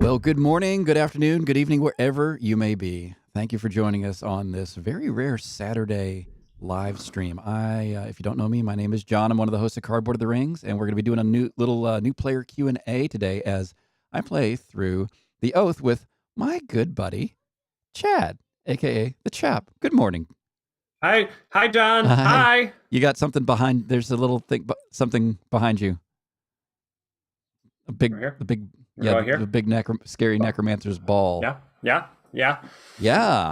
Well, good morning, good afternoon, good evening, wherever you may be. Thank you for joining us on this very rare Saturday live stream. If you don't know me, my name is Jon. I'm one of the hosts of Cardboard of the Rings, and we're going to be doing a new player Q&A today as I play through The Oath with my good buddy, Chad, aka the Chap. Good morning. Hi, Jon. Hi. You got something behind? There's a little thing, something behind you. A big, Right here? the big, Right here? the big scary necromancer's ball. Yeah. Yeah.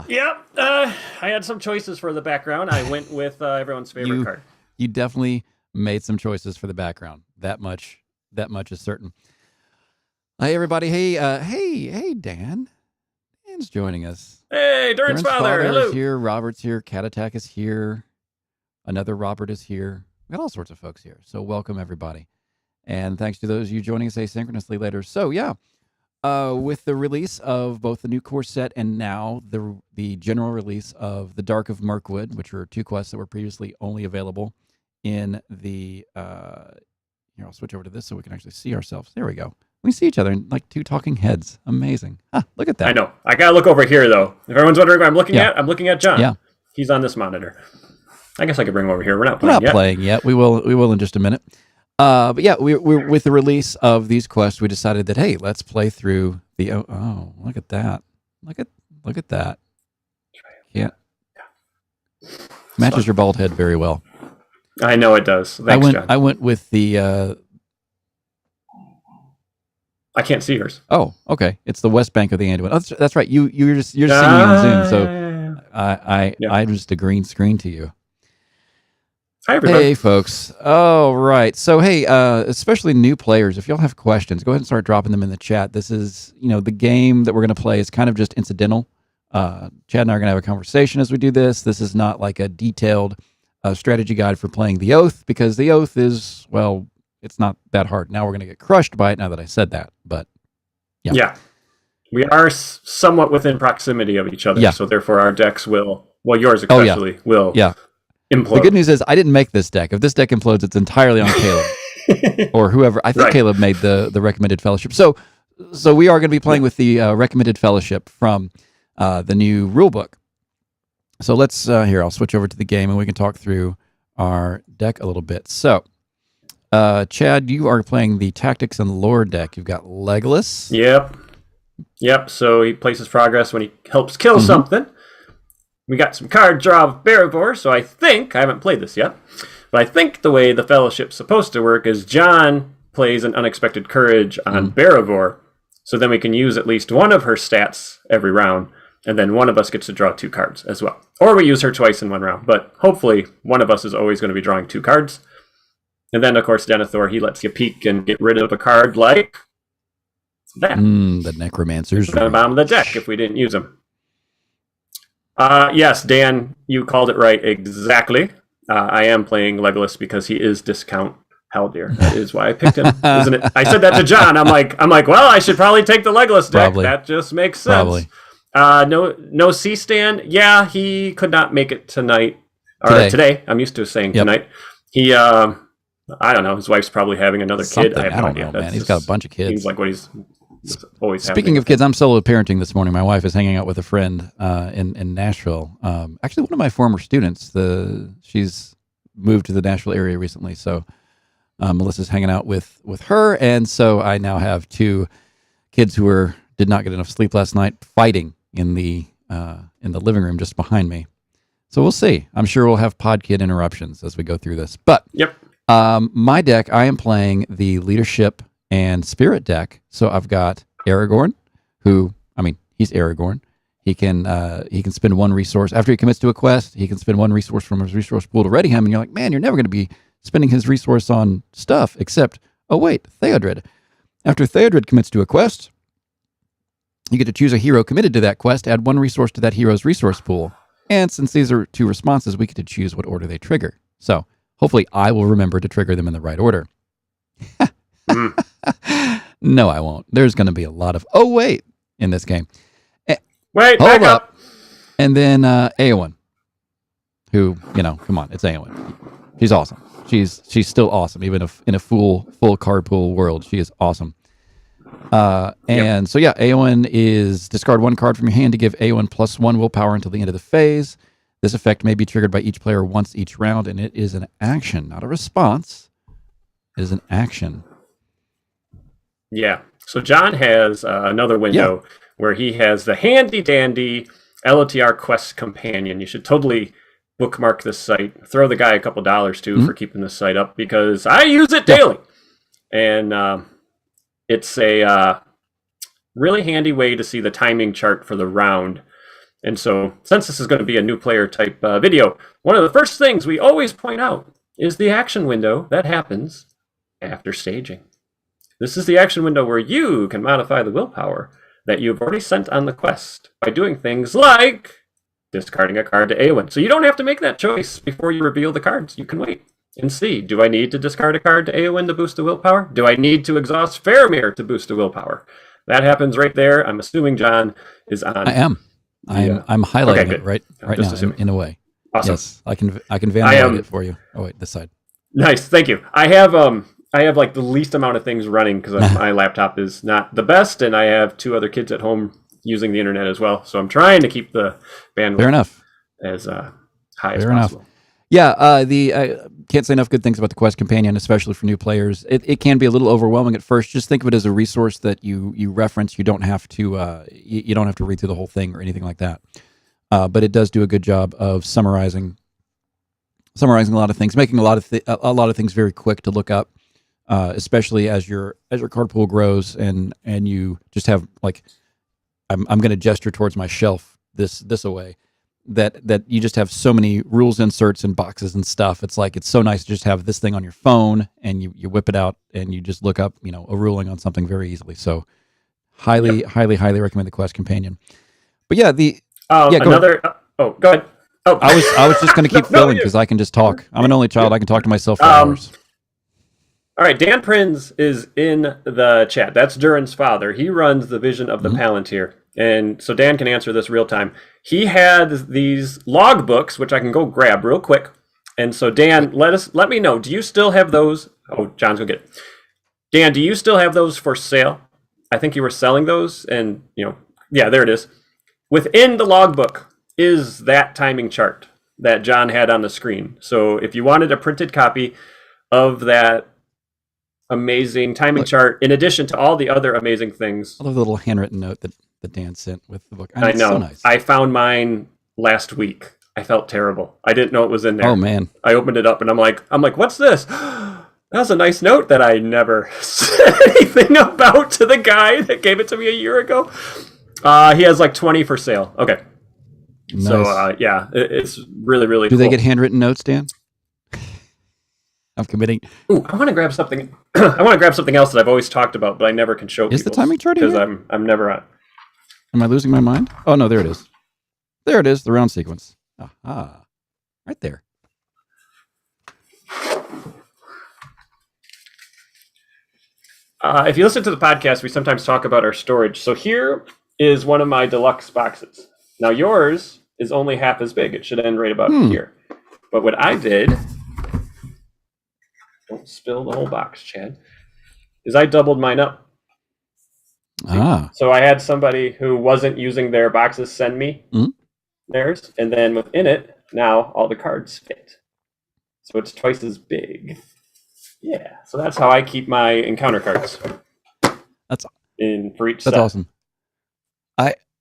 I had some choices for the background. I went with everyone's favorite card. You definitely made some choices for the background. That much is certain. Hey, everybody. Hey, Dan. Dan's joining us. Hey, Durin's father. Hello. Is here. Robert's here. Cat Attack is here. Another Robert is here. We got all sorts of folks here. So welcome, everybody. And thanks to those of you joining us asynchronously later. So, with the release of both the new core set and now the general release of The Dark of Mirkwood, which were two quests that were previously only available in the... here, I'll switch over to this so we can actually see ourselves. There we go. We see each other in like two talking heads. Amazing. Look at that. I know. I got to look over here, though. If everyone's wondering what I'm looking at, I'm looking at Jon. Yeah. He's on this monitor. I guess I could bring him over here. We're not playing yet. We will in just a minute. But yeah, we're with the release of these quests, we decided that, hey, let's play through the... Oh, look at that. Look at that. Yeah. Matches your bald head very well. I know it does. Thanks, Jon. I went with the... I can't see yours. Oh, okay. It's the West Bank of the Anduin. Oh, that's right. You're just seeing me on Zoom, so I'm just a green screen to you. Hi, everybody. Hey, folks. All right. So, hey, especially new players, if y'all have questions, go ahead and start dropping them in the chat. This is, the game that we're going to play is kind of just incidental. Chad and I are going to have a conversation as we do this. This is not like a detailed strategy guide for playing The Oath, because The Oath is, well, it's not that hard. Now we're going to get crushed by it now that I said that, but yeah. Yeah. We are somewhat within proximity of each other, so therefore our decks will, well, yours especially, will implode. The good news is I didn't make this deck. If this deck implodes, it's entirely on Caleb or whoever. I think Caleb made the recommended fellowship. So we are going to be playing with the recommended fellowship from the new rule book. So let's here. I'll switch over to the game and we can talk through our deck a little bit. So, Chad, you are playing the Tactics and Lore deck. You've got Legolas. Yep. So he places progress when he helps kill something. We got some card draw of Barivor, so I haven't played this yet, but I think the way the Fellowship's supposed to work is Jon plays an Unexpected Courage on Barivor, so then we can use at least one of her stats every round, and then one of us gets to draw 2 cards as well. Or we use her twice in one round, but hopefully one of us is always going to be drawing 2 cards. And then, of course, Denethor, he lets you peek and get rid of a card like that. The Necromancer's Ring. At the bottom of the deck if we didn't use them. Yes, Dan, you called it right exactly. I am playing Legolas because he is discount Haldir. That is why I picked him, isn't it? I said that to Jon. I'm like, well, I should probably take the Legolas deck. Probably. That just makes sense. No C-Stan. Yeah, he could not make it tonight. Or today. I'm used to saying tonight. He, I don't know. His wife's probably having another kid. I have no idea. Man. He's got a bunch of kids. Seems like what he's always Speaking of kids, I'm solo parenting this morning. My wife is hanging out with a friend in Nashville. Actually, one of my former students. She's moved to the Nashville area recently, so Melissa's hanging out with her, and so I now have 2 kids who did not get enough sleep last night, fighting in the living room just behind me. So we'll see. I'm sure we'll have pod kid interruptions as we go through this. But my deck, I am playing the Leadership and Spirit deck. So I've got Aragorn, he's Aragorn. He can spend 1 resource after he commits to a quest. He can spend 1 resource from his resource pool to ready him, and you're like, man, you're never going to be spending his resource on stuff except, oh wait, Theodred. After Theodred commits to a quest, you get to choose a hero committed to that quest, add 1 resource to that hero's resource pool, and since these are 2 responses, we get to choose what order they trigger. So hopefully, I will remember to trigger them in the right order. No, I won't. There's going to be a lot of in this game. Wait, hold up. And then Eowyn, who, come on, it's Eowyn. She's awesome. She's still awesome, even if in a full card pool world. She is awesome. And so, yeah, Aowen is discard one card from your hand to give Aowen +1 willpower until the end of the phase. This effect may be triggered by each player once each round, and it is an action, not a response. It is an action. Yeah. So John has another window where he has the handy dandy LOTR Quest Companion. You should totally bookmark this site. Throw the guy a couple dollars too for keeping this site up, because I use it daily. And it's a really handy way to see the timing chart for the round. And so, since this is going to be a new player type video, one of the first things we always point out is the action window that happens after staging. This is the action window where you can modify the willpower that you've already sent on the quest by doing things like discarding a card to Aowen. So you don't have to make that choice before you reveal the cards. You can wait and see, do I need to discard a card to Aowen to boost the willpower? Do I need to exhaust Faramir to boost the willpower? That happens right there. I'm assuming John is on. I am. I'm highlighting it right now in a way. Awesome. Yes, I can vandalize it for you. Oh wait, this side. Nice, thank you. I have like the least amount of things running because my laptop is not the best, and I have 2 other kids at home using the internet as well. So I'm trying to keep the bandwidth as high as possible. Yeah, I can't say enough good things about the Quest Companion, especially for new players. It can be a little overwhelming at first. Just think of it as a resource that you reference. You don't have to you don't have to read through the whole thing or anything like that. But it does do a good job of summarizing a lot of things, making a lot of things very quick to look up, especially as your card pool grows and you just have like I'm going to gesture towards my shelf this away. That you just have so many rules inserts and boxes and stuff. It's like it's so nice to just have this thing on your phone and you whip it out and you just look up a ruling on something very easily. So highly recommend the Quest Companion. But yeah, go ahead. Go ahead. Oh, I was just going to keep filling because I can just talk. I'm an only child. I can talk to myself for hours. All right, Dan Prinz is in the chat. That's Durin's father. He runs the Vision of the Palantir. And so Dan can answer this real time. He had these log books, which I can go grab real quick. And so Dan, let me know. Do you still have those? Oh, John's gonna get it. Dan, do you still have those for sale? I think you were selling those, and yeah, there it is. Within the logbook is that timing chart that John had on the screen. So if you wanted a printed copy of that amazing timing chart, in addition to all the other amazing things. I love the little handwritten note that Dan sent with the book. I know. So nice. I found mine last week. I felt terrible. I didn't know it was in there. Oh man! I opened it up and I'm like, what's this? That was a nice note that I never said anything about to the guy that gave it to me a year ago. He has like 20 for sale. Okay. Nice. So yeah, it's really cool. Do they get handwritten notes, Dan? I'm committing. Ooh, I want to grab something. I want to grab something else that I've always talked about, but I never can show people. Is the timing chart because I'm never on. Am I losing my mind? Oh no, there it is. There it is, the round sequence. Aha, right there. If you listen to the podcast, we sometimes talk about our storage. So here is one of my deluxe boxes. Now yours is only half as big. It should end right about here. But what I did, don't spill the whole box, Chad, is I doubled mine up. So I had somebody who wasn't using their boxes send me theirs, and then within it, now all the cards fit. So it's twice as big. Yeah, so that's how I keep my encounter cards. That's for each set. That's awesome.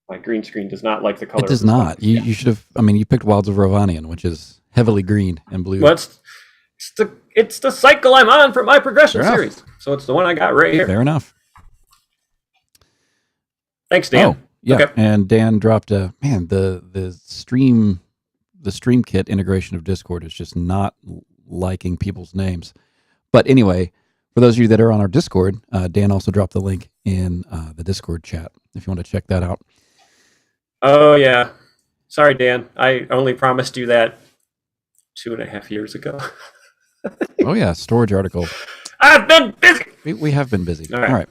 My green screen does not like the color. It does not. You should have. I mean, you picked Wilds of Rovanian, which is heavily green and blue. Well, it's the cycle I'm on for my progression series. So it's the one I got right here. Fair enough. Thanks, Dan. Oh, yeah. Okay. And Dan dropped the stream kit integration of Discord is just not liking people's names. But anyway, for those of you that are on our Discord, Dan also dropped the link in the Discord chat if you want to check that out. Oh yeah. Sorry, Dan. I only promised you that 2.5 years ago. Oh yeah, storage article. I've been busy. We have been busy. All right.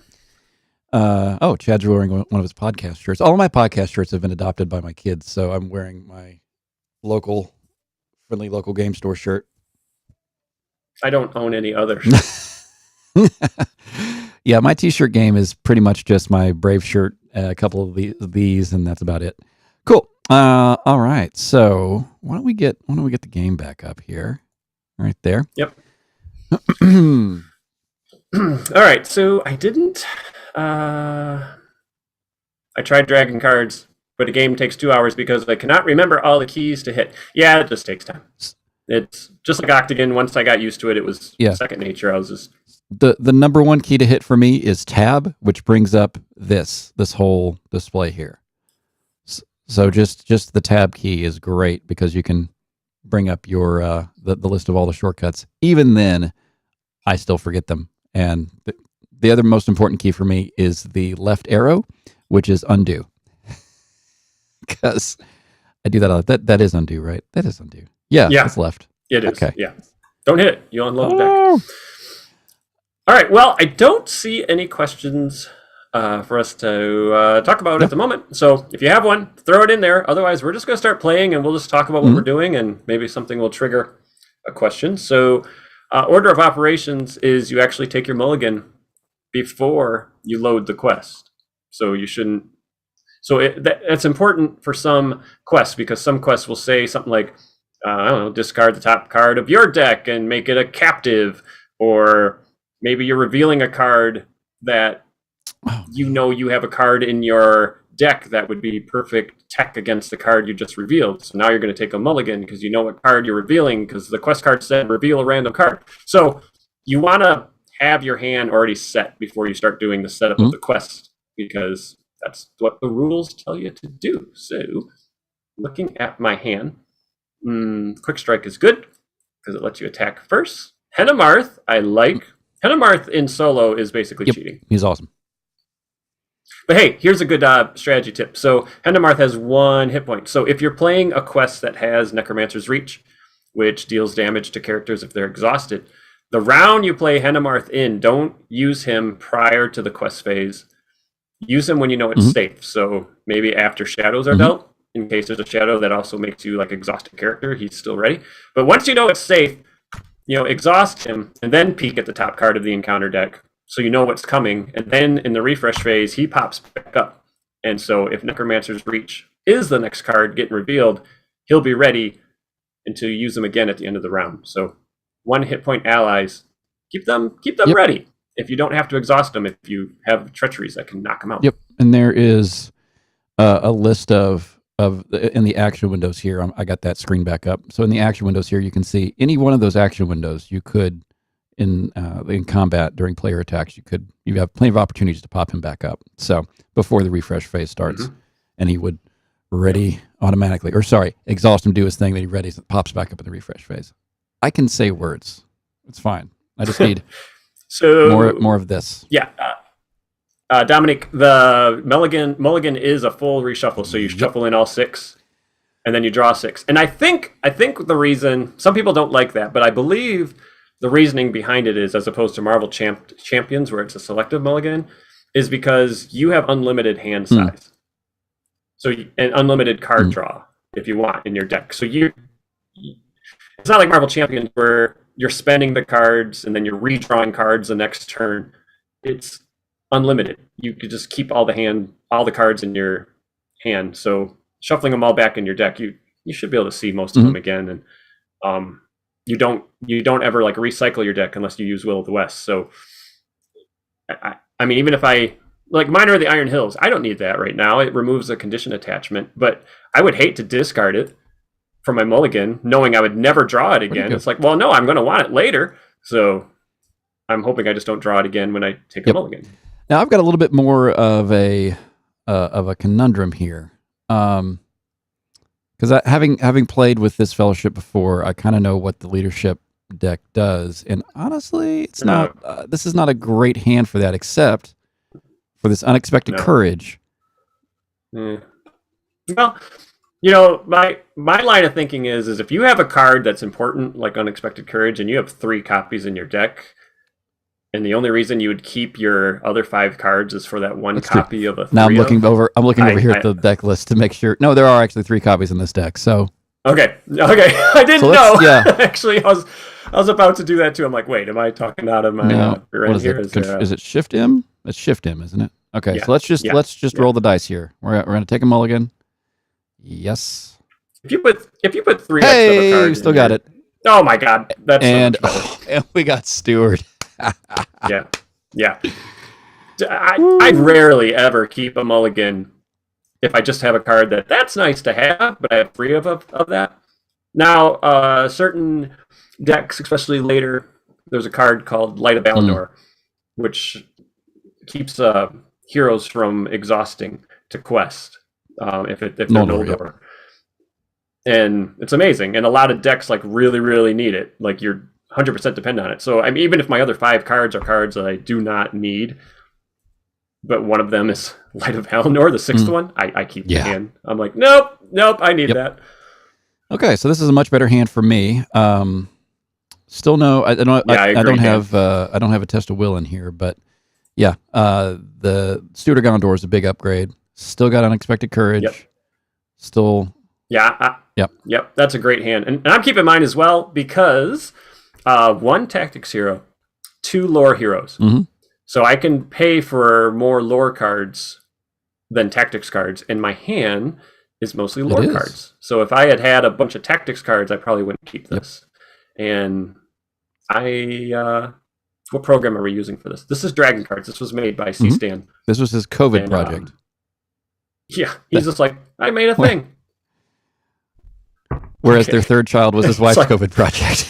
Chad's wearing one of his podcast shirts. All of my podcast shirts have been adopted by my kids, so I'm wearing my friendly local game store shirt. I don't own any others. Yeah, my T-shirt game is pretty much just my Brave shirt, a couple of these, and that's about it. Cool. All right. So why don't we get the game back up here? Right there. Yep. All right. So I didn't. I tried dragging cards, but a game takes 2 hours because I cannot remember all the keys to hit. Yeah, it just takes time. It's just like Octagon. Once I got used to it, it was second nature. I was just the number one key to hit for me is tab, which brings up this whole display here. So just the tab key is great because you can bring up your the list of all the shortcuts. Even then, I still forget them. And the other most important key for me is the left arrow, which is undo. Because I do that a lot. That is undo, right? That is undo. Yeah, it's left. It is. Okay. Yeah. Don't hit it. You'll unload the deck. All right. Well, I don't see any questions for us to talk about at the moment. So if you have one, throw it in there. Otherwise, we're just going to start playing and we'll just talk about what we're doing and maybe something will trigger a question. So order of operations is you actually take your mulligan before you load the quest. So you shouldn't. So that's important for some quests because some quests will say something like, I don't know, discard the top card of your deck and make it a captive, or maybe you're revealing a card that you have a card in your deck that would be perfect tech against the card you just revealed. So now you're going to take a mulligan because you know what card you're revealing because the quest card said reveal a random card. So you want to have your hand already set before you start doing the setup of the quest because that's what the rules tell you to do. So looking at my hand, Quick Strike is good because it lets you attack first. Hennemarth, I like. Hennemarth in solo is basically cheating. He's awesome. But hey, here's a good strategy tip. So Hennemarth has 1 hit point. So if you're playing a quest that has Necromancer's Reach, which deals damage to characters if they're exhausted, the round you play Hennemarth in, don't use him prior to the quest phase. Use him when you know it's safe. So maybe after shadows are dealt. In case there's a shadow that also makes you like exhausted character, he's still ready. But once you know it's safe, exhaust him and then peek at the top card of the encounter deck so you know what's coming. And then in the refresh phase, he pops back up. And so if Necromancer's Reach is the next card getting revealed, he'll be ready until you use them again at the end of the round. So 1 hit point allies, keep them ready. If you don't have to exhaust them, if you have treacheries that can knock them out. Yep. And there is a list of in the action windows here. I got that screen back up. So in the action windows here, you can see any one of those action windows. You could in combat during player attacks, you have plenty of opportunities to pop him back up. So before the refresh phase starts, and he would ready automatically, or sorry, exhaust him, do his thing, then he ready pops back up in the refresh phase. I can say words. It's fine. I just need more of this. Yeah. Dominic, the mulligan is a full reshuffle, so you shuffle in all 6, and then you draw 6. And I think the reason some people don't like that, but I believe the reasoning behind it is, as opposed to Marvel Champions, where it's a selective mulligan, is because you have unlimited hand size, so and unlimited card draw if you want in your deck. So it's not like Marvel Champions where you're spending the cards and then you're redrawing cards the next turn. It's unlimited. You could just keep all the cards in your hand. So shuffling them all back in your deck, you should be able to see most of them again. And you don't ever like recycle your deck unless you use Will of the West. So I mean, even if I like Miner of the Iron Hills, I don't need that right now. It removes a condition attachment, but I would hate to discard it from my mulligan, knowing I would never draw it again. It's like, well, no, I'm going to want it later. So I'm hoping I just don't draw it again when I take a mulligan. Now I've got a little bit more of a conundrum here, because having played with this fellowship before, I kind of know what the leadership deck does, and honestly, it's not. This is not a great hand for that, except for this unexpected courage. Well, my line of thinking is if you have a card that's important, like Unexpected Courage, and you have 3 copies in your deck. And the only reason you would keep your other 5 cards is for that one copy of a 3. Now I'm looking over here at the deck list to make sure. No, there are actually 3 copies in this deck. So okay, I didn't know. Yeah, actually, I was about to do that too. I'm like, wait, am I talking out of my rear end here? Is it Shift M? It's Shift M, isn't it? Okay, Yeah. so let's just roll the dice here. We're gonna take a mulligan. Yes. If you put 3x of Hey, a card, we still got it. Oh my god, that's And so much better. and we got Steward. Yeah. I rarely ever keep a mulligan if I just have a card that's nice to have, but I have 3 of that. Now, certain decks, especially later, there's a card called Light of Valinor, which keeps heroes from exhausting to quest if they're Noldor. And it's amazing. And a lot of decks like really, really need it. Like you're 100% depend on it. So I mean, even if my other 5 cards are cards that I do not need, but one of them is Light of Valinor, the 6th one, I keep the hand. I'm like, nope, I need that. Okay, so this is a much better hand for me. Still no, I don't have a test of will in here, but yeah, the Steward of Gondor is a big upgrade. Still got Unexpected Courage. Yep. Still. Yeah. Yep. That's a great hand, and I'm keeping in mind as well because 1 tactics hero, 2 lore heroes. Mm-hmm. So I can pay for more lore cards than tactics cards, and my hand is mostly lore cards. So if I had a bunch of tactics cards, I probably wouldn't keep this. And what program are we using for this? This is Dragon Cards. This was made by C. Stan. This was his COVID project. He's just like, I made a thing. Whereas their 3rd child was his wife's COVID project.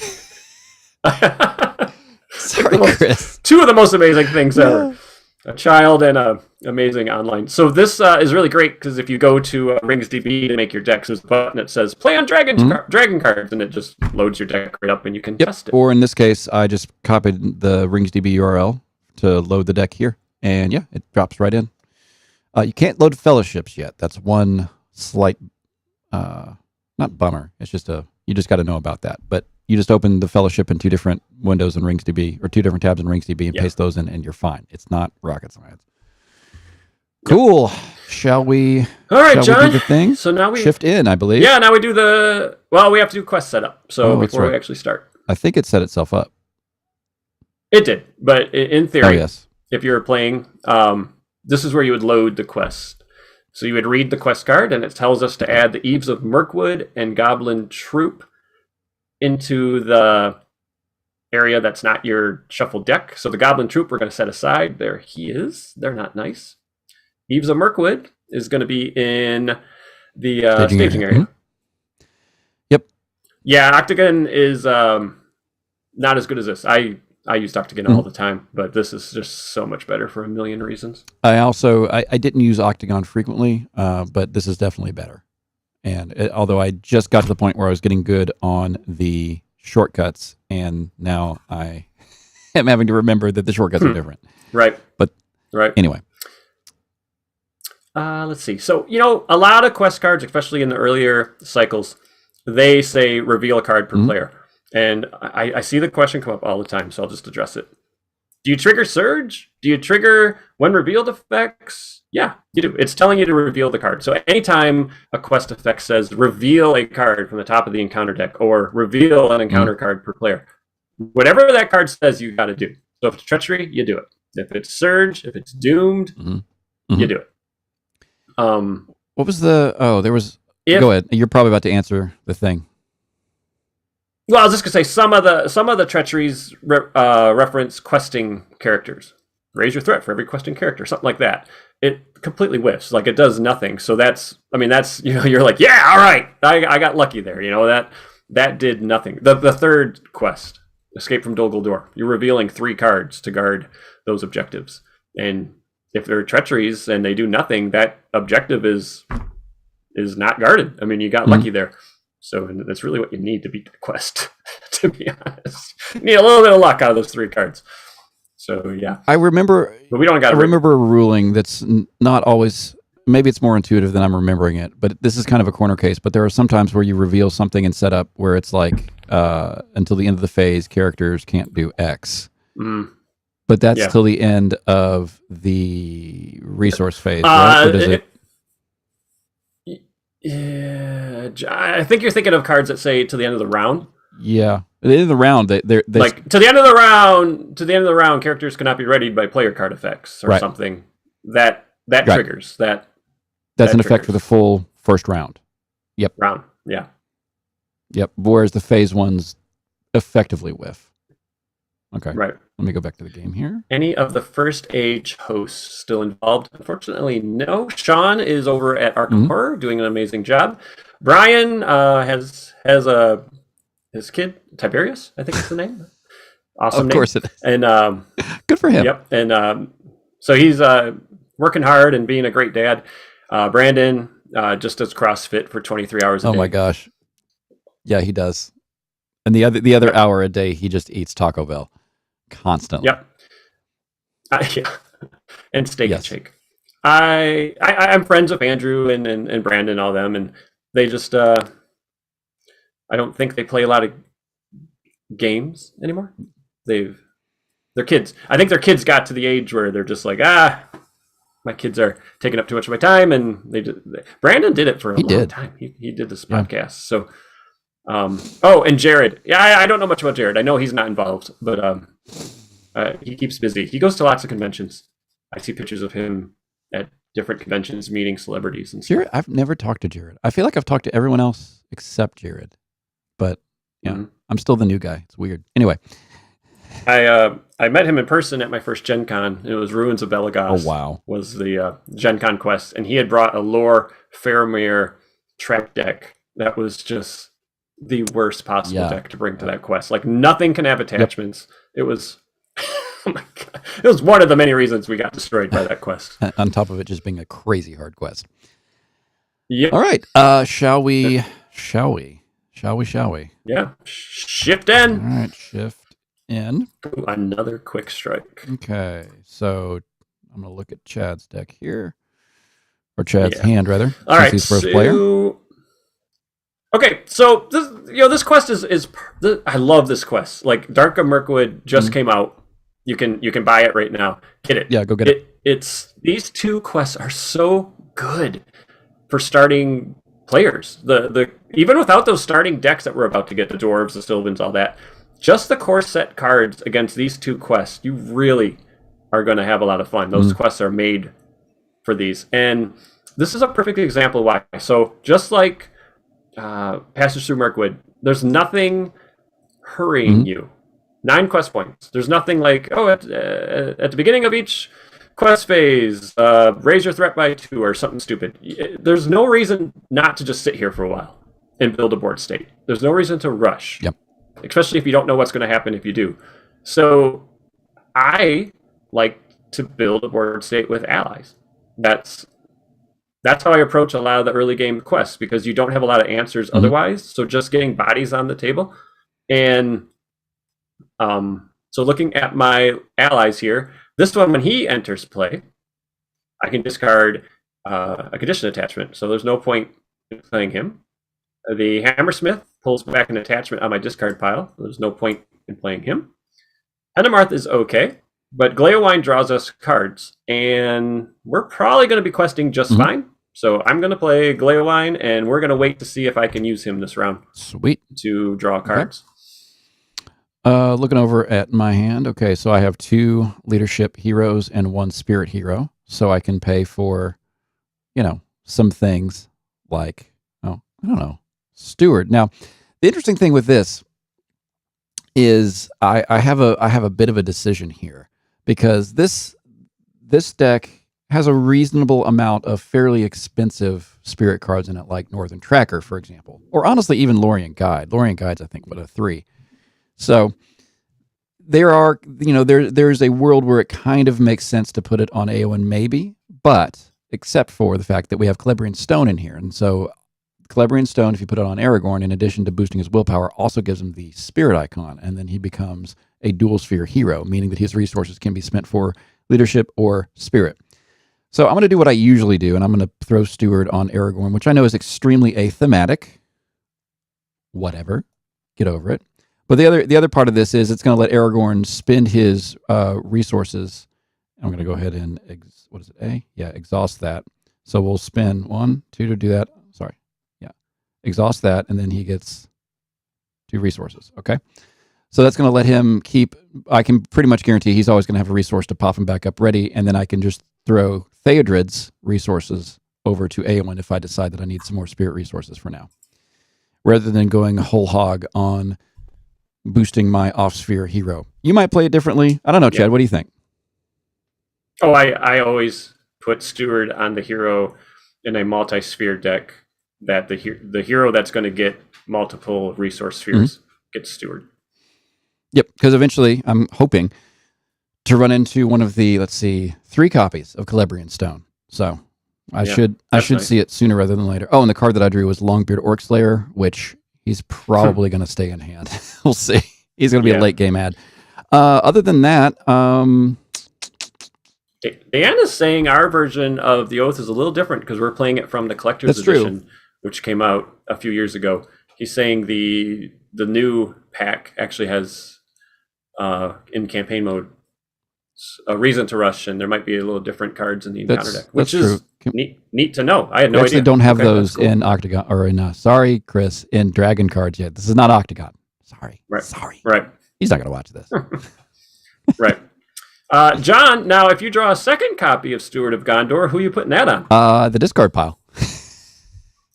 Sorry, Chris. 2 of the most amazing things ever. A child and a amazing online. So this is really great because if you go to Rings DB to make your decks, there's a button that says play on dragon cards, and it just loads your deck right up and you can test it. Or in this case, I just copied the Rings DB URL to load the deck here, and it drops right in. You can't load fellowships yet. That's one slight, not bummer. It's just you just got to know about that. But you just open the fellowship in 2 different windows in RingsDB, or 2 different tabs in RingsDB, and paste those in, and you're fine. It's not rocket science. Cool. Shall we? All right, John. We do the thing? So now we shift in, I believe. Yeah. Now we do we have to do quest setup. So before we actually start, I think it set itself up. It did, but in theory, yes. If you were playing, this is where you would load the quest. So you would read the quest card, and it tells us to add the Eves of Mirkwood and Goblin Troop into the area that's not your shuffled deck. So the Goblin Troop we're going to set aside. There he is. They're not nice. Eves of Mirkwood is going to be in the staging area. Mm-hmm. Yep. Yeah, Octagon is not as good as this. I used Octagon all the time, but this is just so much better for a million reasons. I didn't use Octagon frequently, but this is definitely better. And although I just got to the point where I was getting good on the shortcuts, and now I am having to remember that the shortcuts are different. Right. But anyway. Let's see. So, a lot of quest cards, especially in the earlier cycles, they say reveal a card per player. And I see the question come up all the time, so I'll just address it. Do you trigger Surge? Do you trigger when revealed effects? Yeah, you do. It's telling you to reveal the card. So anytime a quest effect says reveal a card from the top of the encounter deck or reveal an encounter card per player, whatever that card says, you got to do. So if it's Treachery, you do it. If it's Surge, if it's Doomed, you do it. What was there was... Go ahead. You're probably about to answer the thing. Well, I was just gonna say some of the treacheries reference questing characters. Raise your threat for every questing character, something like that. It completely whiffs, like it does nothing. So that's you're like, yeah, all right, I got lucky there. That did nothing. The 3rd quest, Escape from Dol Guldur, you're revealing 3 cards to guard those objectives, and if they're treacheries and they do nothing, that objective is not guarded. I mean, you got lucky there. So that's really what you need to beat the quest, to be honest. You need a little bit of luck out of those 3 cards. So, yeah. I remember a ruling that's not always, maybe it's more intuitive than I'm remembering it, but this is kind of a corner case. But there are some times where you reveal something in setup where it's like, until the end of the phase, characters can't do X. But that's till the end of the resource phase, right? Or does it? Yeah, I think you're thinking of cards that say to the end of the round. Yeah, at the end of the round, they like to the end of the round. To the end of the round, characters cannot be readied by player card effects or right. something. That Right. triggers that. That's an effect for the full first round. Yep. Round. Yeah. Yep. Whereas the phase ones effectively whiff. Okay. Right. Let me go back to the game here. Any of the first age hosts still involved? Unfortunately, no. Sean is over at Arkham Horror doing an amazing job. Brian has his kid Tiberius, I think is the name. Awesome name. Of course it is. And good for him. Yep. And so he's working hard and being a great dad. Brandon just does CrossFit for 23 hours a day. Oh my gosh. Yeah, he does. And the other hour a day, he just eats Taco Bell constantly. Yep. Yeah. And Steak and Shake. I'm friends with Andrew and Brandon and all them, and they just I don't think they play a lot of games anymore. They're kids. I think their kids got to the age where they're just like, my kids are taking up too much of my time, and Brandon did it for a long time. He did this podcast. So, and Jared. Yeah, I don't know much about Jared. I know he's not involved, but he keeps busy. He goes to lots of conventions. I see pictures of him at different conventions, meeting celebrities and stuff. Jared, I've never talked to Jared. I feel like I've talked to everyone else except Jared, but yeah, I'm still the new guy. It's weird. Anyway. I met him in person at my first Gen Con. It was Ruins of Belagost. Oh, wow. Was the Gen Con quest. And he had brought a Lore Faramir trap deck that was just the worst possible deck to bring to that quest. Like, nothing can have attachments. Yep. It was... oh my God. It was one of the many reasons we got destroyed by that quest. On top of it just being a crazy hard quest. Yep. All right. Shall we? Yeah. Shift in. All right. Shift in. Ooh, another quick strike. Okay, so I'm going to look at Chad's deck here. Or Chad's hand, rather. All right, he's first player. Okay, so this quest is I love this quest. Like, Dark of Mirkwood just came out. You can buy it right now. Get it. Yeah, go get it. It's these two quests are so good for starting players. The even without those starting decks that we're about to get, the dwarves, the Sylvans, all that. Just the core set cards against these two quests, you really are going to have a lot of fun. Those quests are made for these. And this is a perfect example why. So just like Passage Through Mirkwood, there's nothing hurrying you. 9 quest points. There's nothing like, at the beginning of each quest phase, raise your threat by 2 or something stupid. There's no reason not to just sit here for a while and build a board state. There's no reason to rush. Yep. Especially if you don't know what's going to happen if you do. So I like to build a board state with allies. That's how I approach a lot of the early game quests, because you don't have a lot of answers otherwise. So just getting bodies on the table. And so looking at my allies here, this one, when he enters play, I can discard a condition attachment. So there's no point in playing him. The Hammersmith pulls back an attachment on my discard pile. There's no point in playing him. Hennemarth is okay, but Gleowine draws us cards, and we're probably going to be questing just fine. So I'm going to play Gleowine, and we're going to wait to see if I can use him this round. Sweet. To draw cards. Okay. Looking over at my hand. Okay, so I have 2 leadership heroes and 1 spirit hero. So I can pay for, some things like, I don't know, Steward. Now, the interesting thing with this is I have a bit of a decision here, because this deck has a reasonable amount of fairly expensive spirit cards in it, like Northern Tracker, for example, or honestly even Lorien Guide. Lorien Guide's, I think, a 3. So there are, there's a world where it kind of makes sense to put it on Eowyn, maybe, but except for the fact that we have Celebrian Stone in here, and so Celebrian Stone, if you put it on Aragorn, in addition to boosting his willpower, also gives him the spirit icon, and then he becomes a dual sphere hero, meaning that his resources can be spent for leadership or spirit. So I'm going to do what I usually do, and I'm going to throw Steward on Aragorn, which I know is extremely athematic. Whatever. Get over it. But the other part of this is it's going to let Aragorn spend his resources. I'm going to go ahead and, exhaust that. So we'll spend 1, 2 to do that. Sorry. Yeah. Exhaust that, and then he gets 2 resources. Okay. So that's going to let him keep, I can pretty much guarantee he's always going to have a resource to pop him back up ready. And then I can just throw Theodred's resources over to Eowyn if I decide that I need some more spirit resources for now, rather than going whole hog on boosting my off-sphere hero. You might play it differently. I don't know, Chad. What do you think? Oh, I always put Steward on the hero in a multi-sphere deck that the hero that's going to get multiple resource spheres gets Steward. Yep, because eventually I'm hoping to run into one of the, 3 copies of Celebrian Stone. So I should nice. See it sooner rather than later. Oh, and the card that I drew was Longbeard Orc Slayer, which he's probably going to stay in hand. We'll see. He's going to be a late game ad. Other than that, Diana's saying our version of the Oath is a little different because we're playing it from the Collector's Edition, which came out a few years ago. He's saying the new pack actually has, in campaign mode, a reason to rush, and there might be a little different cards in the encounter deck, which is neat to know. I had no idea. Actually, don't have those in Octagon or in sorry, Chris, in Dragon cards yet. This is not Octagon. Sorry, right. He's not going to watch this. Right. John, now if you draw a second copy of Steward of Gondor, who are you putting that on? The discard pile.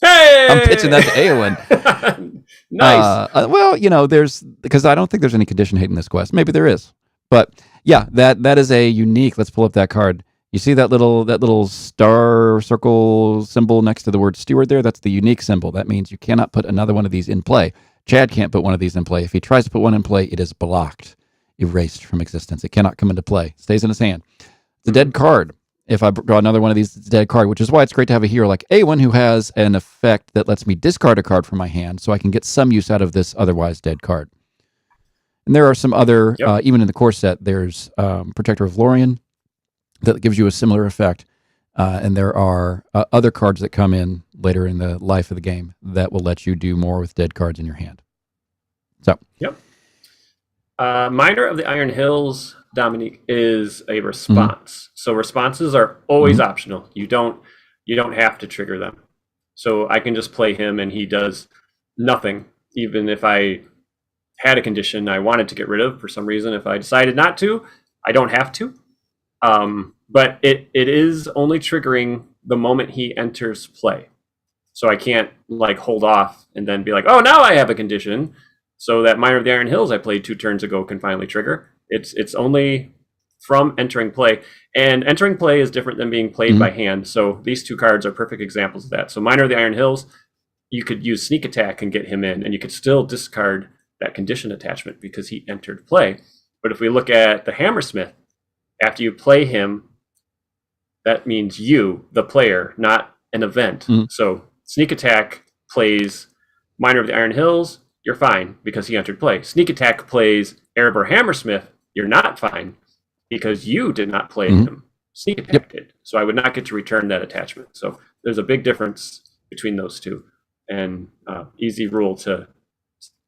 Hey! I'm pitching that to Eowyn. Nice. Well, because I don't think there's any condition hate in this quest. Maybe there is. But yeah, that is a unique. Let's pull up that card. You see that little star circle symbol next to the word steward there? That's the unique symbol. That means you cannot put another one of these in play. Chad can't put one of these in play. If he tries to put one in play, it is blocked, erased from existence. It cannot come into play. It stays in his hand. It's a dead card. If I draw another one of these, it's a dead card, which is why it's great to have a hero like Eowyn who has an effect that lets me discard a card from my hand so I can get some use out of this otherwise dead card. And there are some other, even in the core set, there's Protector of Lorien that gives you a similar effect. And there are other cards that come in later in the life of the game that will let you do more with dead cards in your hand. So. Yep. Miner of the Iron Hills, Dominique, is a response. So responses are always optional. You don't have to trigger them. So I can just play him and he does nothing, even if I had a condition I wanted to get rid of for some reason. If I decided not to, I don't have to. But it is only triggering the moment he enters play. So I can't hold off and then be like, oh, now I have a condition. So that Miner of the Iron Hills I played 2 turns ago can finally trigger. It's only from entering play. And entering play is different than being played by hand. So these 2 cards are perfect examples of that. So Miner of the Iron Hills, you could use Sneak Attack and get him in, and you could still discard that condition attachment because he entered play. But if we look at the Hammersmith, after you play him, that means you, the player, not an event. So Sneak Attack plays Miner of the Iron Hills, you're fine because he entered play. Sneak Attack plays Erebor Hammersmith, you're not fine because you did not play him. Sneak Attack did. So I would not get to return that attachment. So there's a big difference between those 2. And easy rule to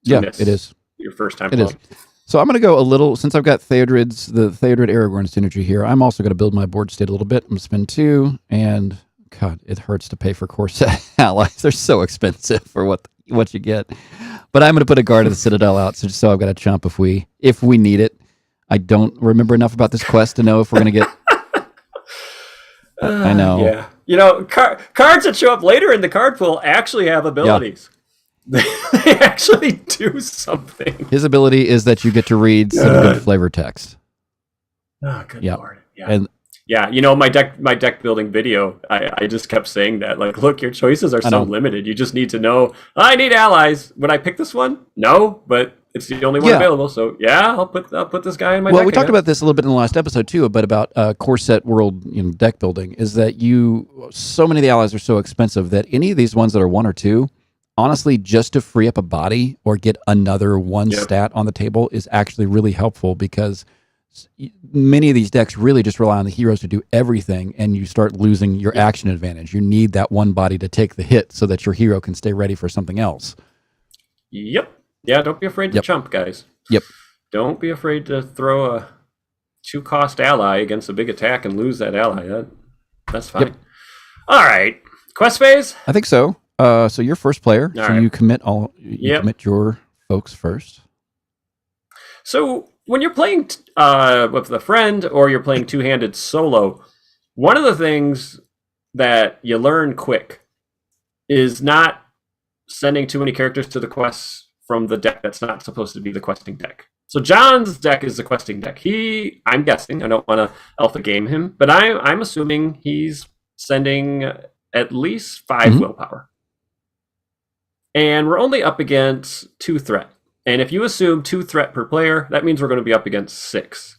miss. It is. Your first time playing. So I'm going to go a little, since I've got the Theodred Aragorn synergy here, I'm also going to build my board state a little bit. I'm going to spend 2, and God, it hurts to pay for core set allies. They're so expensive for what you get. But I'm going to put a Guard of the Citadel out, so I've got a chump if we need it. I don't remember enough about this quest to know if we're going to get... I know. Yeah. Cards that show up later in the card pool actually have abilities. Yeah. They actually do something. His ability is that you get to read some good flavor text. Oh, good Lord. Yeah. And my deck building video, I just kept saying that. Look, your choices are so limited. You just need to know, I need allies. Would I pick this one? No, but it's the only one available. So I'll put this guy in my deck. Well, we talked about this a little bit in the last episode too, but about core set world deck building is that so many of the allies are so expensive that any of these ones that are 1 or 2, honestly, just to free up a body or get another stat on the table is actually really helpful because many of these decks really just rely on the heroes to do everything, and you start losing your action advantage. You need that one body to take the hit so that your hero can stay ready for something else. Yep. Yeah, don't be afraid to chump, guys. Yep. Don't be afraid to throw a 2-cost ally against a big attack and lose that ally. That's fine. Yep. All right. Quest phase? I think so. So you're first player. All so right. you commit commit your folks first. So when you're playing with a friend or you're playing two-handed solo, one of the things that you learn quick is not sending too many characters to the quests from the deck that's not supposed to be the questing deck. So John's deck is the questing deck. I'm guessing, I don't want to alpha game him, but I'm assuming he's sending at least 5 willpower. And we're only up against 2 threat. And if you assume 2 threat per player, that means we're going to be up against 6.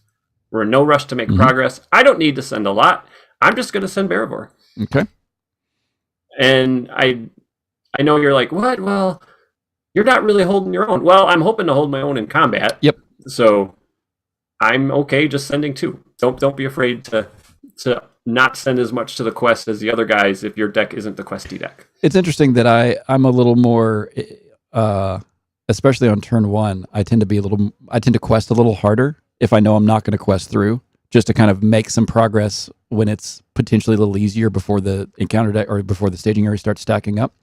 We're in no rush to make progress. I don't need to send a lot. I'm just going to send Barivore. Okay. And I know you're like, what? Well, you're not really holding your own. Well, I'm hoping to hold my own in combat. Yep. So I'm okay just sending 2. Don't be afraid to not send as much to the quest as the other guys if your deck isn't the questy deck. It's interesting that I'm a little more, especially on turn 1, I tend to quest a little harder if I know I'm not going to quest through, just to kind of make some progress when it's potentially a little easier before the encounter deck or before the staging area starts stacking up.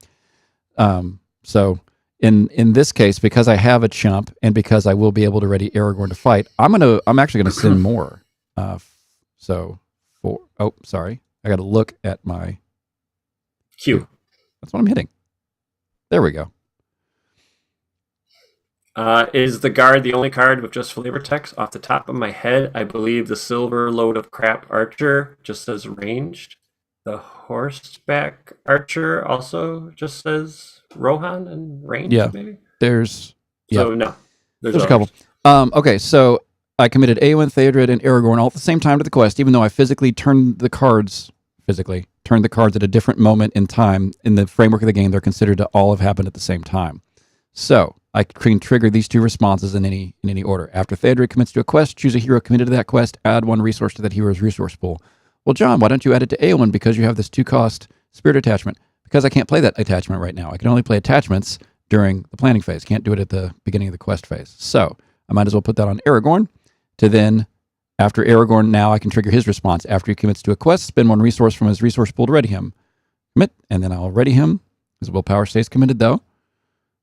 So in this case, because I have a chump and because I will be able to ready Aragorn to fight, I'm actually going to send more. Sorry, I got to look at my Q. That's what I'm hitting. There we go. Is the guard the only card with just flavor text? Off the top of my head, I believe the silver load of crap archer just says ranged. The horseback archer also just says Rohan and ranged. Yeah, maybe. There's no. There's a couple. Okay, so I committed Eowyn, Theodred, and Aragorn all at the same time to the quest, even though I physically turned the cards at a different moment in time. In the framework of the game, they're considered to all have happened at the same time. So I can trigger these 2 responses in any order. After Theodred commits to a quest, choose a hero committed to that quest, add 1 resource to that hero's resource pool. Well, John, why don't you add it to Eowyn because you have this 2-cost spirit attachment? Because I can't play that attachment right now. I can only play attachments during the planning phase. Can't do it at the beginning of the quest phase. So I might as well put that on Aragorn to then, after Aragorn, now I can trigger his response. After he commits to a quest, spend 1 resource from his resource pool to ready him. Commit, and then I'll ready him. His willpower stays committed though.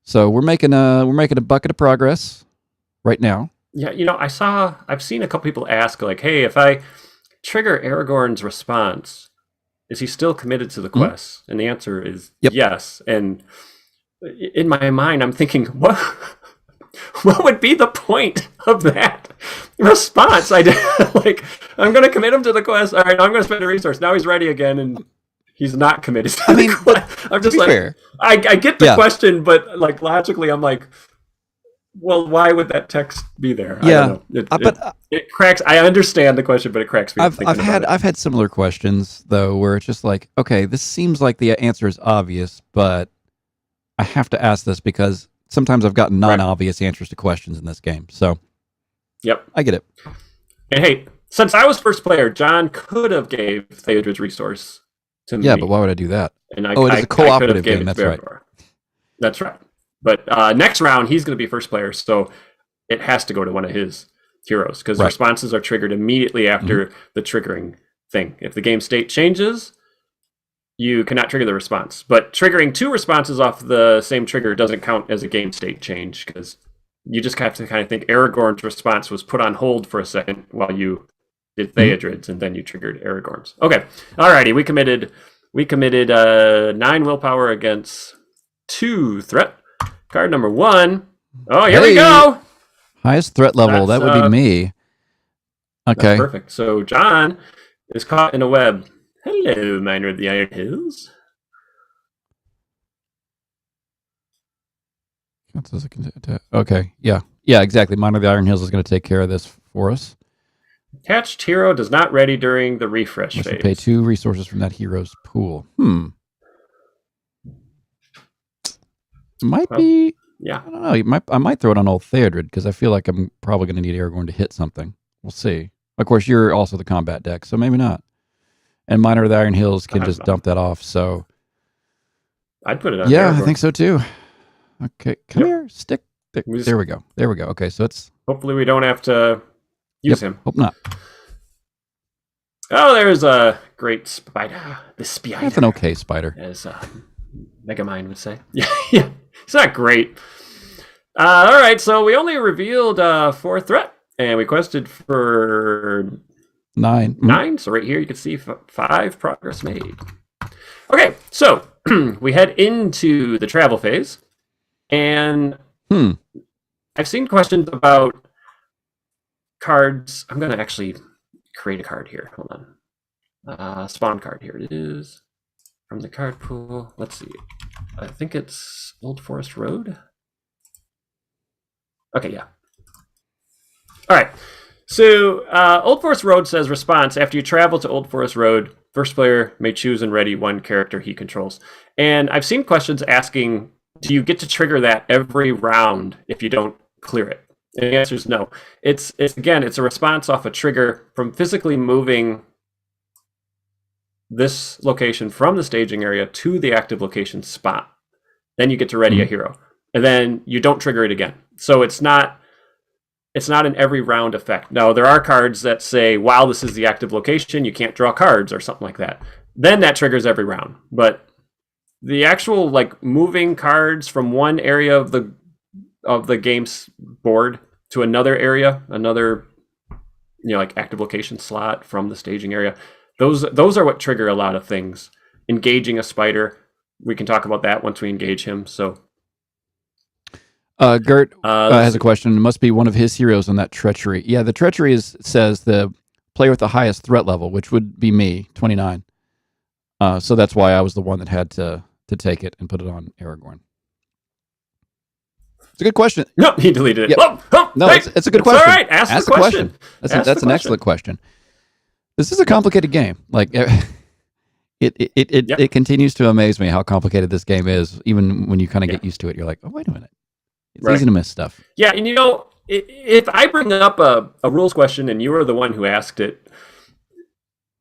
So we're making a bucket of progress right now. Yeah, I've seen a couple people ask, like, hey, if I trigger Aragorn's response, is he still committed to the quest? And the answer is yes. And in my mind, I'm thinking, what would be the point of that response? I'm going to commit him to the quest. All right, I'm going to spend a resource. Now he's ready again, and he's not committed to the quest. I'm just like, fair. I get the question, but like logically, I'm like, well, why would that text be there? Yeah, I don't know. It cracks. I understand the question, but it cracks me. I've had similar questions though, where it's just like, okay, this seems like the answer is obvious, but I have to ask this because sometimes I've gotten non-obvious answers to questions in this game. So, yep, I get it. And hey, since I was first player, John could have gave Theodred's resource to me. Yeah, but why would I do that? And it is a cooperative game. That's right. That's right. But next round, he's going to be first player, so it has to go to one of his heroes because responses are triggered immediately after the triggering thing. If the game state changes, you cannot trigger the response. But triggering 2 responses off the same trigger doesn't count as a game state change because you just have to kind of think Aragorn's response was put on hold for a second while you did Theodred's, and then you triggered Aragorn's. Okay, alrighty, we committed 9 willpower against 2 threat. Card number 1. Oh, here we go. Highest threat level. That would be me. Okay. That's perfect. So John is caught in a web. Hello, Miner of the Iron Hills. Okay. Yeah. Yeah, exactly. Miner of the Iron Hills is going to take care of this for us. Attached hero does not ready during the refresh phase. Pay 2 resources from that hero's pool. Might be. Yeah. I don't know. I might throw it on old Theodred because I feel like I'm probably going to need Aragorn to hit something. We'll see. Of course, you're also the combat deck, so maybe not. And Miner of the Iron Hills can just dump that off. So I'd put it on. Yeah, Aragorn. I think so too. Okay, come here, stick. There we go. Okay, so it's. Hopefully, we don't have to use him. Hope not. Oh, there's a great spider. The spider. That's an okay spider. As Megamind would say. Yeah. It's not great. All right, so we only revealed 4 threat, and we quested for 9. 9. So right here you can see 5 progress made. Okay, so we head into the travel phase, and I've seen questions about cards. I'm going to actually create a card here. Hold on. Spawn card. Here it is from the card pool. Let's see. I think it's Old Forest Road. Okay, yeah. All right. So Old Forest Road says response. After you travel to Old Forest Road, first player may choose and ready one character he controls. And I've seen questions asking, do you get to trigger that every round if you don't clear it? And the answer is no. It's a response off a trigger from physically moving this location from the staging area to the active location spot. Then you get to ready a hero. And then you don't trigger it again. So it's not an every round effect. No, there are cards that say, while this is the active location, you can't draw cards or something like that. Then that triggers every round. But the actual like moving cards from one area of the game's board to another area, another like active location slot from the staging area, those are what trigger a lot of things. Engaging a spider, we can talk about that once we engage him. So Gert has a question. It must be one of his heroes on that treachery. Yeah, the treachery says the player with the highest threat level, which would be me, 29. So that's why I was the one that had to take it and put it on Aragorn. It's a good question. No, he deleted it. Yep. No, hey, it's a good question. All right, ask the question. That's an excellent question. This is a complicated game. Like it continues to amaze me how complicated this game is. Even when you kind of get used to it, you're like, oh, wait a minute. It's easy to miss stuff. Yeah, and if I bring up a rules question and you were the one who asked it,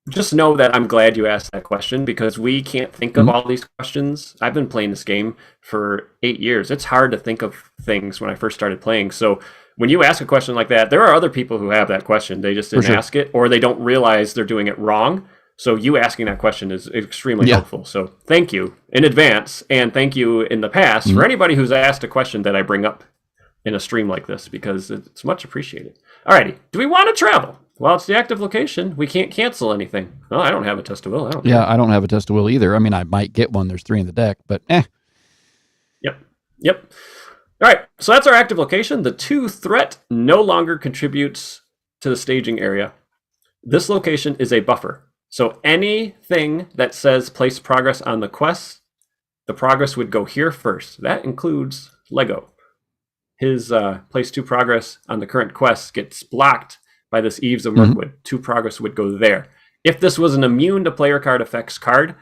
just know that I'm glad you asked that question because we can't think of all these questions. I've been playing this game for 8 years. It's hard to think of things when I first started playing. So when you ask a question like that, there are other people who have that question. They just didn't ask it, or they don't realize they're doing it wrong. So you asking that question is extremely helpful. So thank you in advance, and thank you in the past for anybody who's asked a question that I bring up in a stream like this, because it's much appreciated. Alrighty, do we want to travel? Well, it's the active location. We can't cancel anything. Well, I don't have a test of will. I don't have a test of will either. I mean, I might get one. There's 3 in the deck, but Yep. All right, so that's our active location. The 2 threat no longer contributes to the staging area. This location is a buffer. So anything that says place progress on the quest, the progress would go here first. That includes Lego. His place 2 progress on the current quest gets blocked by this Eaves of Mirkwood. 2 progress would go there. If this was an immune to player card effects card,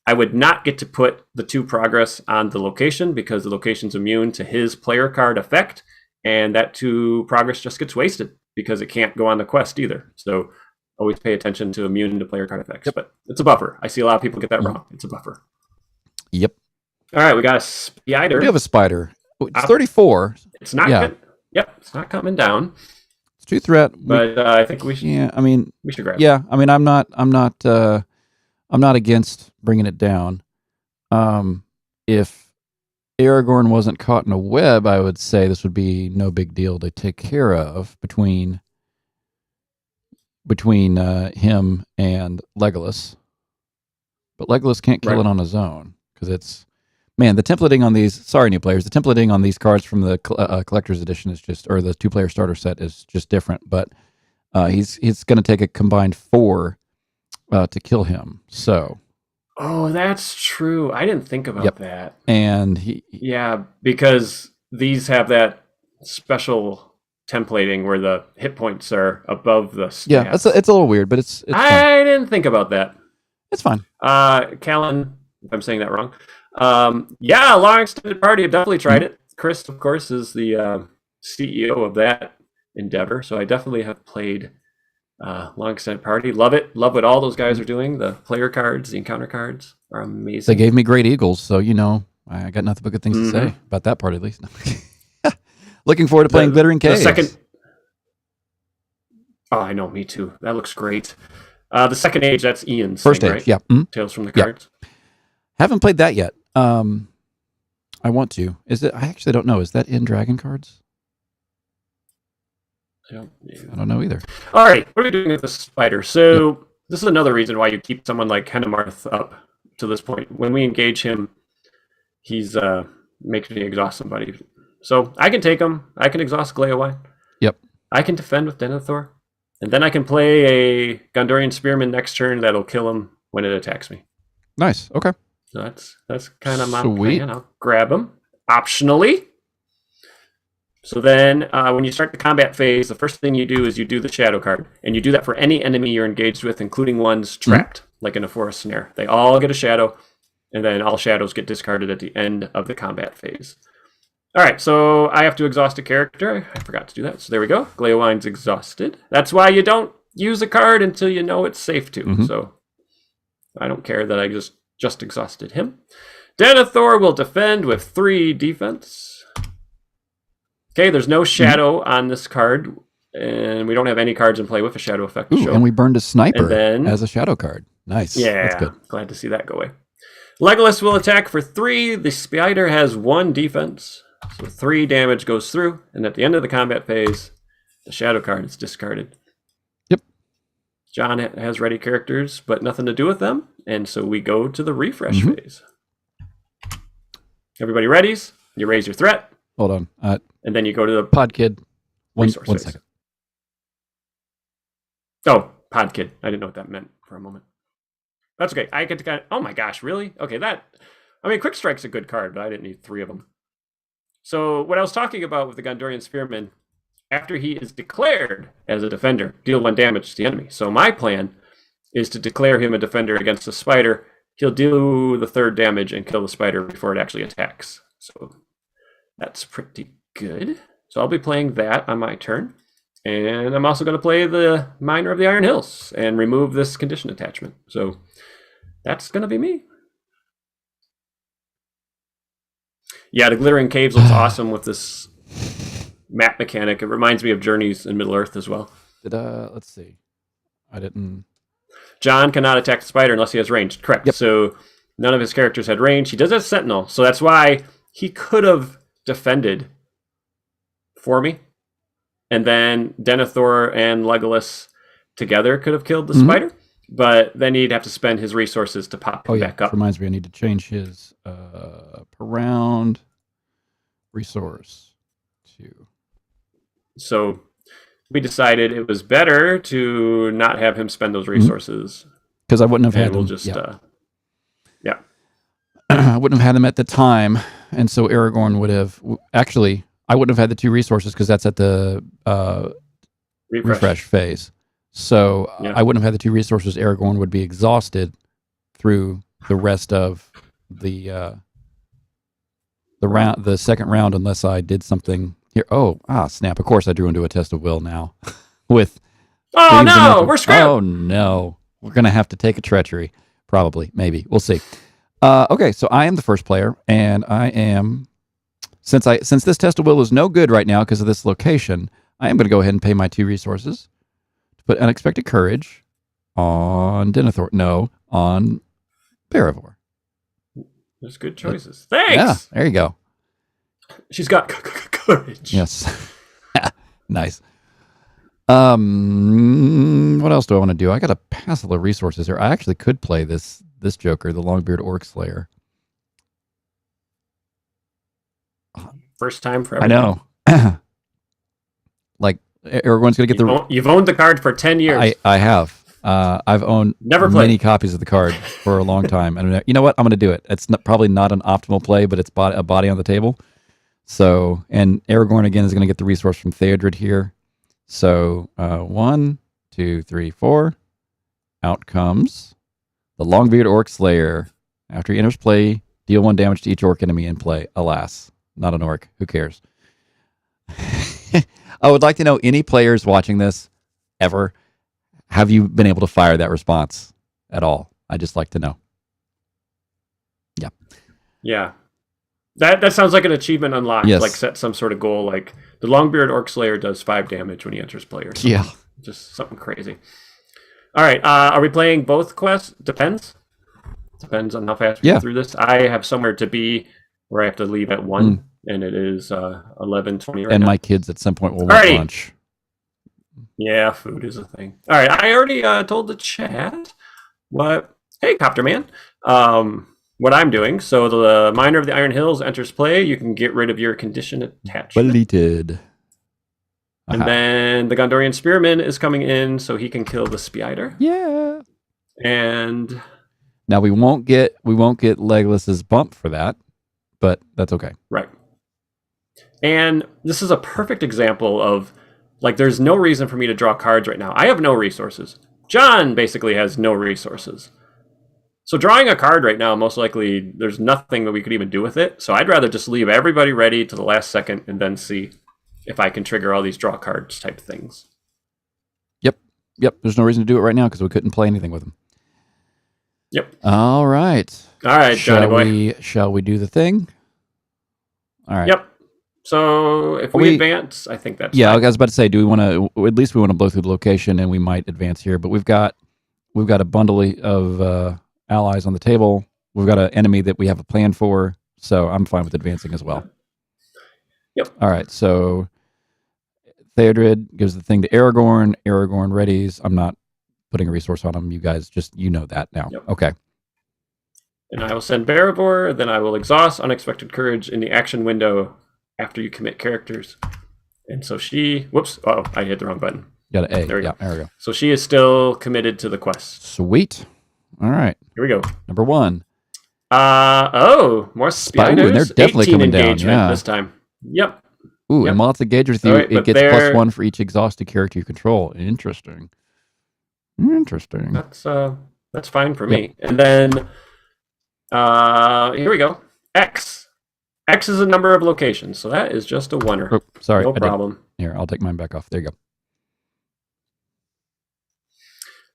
I would not get to put the 2 progress on the location because the location's immune to his player card effect, and that 2 progress just gets wasted because it can't go on the quest either. So always pay attention to immune to player card effects. But it's a buffer. I see a lot of people get that wrong. It's a buffer. Yep. All right, we got a spider. We have a spider. It's 34. It's not good. Yep, it's not coming down. It's 2 threat. But I think we should. Yeah, I mean, we should grab it. Yeah, I mean, I'm not against bringing it down. If Aragorn wasn't caught in a web, I would say this would be no big deal to take care of between him and Legolas. But Legolas can't kill it on his own because it's the templating on these. Sorry, new players. The templating on these cards from the collector's edition is just, or the 2-player starter set is just different. But he's going to take a combined 4 to kill him. So. Oh, that's true. I didn't think about that. And because these have that special templating where the hit points are above the stats. Yeah, it's a little weird, but it's I didn't think about that. It's fine. Callan, if I'm saying that wrong. Long Extended Party. I've definitely tried it. Chris, of course, is the CEO of that endeavor, so I definitely have played Long Extended Party. Love it. Love what all those guys are doing. The player cards, the encounter cards are amazing. They gave me great eagles, so I got nothing but good things to say about that part, at least. Looking forward to playing Glittering Caves. Oh, I know, me too. That looks great. The Second Age, that's Ian's First thing, Age, right? yeah. Tales from the Cards. Haven't played that yet. I want to. Is it? I actually don't know. Is that in Dragon cards? I don't know either. All right, what are we doing with the spider? So this is another reason why you keep someone like Hennemarth up to this point. When we engage him, he's making me exhaust somebody. So I can take him. I can exhaust Gleowine. Yep. I can defend with Denethor. And then I can play a Gondorian Spearman next turn that'll kill him when it attacks me. Nice. Okay. So that's kind of my plan. I'll grab him optionally. So then when you start the combat phase, the first thing you do is you do the shadow card. And you do that for any enemy you're engaged with, including ones trapped, like in a forest snare. They all get a shadow, and then all shadows get discarded at the end of the combat phase. All right, so I have to exhaust a character. I forgot to do that. So there we go. Gleowine's exhausted. That's why you don't use a card until you know it's safe to. So I don't care that I just exhausted him. Denethor will defend with 3 defense. Okay, there's no shadow on this card, and we don't have any cards in play with a shadow effect. Ooh, and we burned a sniper as a shadow card. Nice. Yeah, that's good. Glad to see that go away. Legolas will attack for 3. The spider has 1 defense, so 3 damage goes through, and at the end of the combat phase, the shadow card is discarded. Yep. Jon has ready characters, but nothing to do with them, and so we go to the refresh phase. Everybody readies? You raise your threat. Hold on. And then you go to the Pod Kid. One phase. second. Oh, Pod Kid. I didn't know what that meant for a moment. That's okay. I get to kind of... Oh my gosh, really? Okay, Quick Strike's a good card, but I didn't need 3 of them. So what I was talking about with the Gondorian Spearman, after he is declared as a defender, deal 1 damage to the enemy. So my plan is to declare him a defender against the spider. He'll do the 3rd damage and kill the spider before it actually attacks. So that's pretty good. So I'll be playing that on my turn. And I'm also going to play the Miner of the Iron Hills and remove this condition attachment. So that's going to be me. Yeah, the Glittering Caves looks awesome with this map mechanic. It reminds me of Journeys in Middle-earth as well. Let's see. I didn't... Jon cannot attack the spider unless he has range. Correct. Yep. So none of his characters had range. He does have Sentinel. So that's why he could have defended for me. And then Denethor and Legolas together could have killed the spider. But then he'd have to spend his resources to pop him back up. Reminds me, I need to change his per round resource to... So we decided it was better to not have him spend those resources. Because I wouldn't have had them. We'll just... I wouldn't have had them at the time, and so Aragorn would have... Actually, I wouldn't have had the 2 resources because that's at the refresh phase. So I wouldn't have had the 2 resources. Aragorn would be exhausted through the rest of the second round unless I did something here. Snap. Of course I drew into a test of will now. With we're screwed. Oh no. We're going to have to take a treachery. Probably. Maybe. We'll see. Okay, so I am the first player, and I am... Since this test of will is no good right now because of this location, I am going to go ahead and pay my 2 resources to put Unexpected Courage on Denethor. No, on Barivor. There's good choices. Thanks! Yeah, there you go. She's got courage. Yes. Nice. What else do I want to do? I got to pass all the resources here. I actually could play this Joker, the Longbeard Orc Slayer. First time for everyone. I know. Like, everyone's going to get You've owned the card for 10 years. I have. I've owned many copies of the card for a long time. And you know what? I'm going to do it. It's probably not an optimal play, but it's a body on the table. So, and Aragorn, again, is going to get the resource from Theodred here. So, 1, 2, 3, 4. Out comes the Longbeard Orc Slayer. After he enters play, deal 1 damage to each orc enemy in play. Alas. Not an orc. Who cares? I would like to know, any players watching this ever, have you been able to fire that response at all? I'd just like to know. Yeah. Yeah. That sounds like an achievement unlocked. Yes. Like set some sort of goal. Like the Longbeard Orc Slayer does 5 damage when he enters play or something. Yeah. Just something crazy. All right. Are we playing both quests? Depends on how fast we get through this. I have somewhere to be where I have to leave at 1, and it is 11:20 right and now. my kids at some point will want lunch. Yeah, food is a thing. All right, I already told the chat what. Hey, Copter Man. What I'm doing. So the Miner of the Iron Hills enters play. You can get rid of your condition attachment. Deleted. And then the Gondorian Spearman is coming in, so he can kill the Spider. Yeah. And now we won't get Legolas's bump for that, but that's okay. Right. And this is a perfect example of, like, there's no reason for me to draw cards right now. I have no resources. Jon basically has no resources. So drawing a card right now, most likely, there's nothing that we could even do with it. So I'd rather just leave everybody ready to the last second and then see if I can trigger all these draw cards type things. Yep. There's no reason to do it right now because we couldn't play anything with them. Yep. All right, Johnny boy. Shall we do the thing? All right. Yep. So if we advance, I think that's fine. I was about to say, do we want to? At least we want to blow through the location, and we might advance here. But we've got a bundle of allies on the table. We've got an enemy that we have a plan for, so I'm fine with advancing as well. Yep. All right, so Theodred gives the thing to Aragorn. Aragorn readies. I'm not putting a resource on him. You guys you know that now. Yep. Okay. And I will send Barivor, then I will exhaust Unexpected Courage in the action window after you commit characters. And so she... Whoops. Uh-oh, I hit the wrong button. Got an A. There we go. There we go. So she is still committed to the quest. Sweet. All right. Here we go. Number 1. More spiders. Ooh, they're definitely coming down. Yeah. This time. Yep. Ooh, and while it's engaged with you, it gets +1 for each exhausted character you control. Interesting. That's fine for me. And then here we go. X is a number of locations, so that is just a oneer. Oh, sorry, no problem. Here, I'll take mine back off. There you go.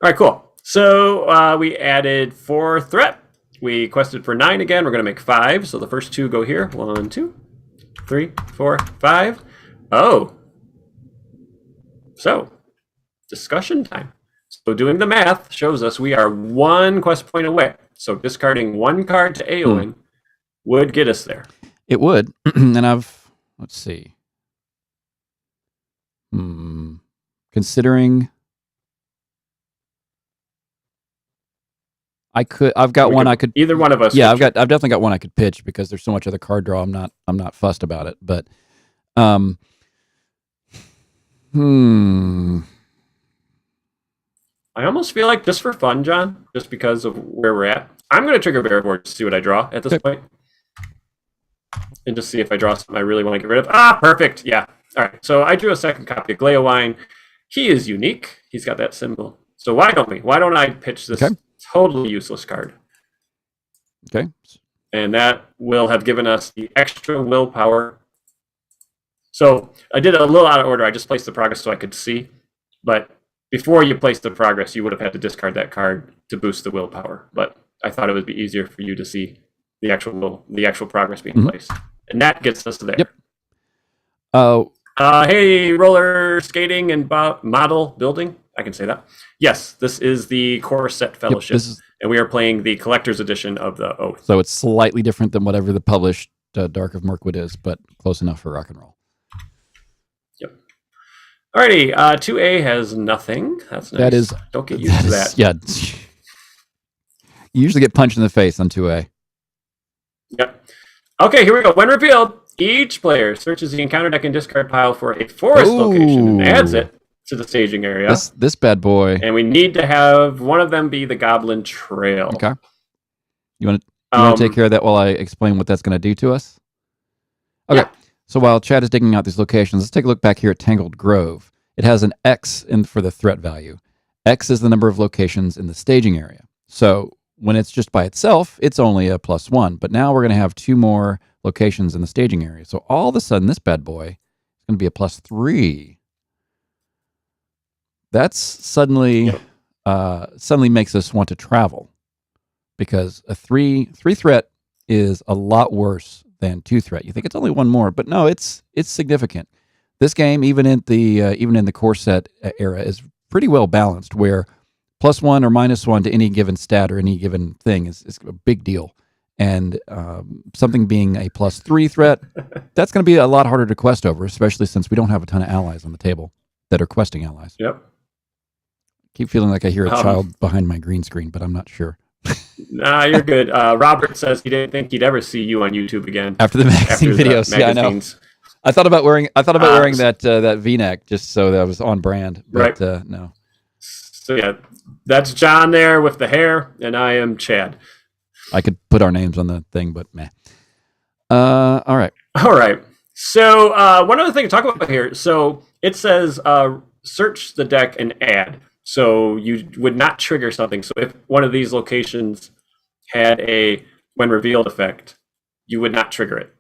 All right, cool. So we added 4 threat. We quested for 9 again. We're going to make 5. So the first 2 go here. 1, 2, 3, 4, 5. Oh. So, discussion time. So doing the math shows us we are 1 quest point away. So discarding 1 card to Eowyn would get us there. It would. And let's see. Considering I've got one I could either one of us. Yeah, I've definitely got one I could pitch because there's so much other card draw. I'm not fussed about it, but I almost feel like, just for fun, John, just because of where we're at, I'm going to trigger Barivor to see what I draw at this point. And just see if I draw something I really want to get rid of. Ah, perfect. Yeah. All right. So I drew a second copy of Gleowine. He is unique. He's got that symbol. So why don't I pitch this totally useless card? Okay. And that will have given us the extra willpower. So I did it a little out of order. I just placed the progress so I could see. But before you place the progress, you would have had to discard that card to boost the willpower. But I thought it would be easier for you to see the actual progress being placed. And that gets us there. Yep. Hey, roller skating and model building. I can say that. Yes, this is the Core Set Fellowship. And we are playing the Collector's Edition of the Oath. So it's slightly different than whatever the published Dark of Mirkwood is, but close enough for rock and roll. Yep. Alrighty, 2A has nothing. That's nice. Don't get used to that. Yeah. You usually get punched in the face on 2A. Yep. Okay, here we go. When revealed, each player searches the encounter deck and discard pile for a forest location and adds it to the staging area. This bad boy. And we need to have one of them be the Goblin Trail. Okay. You want to take care of that while I explain what that's going to do to us? Okay. Yeah. So while Chad is digging out these locations, let's take a look back here at Tangled Grove. It has an X for the threat value. X is the number of locations in the staging area. So when it's just by itself, it's only a +1. But now we're going to have 2 more locations in the staging area. So all of a sudden, this bad boy is going to be a +3. That's suddenly makes us want to travel, because a 3 threat is a lot worse than 2 threat. You think it's only 1 more, but no, it's significant. This game, even in the core set era, is pretty well balanced, where +1 or -1 to any given stat or any given thing is a big deal. and something being a +3 threat, that's going to be a lot harder to quest over, especially since we don't have a ton of allies on the table that are questing allies. Yep. Keep feeling like I hear a child behind my green screen, but I'm not sure. Nah, you're good. Robert says he didn't think he'd ever see you on YouTube again after the magazine videos. Yeah, I know. I thought about wearing that V-neck just so that I was on brand, but right. No. So yeah, that's John there with the hair, and I am Chad. I could put our names on the thing, but meh. All right. So one other thing to talk about here. So it says search the deck and add. So you would not trigger something. So if one of these locations had a when revealed effect, you would not trigger it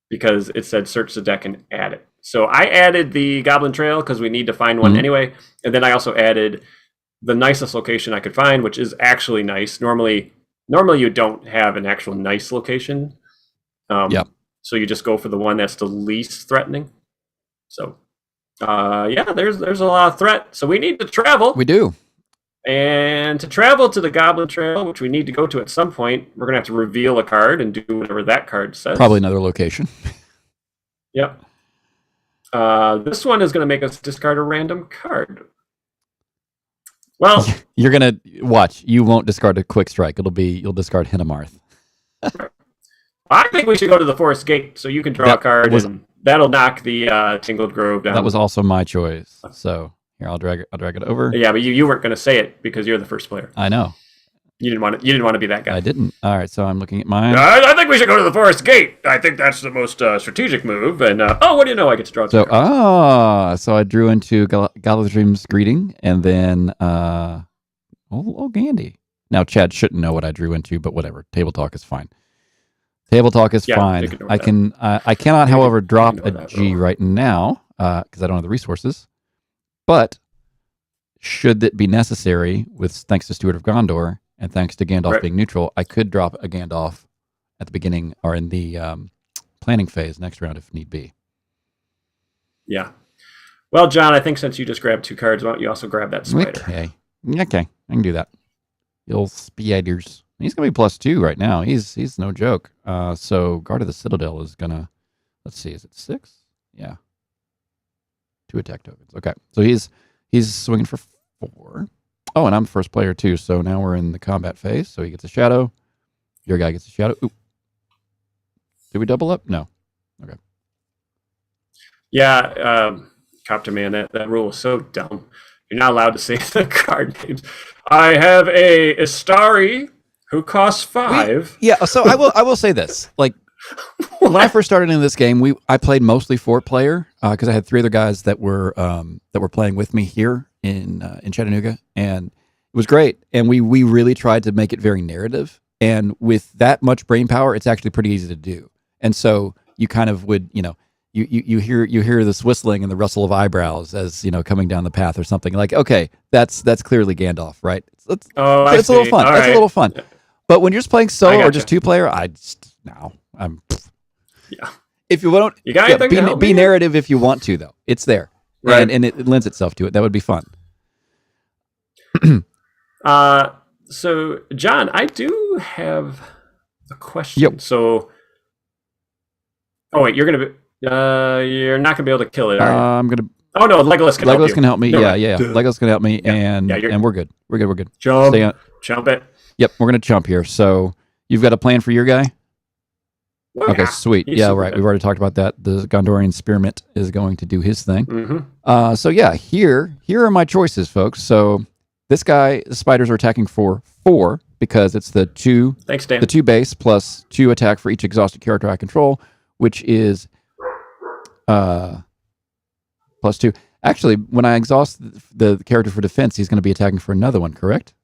because it said search the deck and add it. So I added the Goblin Trail because we need to find one anyway. And then I also added the nicest location I could find, which is actually nice. Normally you don't have an actual nice location. So you just go for the one that's the least threatening. So there's a lot of threat. So we need to travel. We do. And to travel to the Goblin Trail, which we need to go to at some point, we're going to have to reveal a card and do whatever that card says. Probably another location. Yep. This one is going to make us discard a random card. Well, you're going to watch. You won't discard a quick strike. You'll discard Hinamarth. I think we should go to the Forest Gate so you can draw a card and that'll knock the Tingled Grove down. That was also my choice. So here, I'll drag it over. Yeah, but you weren't going to say it because you're the first player. I know. You didn't want to be that guy. I didn't. All right, so I'm looking at mine. I think we should go to the Forest Gate. I think that's the most strategic move. And what do you know? I get to draw. So I drew into Galadrim's Greeting, and then Gandy. Now Chad shouldn't know what I drew into, but whatever. Table Talk is fine. Table Talk is fine. I cannot, however, drop a G right now because I don't have the resources. But should it be necessary, thanks to Steward of Gondor and thanks to Gandalf being neutral, I could drop a Gandalf at the beginning or in the planning phase next round if need be. Yeah. Well, John, I think since you just grabbed 2 cards, why don't you also grab that spider? Okay, I can do that. You'll spiders. He's going to be +2 right now. He's no joke. So Guard of the Citadel is going to, let's see, is it 6? Yeah. 2 attack tokens. Okay. So he's swinging for 4. Oh, and I'm the first player too. So now we're in the combat phase. So he gets a shadow. Your guy gets a shadow. Ooh. Did we double up? No. Okay. Yeah. Copter Man, that rule is so dumb. You're not allowed to say the card names. I have a Istari who costs 5. So I will say this. Like when I first started in this game, I played mostly 4-player because I had 3 other guys that were playing with me here in Chattanooga, and it was great. And we really tried to make it very narrative. And with that much brain power, it's actually pretty easy to do. And so you kind of would, you hear this whistling and the rustle of eyebrows as coming down the path or something. Like, okay, that's clearly Gandalf, right? It's a little fun. That's a little fun. But when you're just playing solo or just 2-player, I'm. Yeah. If you want, be narrative if you want to, though. It's there, right? And it lends itself to it. That would be fun. So John, I do have a question. Yep. So, wait, you're not gonna be able to kill it, are you? I'm gonna. Oh no, Legolas can help you. Legolas can help me. Yeah. Legolas can help me, and we're good. We're good. Jump it. Yep, we're gonna jump here. So you've got a plan for your guy? Oh, okay, sweet. We've already talked about that. The Gondorian Spearmint is going to do his thing. Mm-hmm. Here are my choices, folks. So this guy, the spiders are attacking for 4 because it's the 2. Thanks, Dan. The 2 base plus 2 attack for each exhausted character I control, which is +2. Actually, when I exhaust the character for defense, he's going to be attacking for another one. Correct?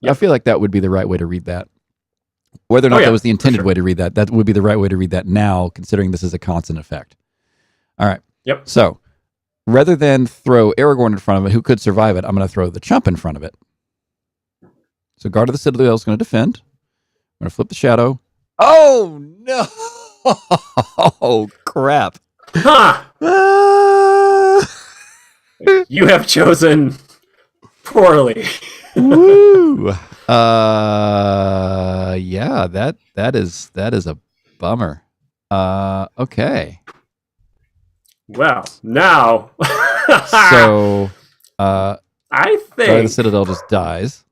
Yep. I feel like that would be the right way to read that. Whether or not that was the intended way to read that, that would be the right way to read that now, considering this is a constant effect. All right. Yep. So, rather than throw Aragorn in front of it, who could survive it, I'm going to throw the chump in front of it. So, Guard of the Citadel is going to defend. I'm going to flip the shadow. Oh, no. Oh, crap. Huh. You have chosen poorly. Woo! Yeah, that is a bummer. Okay. Well, now So, uh, I Guard of the think, Citadel just dies.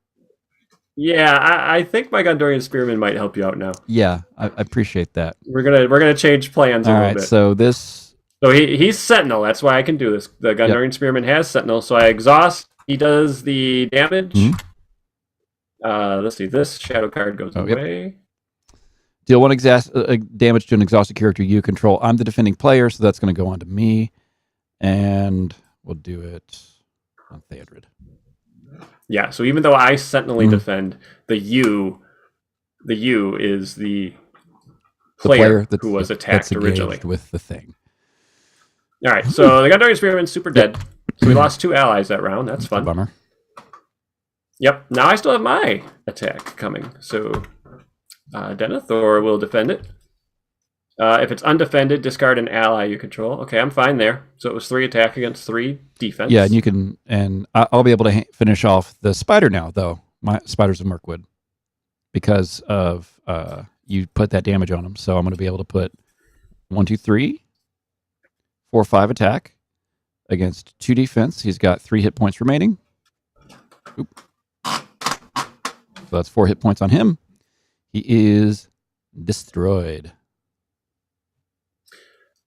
yeah, I think my Gondorian Spearman might help you out now. Yeah, I appreciate that. We're gonna change plans a All little right, bit. so this. So he's Sentinel. That's why I can do this. The Yep. Gondorian Spearman has Sentinel, so I exhaust. He does the damage. Mhm. Let's see. This shadow card goes Yep. away. Deal one damage to an exhausted character you control. I'm the defending player, so that's going to go on to me, and we'll do it on Theodred. Yeah. So even though I Sentinelly defend, the U is the player who was attacked originally with the thing. All right. So the Gondorian Spearman's super dead. So we lost 2 allies that round. That's fun. Bummer. Yep. Now I still have my attack coming. So Denethor will defend it. If it's undefended, discard an ally you control. Okay, I'm fine there. So it was 3 attack against 3 defense. Yeah, and you can, and I'll be able to finish off the spider now, though. My Spiders of Mirkwood, because of you put that damage on him. So I'm going to be able to put 1, 2, 3, 4, 5 attack against 2 defense. He's got 3 hit points remaining. Oop. So that's 4 hit points on him. He is destroyed.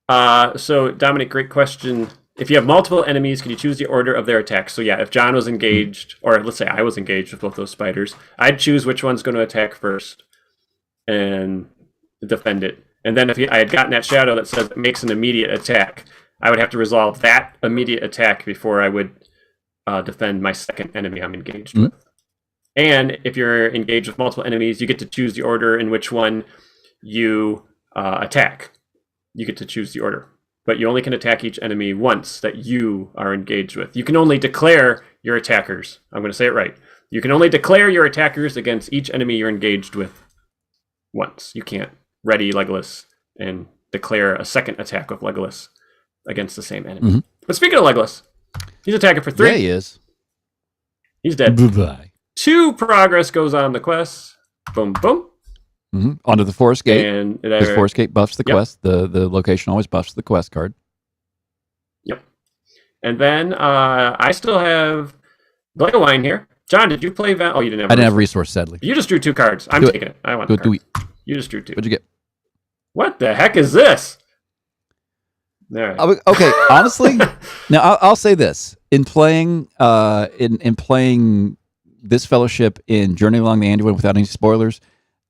So Dominic, great question. If you have multiple enemies, can you choose the order of their attacks? So yeah, if John was engaged, or let's say I was engaged with both those spiders, I'd choose which one's going to attack first and defend it. And then if I had gotten that shadow that says it makes an immediate attack, I would have to resolve that immediate attack before I would defend my second enemy I'm engaged with. And if you're engaged with multiple enemies, you get to choose the order in which one you attack. You get to choose the order. But you only can attack each enemy once that you are engaged with. You can only declare your attackers. I'm going to say it right. You can only declare your attackers against each enemy you're engaged with once. You can't ready Legolas and declare a second attack with Legolas against the same enemy. Mm-hmm. But speaking of Legolas, he's attacking for 3. Yeah, he is. He's dead. Bye-bye. 2 progress goes on the quest. Boom, boom. Mm-hmm. Onto the Forest Gate. And the Forest Gate buffs the quest. The location always buffs the quest card. Yep. And then I still have Blade of Wine here. John, did you play Oh, you didn't have I didn't have resource, sadly. You just drew 2 cards. I'm taking it. I want do it. You just drew 2. What'd you get? What the heck is this? All right. Okay, honestly, now I'll say this. In playing in playing this fellowship in Journey Along the Anduin without any spoilers,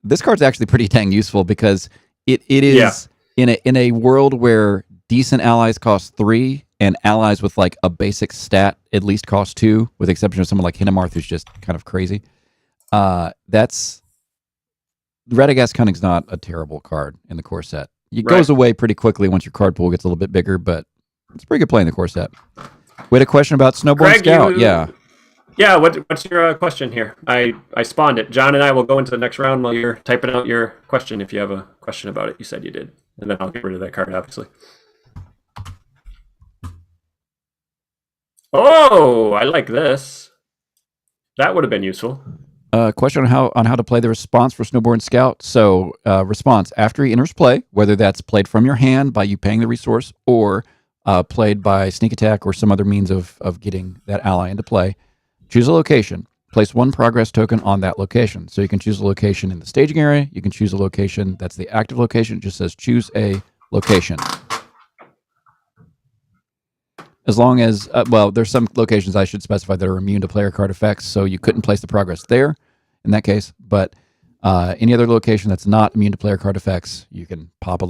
this card's actually pretty dang useful because it is in a world where decent allies cost 3 and allies with like a basic stat at least cost 2, with the exception of someone like Hinnemarth who's just kind of crazy. That's Radagast Cunning's not a terrible card in the core set. It goes away pretty quickly once your card pool gets a little bit bigger, but it's pretty good play in the core set. We had a question about Snowborn Scout. Yeah, what's your question here? I spawned it. John and I will go into the next round while you're typing out your question if you have a question about it. You said you did. And then I'll get rid of that card, obviously. Oh, I like this. That would have been useful. Question on how to play the response for Snowborn Scout. So response, after he enters play, whether that's played from your hand by you paying the resource or played by sneak attack or some other means of getting that ally into play, choose a location. Place 1 progress token on that location. So you can choose a location in the staging area. You can choose a location that's the active location. It just says choose a location. As long as, there's some locations I should specify that are immune to player card effects, so you couldn't place the progress there in that case. But any other location that's not immune to player card effects, you can pop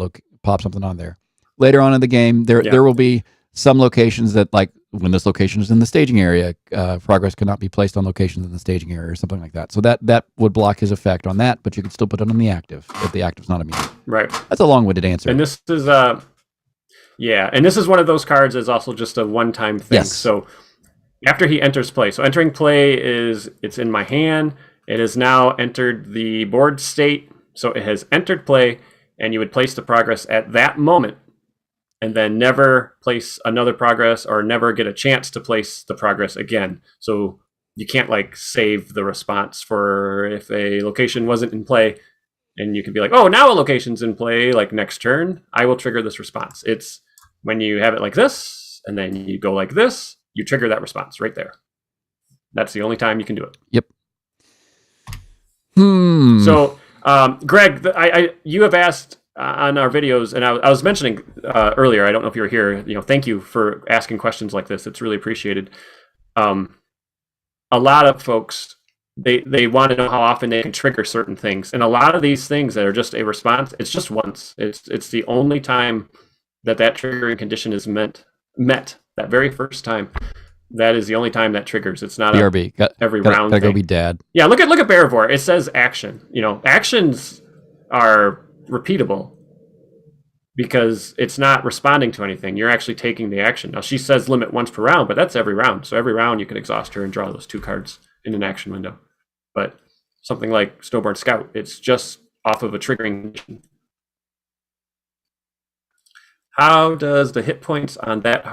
something on there. Later on in the game, there will be some locations that, like, when this location is in the staging area, progress cannot be placed on locations in the staging area or something like that. So that would block his effect on that, but you can still put it on the active if the active's not immune. Right. That's a long-winded answer. And this is and this is one of those cards that's also just a one-time thing. Yes. So after he enters play, so entering play it's in my hand. It has now entered the board state. So it has entered play, and you would place the progress at that moment, and then never place another progress or never get a chance to place the progress again. So you can't like save the response for if a location wasn't in play, and you can be like, oh, now a location's in play, like next turn, I will trigger this response. It's when you have it like this, and then you go like this, you trigger that response right there. That's the only time you can do it. Yep. So, Greg, you have asked on our videos, and I was mentioning earlier, I don't know if you were here, thank you for asking questions like this. It's really appreciated. A lot of folks, they want to know how often they can trigger certain things. And a lot of these things that are just a response, it's just once. It's the only time that triggering condition is met, that very first time. That is the only time that triggers. It's not BRB. Every round. Gotta go be dad. Yeah, look at Barivore. It says action. Actions are repeatable because it's not responding to anything. You're actually taking the action. Now she says limit once per round, but that's every round. So every round you can exhaust her and draw those 2 cards in an action window. But something like Snowborn Scout, it's just off of a triggering condition. How does the hit points on that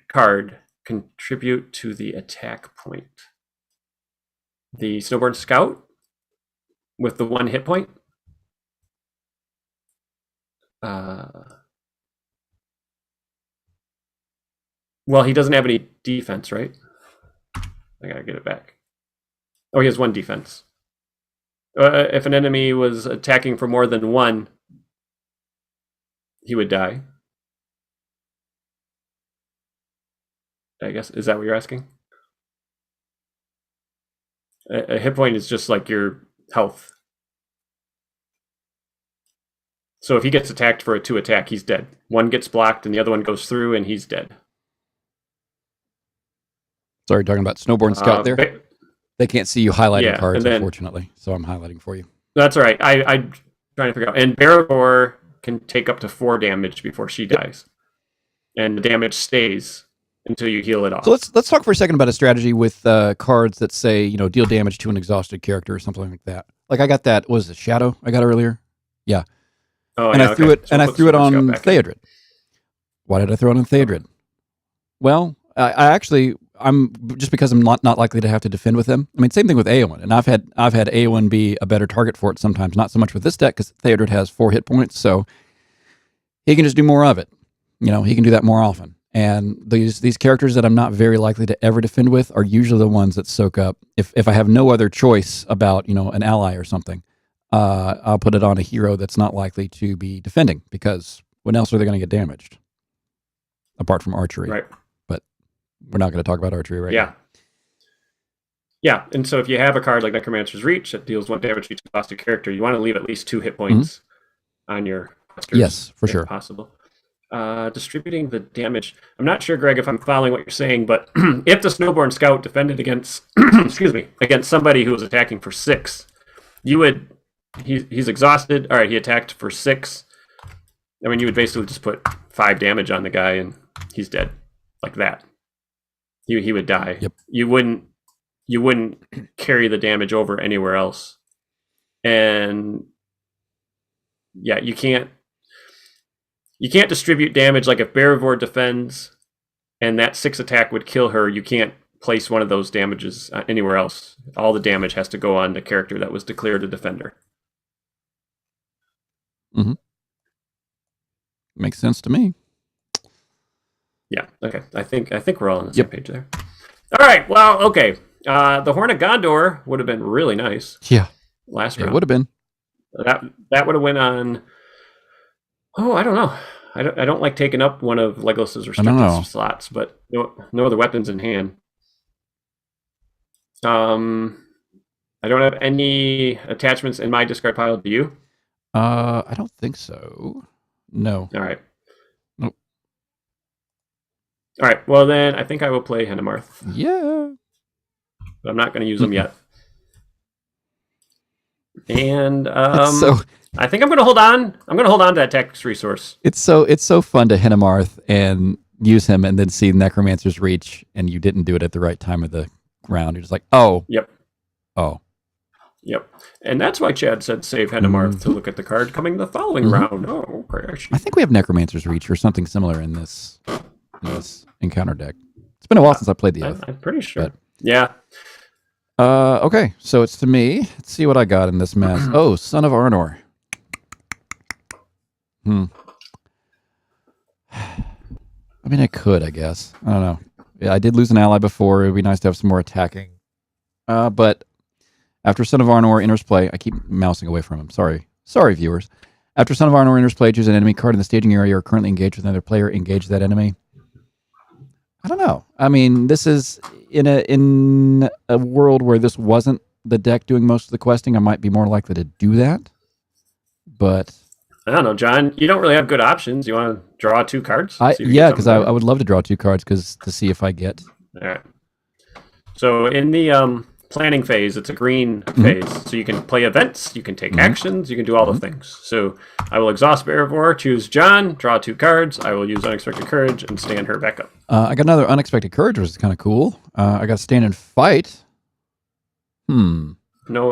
card contribute to the attack point? The Snowborn Scout with the 1 hit point? Well, he doesn't have any defense, right? I gotta get it back. Oh, he has 1 defense. If an enemy was attacking for more than 1, he would die. I guess, is that what you're asking? A hit point is just like your health. So if he gets attacked for a 2 attack, he's dead. 1 gets blocked and the other one goes through and he's dead. Sorry, talking about Snowborn Scout there? They can't see you highlighting cards, unfortunately, so I'm highlighting for you. That's all right. I'm trying to figure out. And Barivore can take up to 4 damage before she dies. And the damage stays until you heal it off. So let's talk for a second about a strategy with cards that say, deal damage to an exhausted character or something like that. Like I got that, was it Shadow I got earlier? Yeah. Oh, and yeah, I threw it and I threw it on Theodred. Why did I throw it on Theodred? Well, I'm just because I'm not likely to have to defend with him. I mean, same thing with Aowen, and I've had Aowen be a better target for it sometimes. Not so much with this deck because Theodred has 4 hit points, so he can just do more of it. He can do that more often. And these characters that I'm not very likely to ever defend with are usually the ones that soak up. If I have no other choice about an ally or something, I'll put it on a hero that's not likely to be defending because when else are they going to get damaged? Apart from archery. Right. But we're not going to talk about archery right now. Yeah, and so if you have a card like Necromancer's Reach that deals 1 damage to each exhausted character, you want to leave at least 2 hit points on your monsters. Yes, for sure. Possible. Distributing the damage. I'm not sure, Greg, if I'm following what you're saying, but if the Snowborn Scout defended against, against somebody who was attacking for 6, you would. He's exhausted. All right, he attacked for 6. I mean, you would basically just put 5 damage on the guy, and he's dead, like that. He would die. Yep. You wouldn't carry the damage over anywhere else, and yeah, you can't distribute damage. Like if Barivore defends and that 6 attack would kill her, you can't place one of those damages anywhere else. All the damage has to go on the character that was declared a defender. Mm-hmm. Makes sense to me. Yeah, okay. I think we're all on the same page there. All right, well, okay. The Horn of Gondor would have been really nice. Yeah. Last round. It would have been. That would have went on... Oh, I don't know. I don't like taking up one of Legolas's restricted slots, but no other weapons in hand. I don't have any attachments in my discard pile. Do you? I don't think so. No. All right. Nope. All right. Well, then I think I will play Hennemarth. Yeah. But I'm not going to use them yet. And so I think I'm going to hold on. I'm going to hold on to that text resource. It's so fun to Hennemarth and use him, and then see Necromancer's Reach, and you didn't do it at the right time of the round. You're just like, oh. Yep. Oh. Yep. And that's why Chad said save Hennemarth to look at the card coming the following round. Oh, okay. I think we have Necromancer's Reach or something similar in this encounter deck. It's been a while since I played the Oath. I'm pretty sure. Yeah. Okay, so it's to me. Let's see what I got in this mess. Oh, Son of Arnor. I mean, I could, I guess. I don't know. Yeah, I did lose an ally before. It would be nice to have some more attacking. But after Son of Arnor enters play, I keep mousing away from him. Sorry, viewers. After Son of Arnor enters play, choose an enemy card in the staging area or currently engaged with another player. Engage that enemy. I don't know. I mean, this is in a world where this wasn't the deck doing most of the questing. I might be more likely to do that. But I don't know, John. You don't really have good options. You want to draw 2 cards? Yeah, because I would love to draw 2 cards to see if I get. All right. So in the planning phase, it's a green phase. So you can play events, you can take actions, you can do all the things. So I will exhaust Bearivore, choose John, draw 2 cards. I will use Unexpected Courage and stand her back up. I got another Unexpected Courage, which is kind of cool. I got Stand and Fight. No,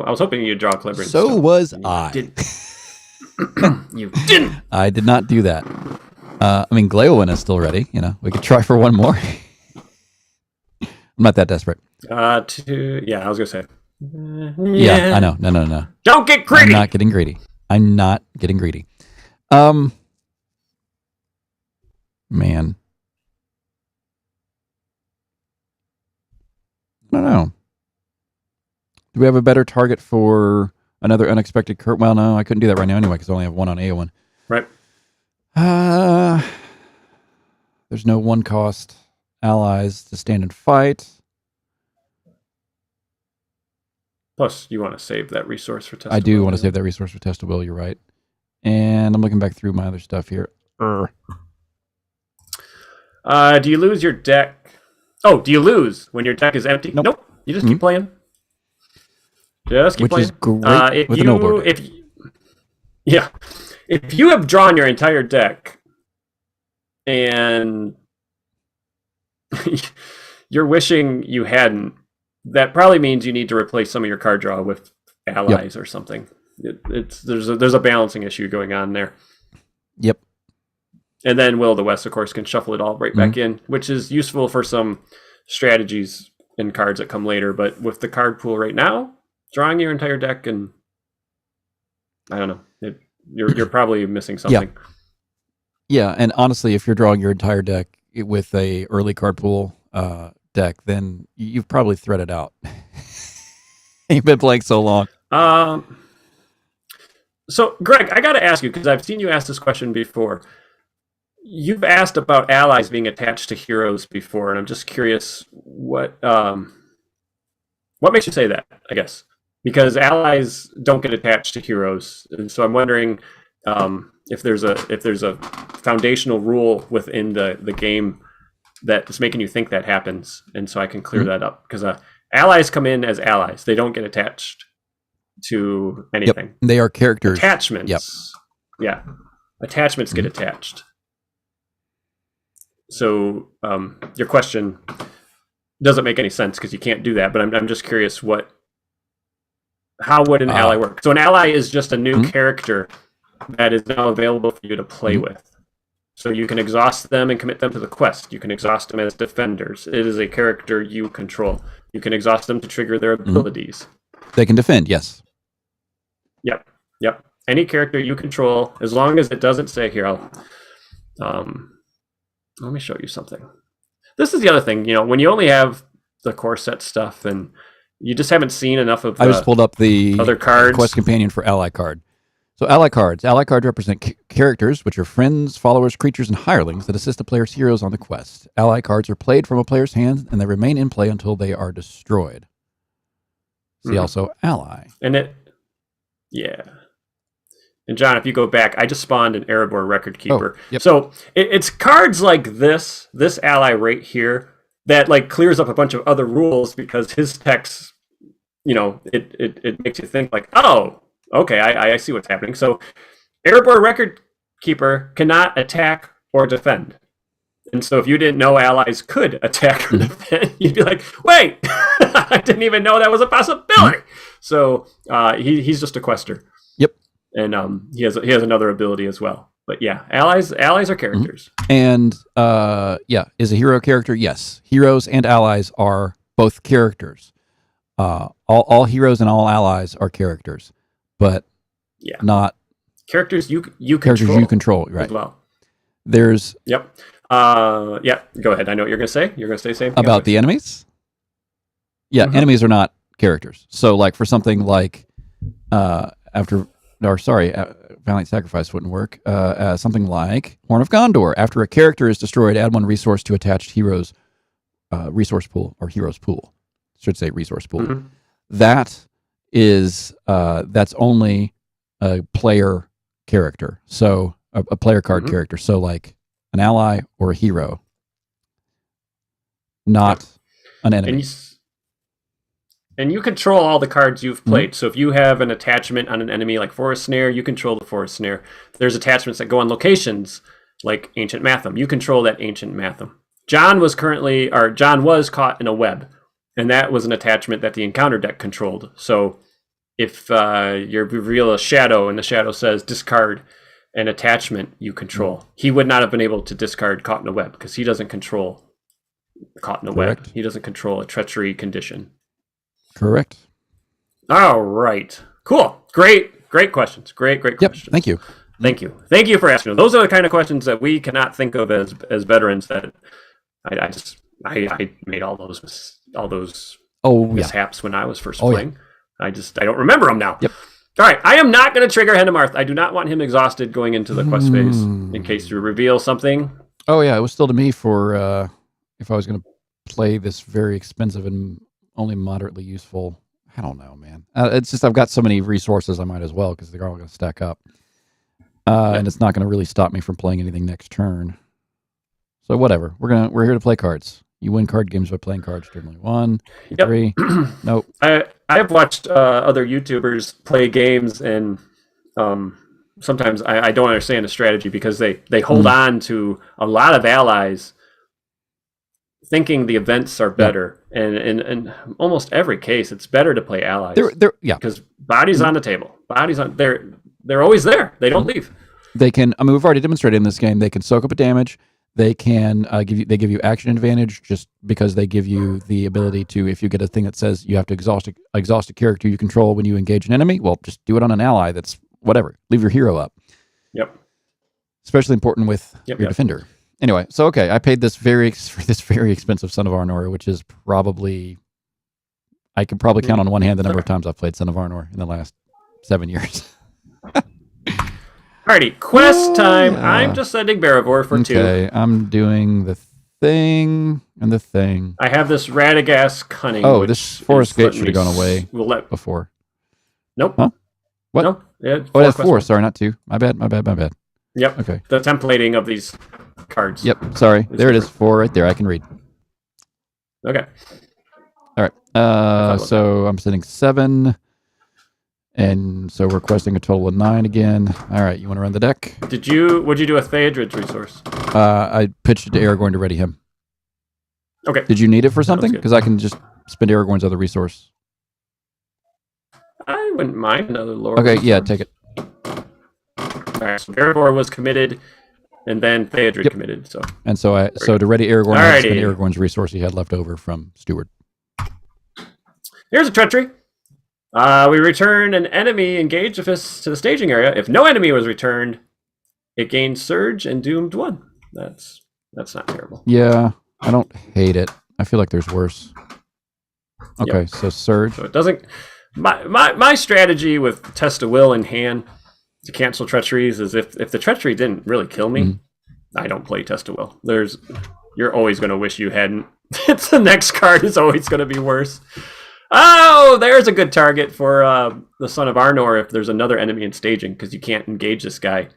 I was hoping you'd draw Clever. So was I. You didn't. I did not do that. I mean, Glaowin is still ready. You know, we could try for one more. I'm not that desperate. I was gonna say. Yeah, I know. No. Don't get greedy. I'm not getting greedy. Man. I don't know. Do we have a better target for another Unexpected Curt? Well, no, I couldn't do that right now anyway because I only have 1 on Eowyn. Right. There's no 1-cost allies to stand and fight. Plus, you want to save that resource for Test. I do want to save that resource for Test of Will. You're right. And I'm looking back through my other stuff here. Do you lose your deck? Oh, do you lose when your deck is empty? Nope. You just keep playing. Just keep playing. Which is great with an old board. If you have drawn your entire deck and you're wishing you hadn't, that probably means you need to replace some of your card draw with allies or something. There's a balancing issue going on there. Yep. And then Will of the West, of course, can shuffle it all right back in, which is useful for some strategies and cards that come later. But with the card pool right now, drawing your entire deck, and I don't know, you're probably missing something. Yeah, and honestly, if you're drawing your entire deck with a early card pool deck, then you've probably threaded out. You've been playing so long. So, Greg, I got to ask you, because I've seen you ask this question before. You've asked about allies being attached to heroes before, and I'm just curious what makes you say that, I guess. Because allies don't get attached to heroes. And so I'm wondering if there's a foundational rule within the game that is making you think that happens, and so I can clear that up. Because allies come in as allies. They don't get attached to anything. Yep. They are characters. Attachments. Yep. Yeah. Attachments get attached. So your question doesn't make any sense because you can't do that. But I'm just curious how would an ally work? So an ally is just a new character that is now available for you to play with. So you can exhaust them and commit them to the quest. You can exhaust them as defenders. It is a character you control. You can exhaust them to trigger their abilities. They can defend, yes. Yep. Any character you control, as long as it doesn't say here, let me show you something. This is the other thing, when you only have the core set stuff and you just haven't seen enough of the I just pulled up the other cards. Quest Companion for Ally card. So ally cards. Ally cards represent characters, which are friends, followers, creatures, and hirelings that assist a player's heroes on the quest. Ally cards are played from a player's hand, and they remain in play until they are destroyed. See also ally. And John, if you go back, I just spawned an Erebor Record Keeper. So it's cards like this ally right here, that clears up a bunch of other rules because his text, it makes you think oh, okay, I see what's happening. So Erebor Record Keeper cannot attack or defend. And so if you didn't know allies could attack or defend, you'd be like, wait, I didn't even know that was a possibility. So he's just a quester. Yep. And he has another ability as well. But yeah, allies are characters. And is a hero a character? Yes. Heroes and allies are both characters. all heroes and all allies are characters, but not characters you control, right? As well. There's Yep. Go ahead. I know what you're gonna say. You're gonna say the same thing about the enemies. Yeah, enemies are not characters. So, like for something like Valiant Sacrifice wouldn't work. Something like Horn of Gondor. After a character is destroyed, add 1 resource to attached heroes resource pool or heroes pool. Should say resource pool. Mm-hmm. That is that's only a player character. So a player card character. So like an ally or a hero, not an enemy. And you control all the cards you've played. So if you have an attachment on an enemy like Forest Snare, you control the Forest Snare. There's attachments that go on locations like Ancient Matham. You control that Ancient Matham. Jon was caught in a web, and that was an attachment that the encounter deck controlled. So if you reveal a shadow and the shadow says discard an attachment you control, he would not have been able to discard Caught in a Web because he doesn't control Caught in a Web. He doesn't control a treachery condition. Correct. All right. Cool. Great questions. Great questions. Thank you. Thank you for asking them. Those are the kind of questions that we cannot think of as veterans. That I made all those mishaps when I was first playing. I don't remember them now. Yep. All right. I am not going to trigger Hendemarth. I do not want him exhausted going into the quest phase in case you reveal something. Oh yeah, it was still to me for if I was going to play this very expensive and only moderately useful. I don't know, man. It's just I've got so many resources. I might as well because they're all going to stack up, and it's not going to really stop me from playing anything next turn. So whatever. We're here to play cards. You win card games by playing cards. Generally, 1, 3. Nope. I've watched other YouTubers play games, and sometimes I don't understand the strategy because they hold on to a lot of allies, thinking the events are better, and in almost every case, it's better to play allies. Because bodies on the table, they're always there. They don't leave. They can. I mean, we've already demonstrated in this game. They can soak up a damage. They can give you action advantage just because they give you the ability to, if you get a thing that says you have to exhaust a character you control when you engage an enemy, well, just do it on an ally. That's whatever. Leave your hero up. Yep. Especially important with your defender. Anyway, so okay, I paid this very expensive Son of Arnor, which is probably, I can probably count on one hand the number of times I've played Son of Arnor in the last 7 years. Alrighty, quest time. I'm just sending Barivore for 2. Okay, I'm doing the thing and the thing. I have this Radagast Cunning. Oh, this Forest Gate should have gone away before. Nope. Huh? What? No. That's 4. Sorry, not 2. My bad. Yep. Okay. The templating of these cards. Yep. Sorry. There it is. 4 right there. I can read. Okay. All right. So I'm sending 7. And so we're questing a total of 9 again. All right, you want to run the deck? Would you do a Theodred's resource? I pitched it to Aragorn to ready him. Okay. Did you need it for something? Because I can just spend Aragorn's other resource. I wouldn't mind another Lord. Okay, yeah, take it. All right, so Barivore was committed, and then Theodred committed. So to ready Aragorn, I spent Aragorn's resource he had left over from Steward. Here's a treachery. We return an enemy engaged to the staging area. If no enemy was returned, it gains Surge and Doomed 1. That's not terrible. Yeah, I don't hate it. I feel like there's worse. Okay, so Surge. So it doesn't. My strategy with Test of Will in hand to cancel treacheries is if the treachery didn't really kill me, I don't play Test of Will. You're always going to wish you hadn't. The next card is always going to be worse. Oh, there's a good target for the Son of Arnor if there's another enemy in staging, because you can't engage this guy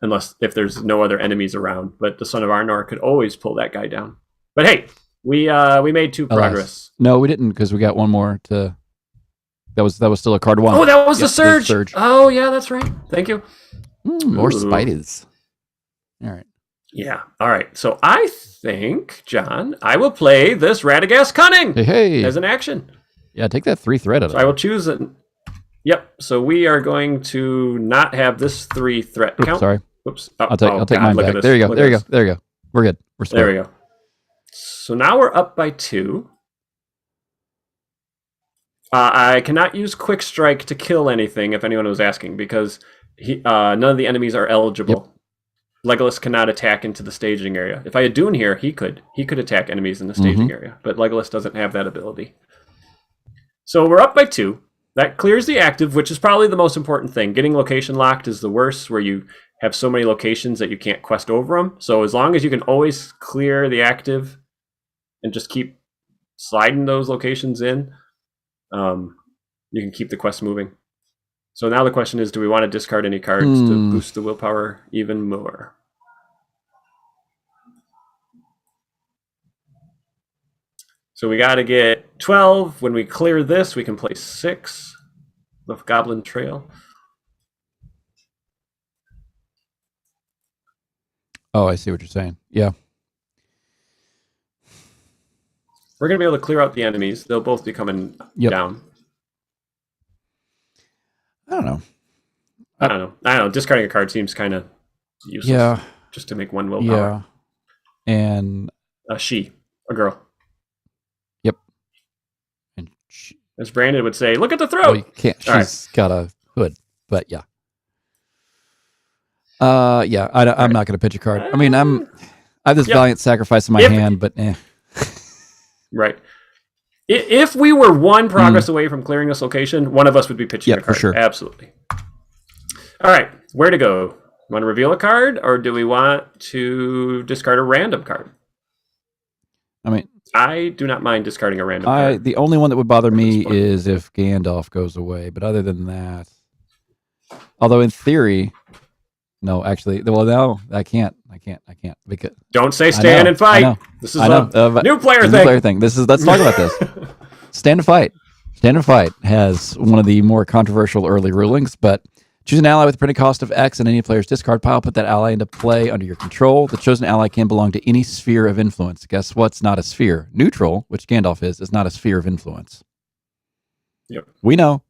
unless if there's no other enemies around. But the Son of Arnor could always pull that guy down. But hey, we made 2 progress. No, we didn't, because we got one more to. That was still a card 1. Oh, that was the Surge. Oh yeah, that's right. Thank you. More spiders. All right. Yeah. All right. So I think, John, I will play this Radagast Cunning as an action. Yeah, take that 3 threat out of it. I will choose it. Yep. So we are going to not have this 3 threat count. Sorry. Oops. I'll take mine back. There you go. There you go. We're good. We're square. There we go. So now we're up by 2. I cannot use Quick Strike to kill anything, if anyone was asking, because none of the enemies are eligible. Yep. Legolas cannot attack into the staging area. If I had Dune here, he could attack enemies in the staging area, but Legolas doesn't have that ability. So we're up by 2. That clears the active, which is probably the most important thing. Getting location locked is the worst, where you have so many locations that you can't quest over them. So as long as you can always clear the active and just keep sliding those locations in, you can keep the quest moving. So now the question is, do we want to discard any cards to boost the willpower even more? So we got to get 12. When we clear this, we can play 6 with Goblin Trail. Oh, I see what you're saying. Yeah. We're going to be able to clear out the enemies. They'll both be coming down. I don't know. I don't know. Discarding a card seems kind of useless. Yeah. Just to make 1 willpower. Yeah. And a girl. Yep. And as Brandon would say, look at the throat. Well, you can't. She's got a hood, but yeah. I'm not going to pitch a card. I mean, I have this Valiant Sacrifice in my hand, but Right. If we were 1 progress away from clearing this location, one of us would be pitching a card. For sure. Absolutely. All right, where to go? Want to reveal a card, or do we want to discard a random card? I mean, I do not mind discarding a random card. The only one that would bother me is if Gandalf goes away, but other than that, although in theory, no, actually, well, no, I can't. Because don't say stand and fight. This is a new player thing. Let's talk about this. Stand and fight. Stand and fight has one of the more controversial early rulings, but choose an ally with a printed cost of X in any player's discard pile. Put that ally into play under your control. The chosen ally can belong to any sphere of influence. Guess what's not a sphere? Neutral, which Gandalf is not a sphere of influence. Yep. We know.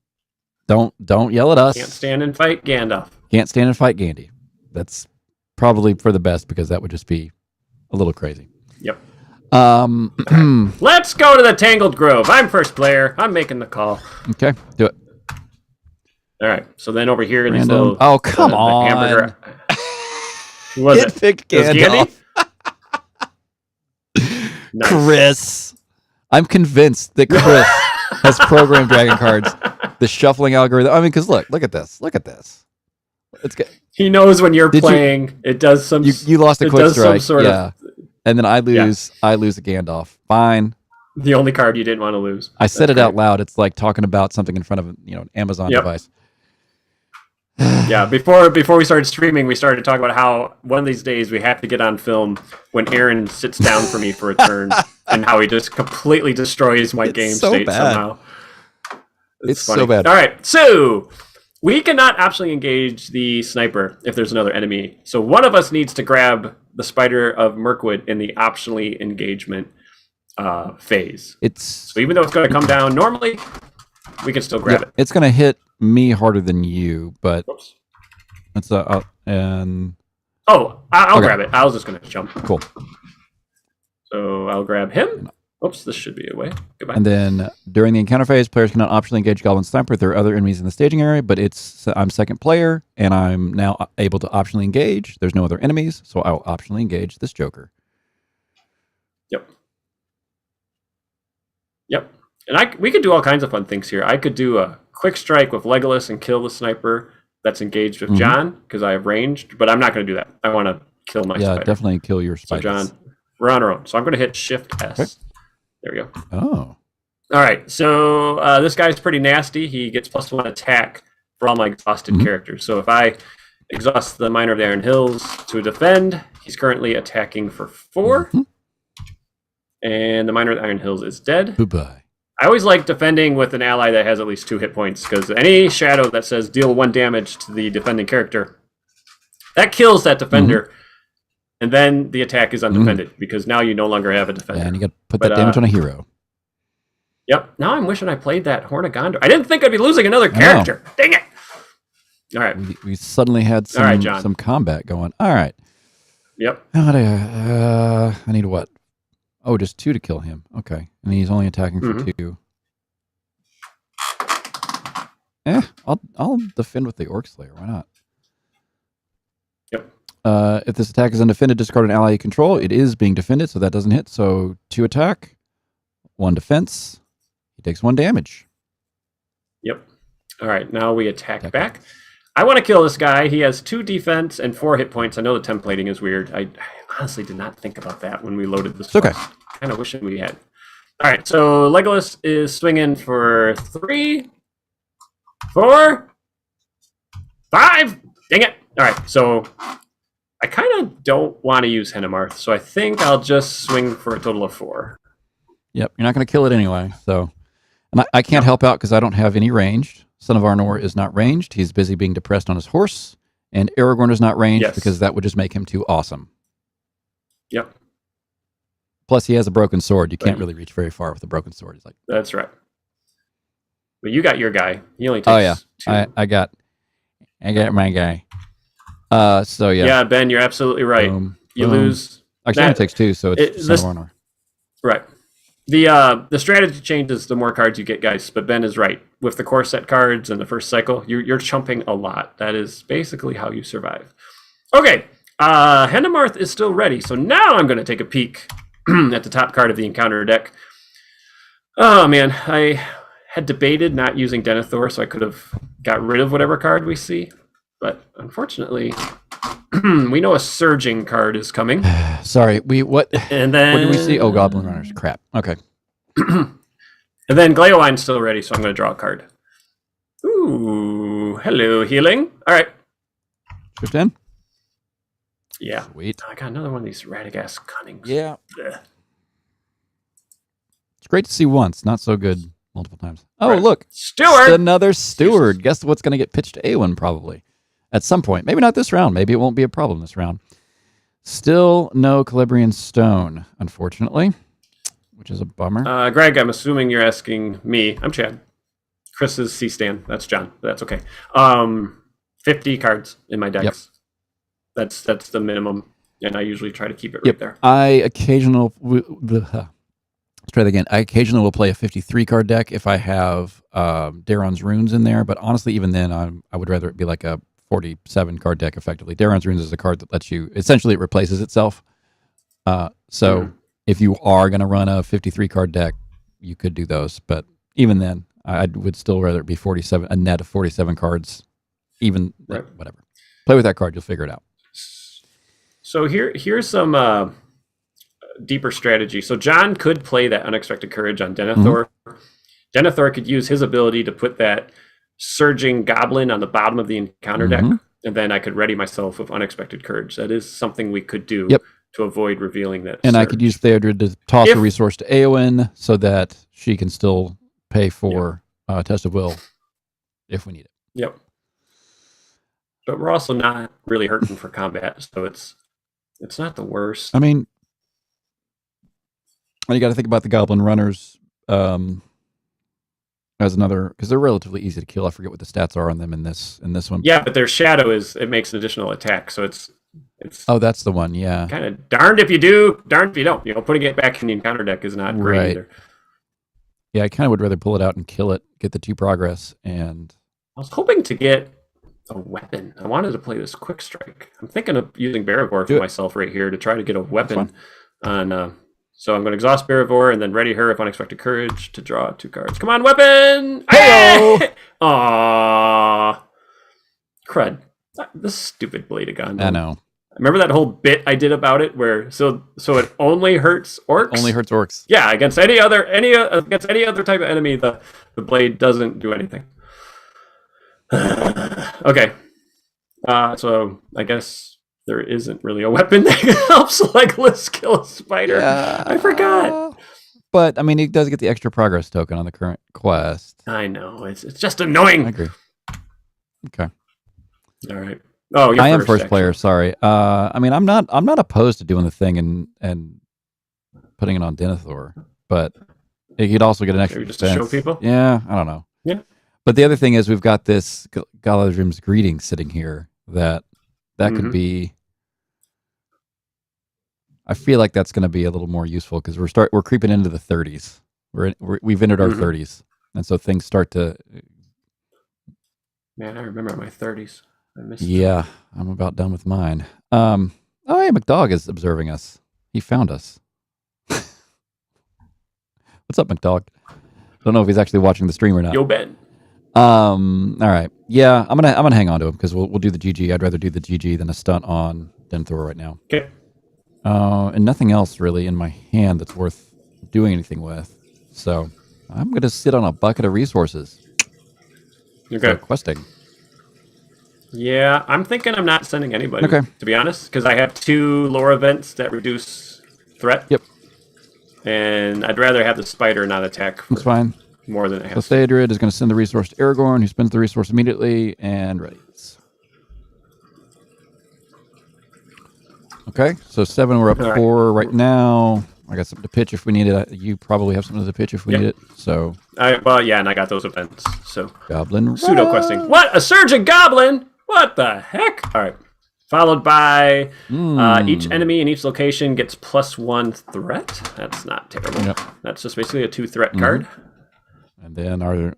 Don't yell at us. Can't stand and fight Gandalf. Can't stand and fight Gandhi. That's probably for the best, because that would just be a little crazy. Yep. Let's go to the Tangled Grove. I'm first player. I'm making the call. Okay, do it. All right. So then over here, these little, oh come on! The hamburger. Who was it? Picked Gandalf. Nice. Chris, I'm convinced that Chris has programmed dragon cards. The shuffling algorithm. I mean, because look at this. It's good. He knows when you're playing. It does some. You lost a quick strike. Some sort of, and then I lose. Yeah. I lose a Gandalf. Fine. The only card you didn't want to lose. I said it out loud. It's like talking about something in front of an Amazon device. Yeah. Before we started streaming, we started talking about how one of these days we have to get on film when Aaron sits down for me for a turn, and how he just completely destroys my game state somehow. It's funny. So bad. All right. So. We cannot optionally engage the sniper if there's another enemy. So one of us needs to grab the Spider of Mirkwood in the optionally engagement phase. So even though it's going to come down normally, we can still grab it. It's going to hit me harder than you, but it's and I'll grab it. I was just going to jump. Cool. So I'll grab him. Oops, this should be a way. Goodbye. And then during the encounter phase, players cannot optionally engage Goblin Sniper if there are other enemies in the staging area, but I'm second player, and I'm now able to optionally engage. There's no other enemies, so I'll optionally engage this Joker. Yep. And we could do all kinds of fun things here. I could do a quick strike with Legolas and kill the sniper that's engaged with Jon, because I have ranged, but I'm not going to do that. I want to kill my spider. Yeah, definitely kill your spider. So Jon, we're on our own. So I'm going to hit Shift S. Okay. There we go. Oh. All right. So this guy's pretty nasty. He gets +1 attack for all my exhausted characters. So if I exhaust the Miner of the Iron Hills to defend, he's currently attacking for 4. And the Miner of the Iron Hills is dead. Goodbye. I always like defending with an ally that has at least 2 hit points, because any shadow that says deal 1 damage to the defending character, that kills that defender. And then the attack is undefended, because now you no longer have a defender. Yeah, and you got to put that damage on a hero. Yep. Now I'm wishing I played that Horn of Gondor. I didn't think I'd be losing another character. Dang it! All right. We suddenly had some combat going. All right. Yep. I need what? Oh, just 2 to kill him. Okay. And he's only attacking for 2. I'll defend with the Orc Slayer. Why not? Yep. If this attack is undefended, discard an ally you control. It is being defended, so that doesn't hit. So 2 attack, 1 defense. He takes 1 damage. Yep. All right, now we attack back. I want to kill this guy. He has 2 defense and 4 hit points. I know the templating is weird. I honestly did not think about that when we loaded this. It's okay. Kind of wishing we had. All right, so Legolas is swinging for 3, 4, 5. Dang it. All right, so I kind of don't want to use Hennemarth, so I think I'll just swing for a total of 4. Yep, you're not going to kill it anyway. So, and I can't help out because I don't have any ranged. Son of Arnor is not ranged. He's busy being depressed on his horse. And Aragorn is not ranged because that would just make him too awesome. Yep. Plus, he has a broken sword. You can't really reach very far with a broken sword. He's like, that's right. But you got your guy. He only takes 2. I got my guy. So yeah. Yeah, Ben, you're absolutely right. You lose. Actually, it takes 2, so it's Son of Arnor. Right. The strategy changes the more cards you get, guys. But Ben is right. With the core set cards and the first cycle, you're chumping a lot. That is basically how you survive. Okay. Hennemarth is still ready. So now I'm going to take a peek at the top card of the encounter deck. Oh, man. I had debated not using Denethor, so I could have got rid of whatever card we see. But unfortunately, we know a surging card is coming. Sorry, what? And then what do we see? Oh, Goblin Runners. Crap. Okay. And then Gleowine's still ready, so I'm going to draw a card. Ooh, hello, healing. All right. Shift in. Yeah. Sweet. I got another one of these Radagast Cunnings. Yeah. Ugh. It's great to see once, not so good multiple times. Oh, right. Look. Steward! Another Steward. Guess what's going to get pitched to Eowyn probably at some point. Maybe not this round. Maybe it won't be a problem this round. Still no Celebrian Stone, unfortunately, which is a bummer. Greg, I'm assuming you're asking me. I'm Chad. Chris is C-Stan. That's John. But that's okay. 50 cards in my decks. Yep. That's the minimum, and I usually try to keep it right there. Let's try that again. I occasionally will play a 53 card deck if I have Daron's Runes in there, but honestly, even then, I would rather it be like a 47 card deck effectively. Daron's Runes is a card that lets you, essentially it replaces itself. If you are going to run a 53 card deck, you could do those, but even then, I would still rather it be 47, a net of 47 cards, even whatever. Play with that card, you'll figure it out. So here's some deeper strategy. So John could play that Unexpected Courage on Denethor. Mm-hmm. Denethor could use his ability to put that surging goblin on the bottom of the encounter deck, and then I could ready myself with Unexpected Courage. That is something we could do to avoid revealing that. And I could use Theodred to toss a resource to Eowyn so that she can still pay for Test of Will if we need it. Yep. But we're also not really hurting for combat, so it's not the worst. I mean, you got to think about the Goblin Runners as another, because they're relatively easy to kill. I forget what the stats are on them in this one. Yeah, but their shadow it makes an additional attack, so it's. Oh, that's the one. Yeah. Kind of darned if you do, darned if you don't. Putting it back in the encounter deck is not great either. Yeah, I kind of would rather pull it out and kill it, get the 2 progress, and. I was hoping to get a weapon. I wanted to play this quick strike. I'm thinking of using Barivore for myself right here to try to get a weapon on. So I'm going to exhaust Barivore and then ready her if Unexpected Courage to draw 2 cards. Come on, weapon! Hey! Aww. Crud. This stupid Blade of Gondor. I know. Remember that whole bit I did about it where so it only hurts orcs? Only hurts orcs. Yeah, against any other type of enemy, the blade doesn't do anything. Okay. So I guess there isn't really a weapon that helps Legolas kill a spider. Yeah. I forgot. But I mean, he does get the extra progress token on the current quest. I know. It's just annoying. I agree. Okay. All right. Oh, I am first player. Sorry. I mean, I'm not opposed to doing the thing and putting it on Denethor, but he'd also get an extra. Maybe just to show people. Yeah, I don't know. Yeah. But the other thing is, we've got this Galadrim's Greeting sitting here. That could be. I feel like that's going to be a little more useful because we're creeping into the 30s. We've entered our 30s, and so things start to Man, I remember my 30s. I missed. Yeah, I'm about done with mine. Oh, hey, McDog is observing us. He found us. What's up, McDog? Don't know if he's actually watching the stream or not. Yo, Ben. All right. Yeah, I'm gonna hang on to him because we'll do the GG. I'd rather do the GG than a stunt on Denthor right now. Okay. And nothing else really in my hand that's worth doing anything with. So I'm gonna sit on a bucket of resources. Okay. Questing. Yeah, I'm thinking I'm not sending anybody. Okay. To be honest, because I have 2 lore events that reduce threat. Yep. And I'd rather have the spider not attack. That's fine. More than it has. So Theodred is going to send the resource to Aragorn, who spends the resource immediately and ready. Okay, so 7, we're up 4 right now. I got something to pitch if we need it. You probably have something to pitch if we need it. So, well, yeah, and I got those events. So Goblin pseudo questing. What? A surgeon goblin? What the heck? All right. Followed by each enemy in each location gets +1 threat. That's not terrible. Yep. That's just basically a 2 threat card. And then are there...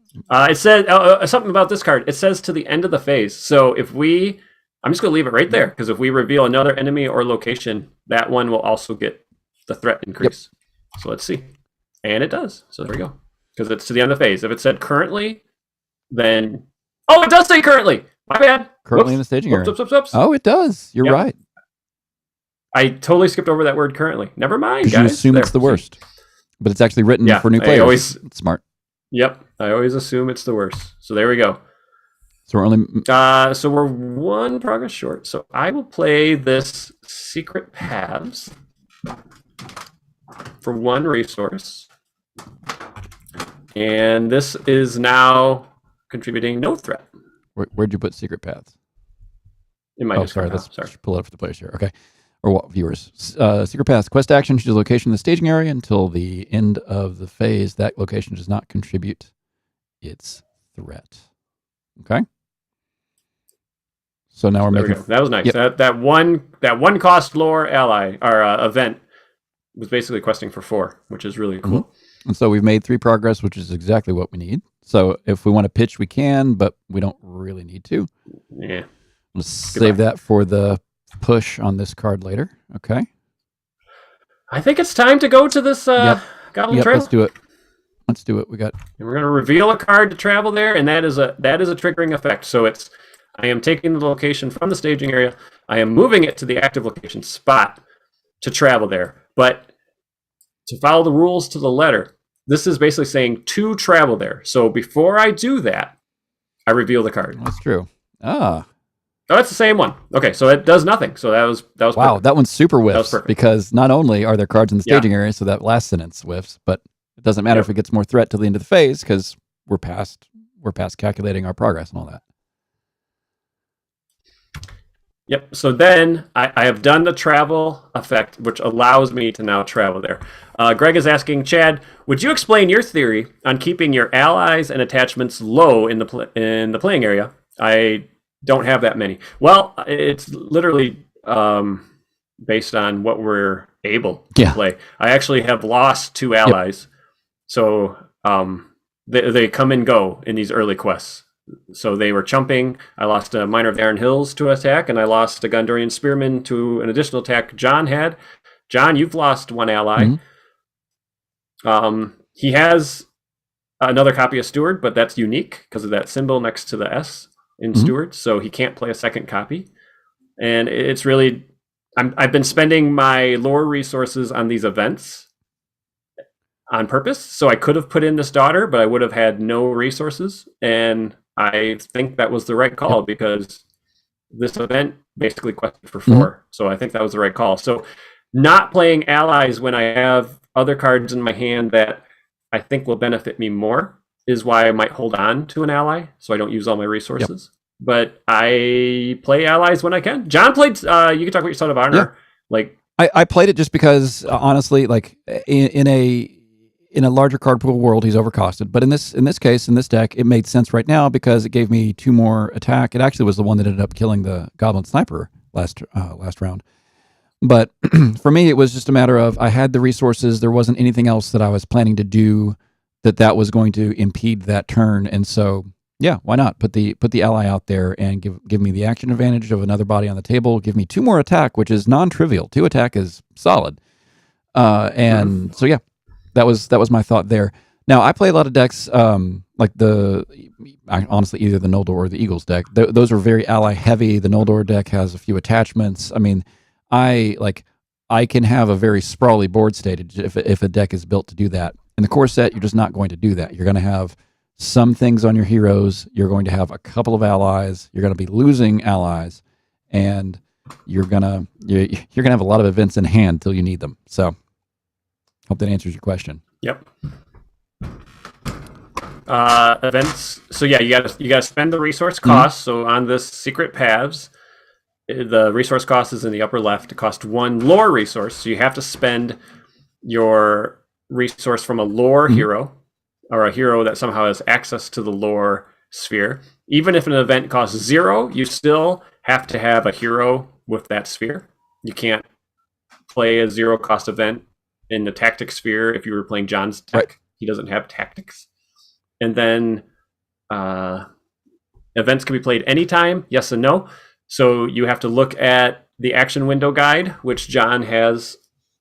it said something about this card. It says to the end of the phase. So if we... I'm just going to leave it right there, because if we reveal another enemy or location, that one will also get the threat increase. Yep. So let's see. And it does. So there we go. Because it's to the end of the phase. If it said currently, then... Oh, it does say currently! My bad. Currently in the staging area. Whoops. Oh, it does. You're right. I totally skipped over that word currently. Never mind, guys. You assume it's the worst. But it's actually written for new players. It's smart. Yep. I always assume it's the worst. So there we go. So we're only... so we're 1 progress short. So I will play this Secret Paths for 1 resource. And this is now contributing no threat. Where'd you put Secret Paths? In my Discord. Let's pull it up for the players here. Okay. Or what, viewers? Secret Paths. Quest action. Choose a location in the staging area until the end of the phase. That location does not contribute its threat. Okay. So now we're making... That was nice. Yep. That one cost lore ally or event was basically questing for 4, which is really cool. Mm-hmm. And so we've made 3 progress, which is exactly what we need. So if we want to pitch, we can, but we don't really need to. Yeah. Let's save that for the push on this card later. Okay. I think it's time to go to this Goblin Trail. Let's do it. We got... And we're going to reveal a card to travel there, and that is a triggering effect. So it's... I am taking the location from the staging area. I am moving it to the active location spot to travel there. But to follow the rules to the letter, this is basically saying to travel there. So before I do that, I reveal the card. That's true. Oh, it's the same one. Okay, so it does nothing. So that was wow. Perfect. That one's super whiffs because not only are there cards in the staging area, so that last sentence whiffs, but it doesn't matter if it gets more threat to the end of the phase because we're past calculating our progress and all that. Yep. So then I have done the travel effect, which allows me to now travel there. Greg is asking, Chad, would you explain your theory on keeping your allies and attachments low in the playing area? I don't have that many. Well, it's literally based on what we're able to play. I actually have lost 2 allies, so they come and go in these early quests. So they were chumping. I lost a Miner of the Iron Hills to attack, and I lost a Gondorian Spearman to an additional attack John had. John, you've lost 1 ally. Mm-hmm. He has another copy of Steward, but that's unique because of that symbol next to the S in Steward, so he can't play a second copy. And it's really... I've been spending my lore resources on these events on purpose, so I could have put in this daughter, but I would have had no resources, and I think that was the right call because this event basically quested for 4. So I think that was the right call. So not playing allies when I have other cards in my hand that I think will benefit me more is why I might hold on to an ally so I don't use all my resources. But I play allies when I can. John played, you can talk about your Son of Honor. I played it just because, honestly, like in a larger card pool world, he's overcosted. But in this case, in this deck, it made sense right now because it gave me 2 more attack. It actually was the one that ended up killing the Goblin Sniper last round. But for me, it was just a matter of I had the resources. There wasn't anything else that I was planning to do that was going to impede that turn. And so Yeah, why not? Put the ally out there and give me the action advantage of another body on the table. Give me 2 more attack, which is non-trivial. 2 attack is solid. And so yeah, that was my thought there. Now I play a lot of decks, like honestly either the Noldor or the Eagles deck. Those are very ally heavy. The Noldor deck has a few attachments. I mean, I can have a very sprawly board state if a deck is built to do that. In the core set, you're just not going to do that. You're going to have some things on your heroes. You're going to have a couple of allies. You're going to be losing allies, and you're gonna have a lot of events in hand till you need them. So, hope that answers your question. Yep. Events. So yeah, you gotta spend the resource cost. So on this secret paths, the resource cost is in the upper left. It costs 1 lore resource. So you have to spend your resource from a lore hero, or a hero that somehow has access to the lore sphere. Even if an event costs 0, you still have to have a hero with that sphere. You can't play a 0 cost event in the tactic sphere if you were playing Jon's deck. Right. He doesn't have tactics. And then events can be played anytime, yes and no. So you have to look at the action window guide, which Jon has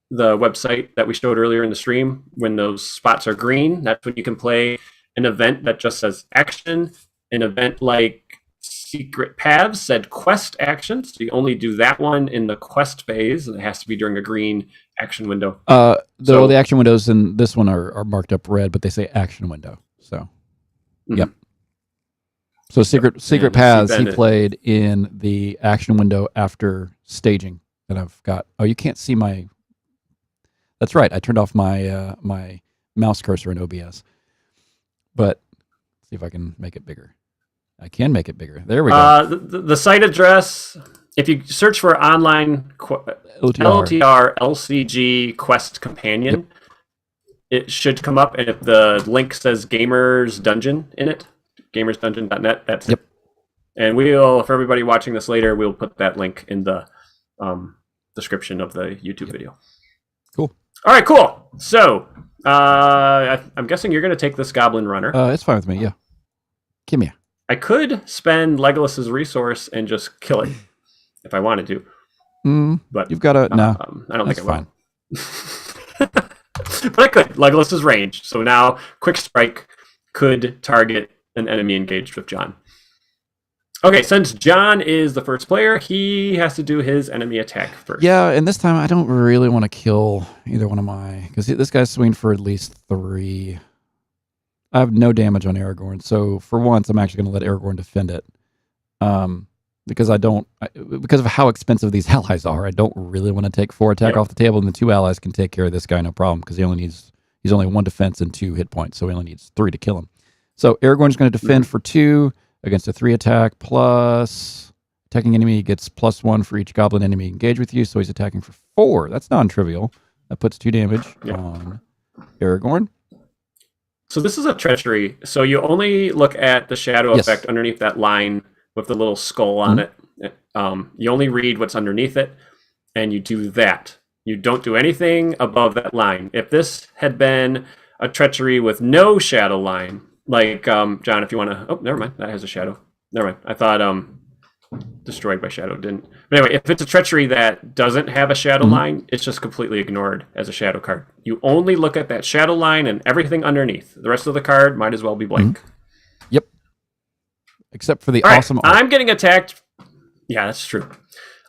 the website that we showed earlier in the stream. When those spots are green, that's when you can play an event that just says action. An event like Secret Paths said quest action, so you only do that one in the quest phase, and it has to be during a green action window. The action windows in this one are marked up red, but they say action window. So, yep. So Secret Paths he played in the action window after staging that I've got. Oh, you can't see my. That's right. I turned off my my mouse cursor in OBS. But let's see if I can make it bigger. I can make it bigger. There we go. The site address, if you search for online LTR LCG Quest Companion, it should come up. And if the link says Gamers Dungeon in it, gamersdungeon.net, that's it. And we'll, for everybody watching this later, we'll put that link in the description of the YouTube video. Cool. All right, cool. So I'm guessing you're going to take this Goblin Runner. It's fine with me, yeah. Give me. I could spend Legolas's resource and just kill it if I wanted to. But you've got to. No, I don't think I will. But I could. Legolas's range. So now Quick Strike could target an enemy engaged with Jon. Okay, since Jon is the first player, he has to do his enemy attack first. Yeah, and this time I don't really want to kill either one of my... Because this guy's swinging for at least 3. I have no damage on Aragorn, so for once I'm actually going to let Aragorn defend it. Because because of how expensive these allies are, I don't really want to take 4 attack off the table, and the 2 allies can take care of this guy no problem, because he's only 1 defense and 2 hit points, so he only needs 3 to kill him. So Aragorn's going to defend for 2 against a 3 attack, plus attacking enemy gets +1 for each goblin enemy engaged with you, so he's attacking for 4. That's non-trivial. That puts 2 damage on Aragorn. So this is a treachery. So you only look at the shadow effect underneath that line with the little skull on it. You only read what's underneath it, and you do that. You don't do anything above that line. If this had been a treachery with no shadow line, like, Jon, if you want to... Oh, never mind. That has a shadow. Never mind. I thought destroyed by shadow didn't. But anyway, if it's a treachery that doesn't have a shadow line, it's just completely ignored as a shadow card. You only look at that shadow line and everything underneath. The rest of the card might as well be blank. Yep. Except for the awesome art. I'm getting attacked. Yeah, that's true.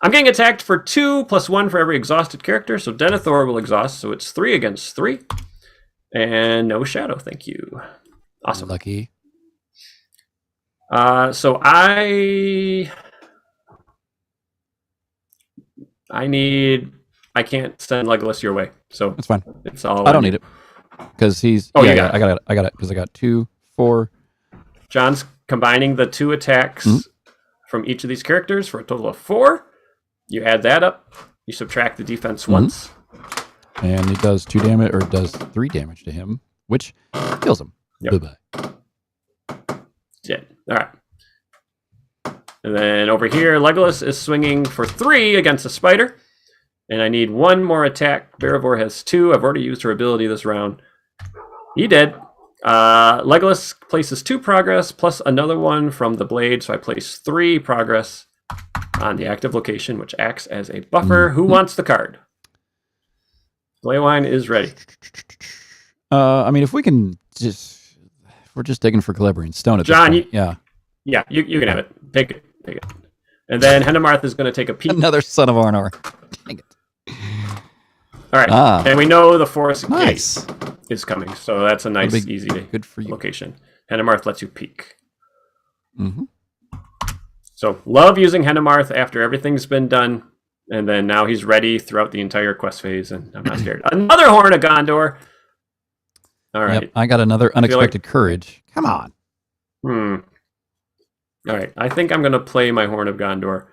I'm getting attacked for 2 + 1 for every exhausted character. So Denethor will exhaust. So it's 3 against 3. And no shadow. Thank you. Awesome. Lucky. So I can't send Legolas your way. So that's fine. It's all I don't need it. Because he's... Oh, yeah, I got it. Because I got 2, 4. Jon's combining the 2 attacks from each of these characters for a total of 4. You add that up. You subtract the defense once. And it does 2 damage, or does 3 damage to him, which kills him. Yep. Bye-bye. Yeah. All right. And then over here, Legolas is swinging for 3 against a spider. And I need 1 more attack. Barivor has 2. I've already used her ability this round. He did. Legolas places 2 progress plus another one from the blade, so I place 3 progress on the active location, which acts as a buffer. Who wants the card? Glaywine is ready. I mean, if we're just digging for Celebrian Stone at John, this point, yeah, you can have it. Take it. And then Hennemarth is going to take a peek. Another son of Arnor. Dang it. All right, and we know the forest Nice. gate is coming, so that's a nice, easy Good for you. location. Hennemarth lets you peek. Mm-hmm. So love using Hennemarth after everything's been done, and then now he's ready throughout the entire quest phase, and I'm not scared. Another Horn of Gondor. All right. Yep, I got another unexpected courage. Come on. All right, I think I'm going to play my Horn of Gondor.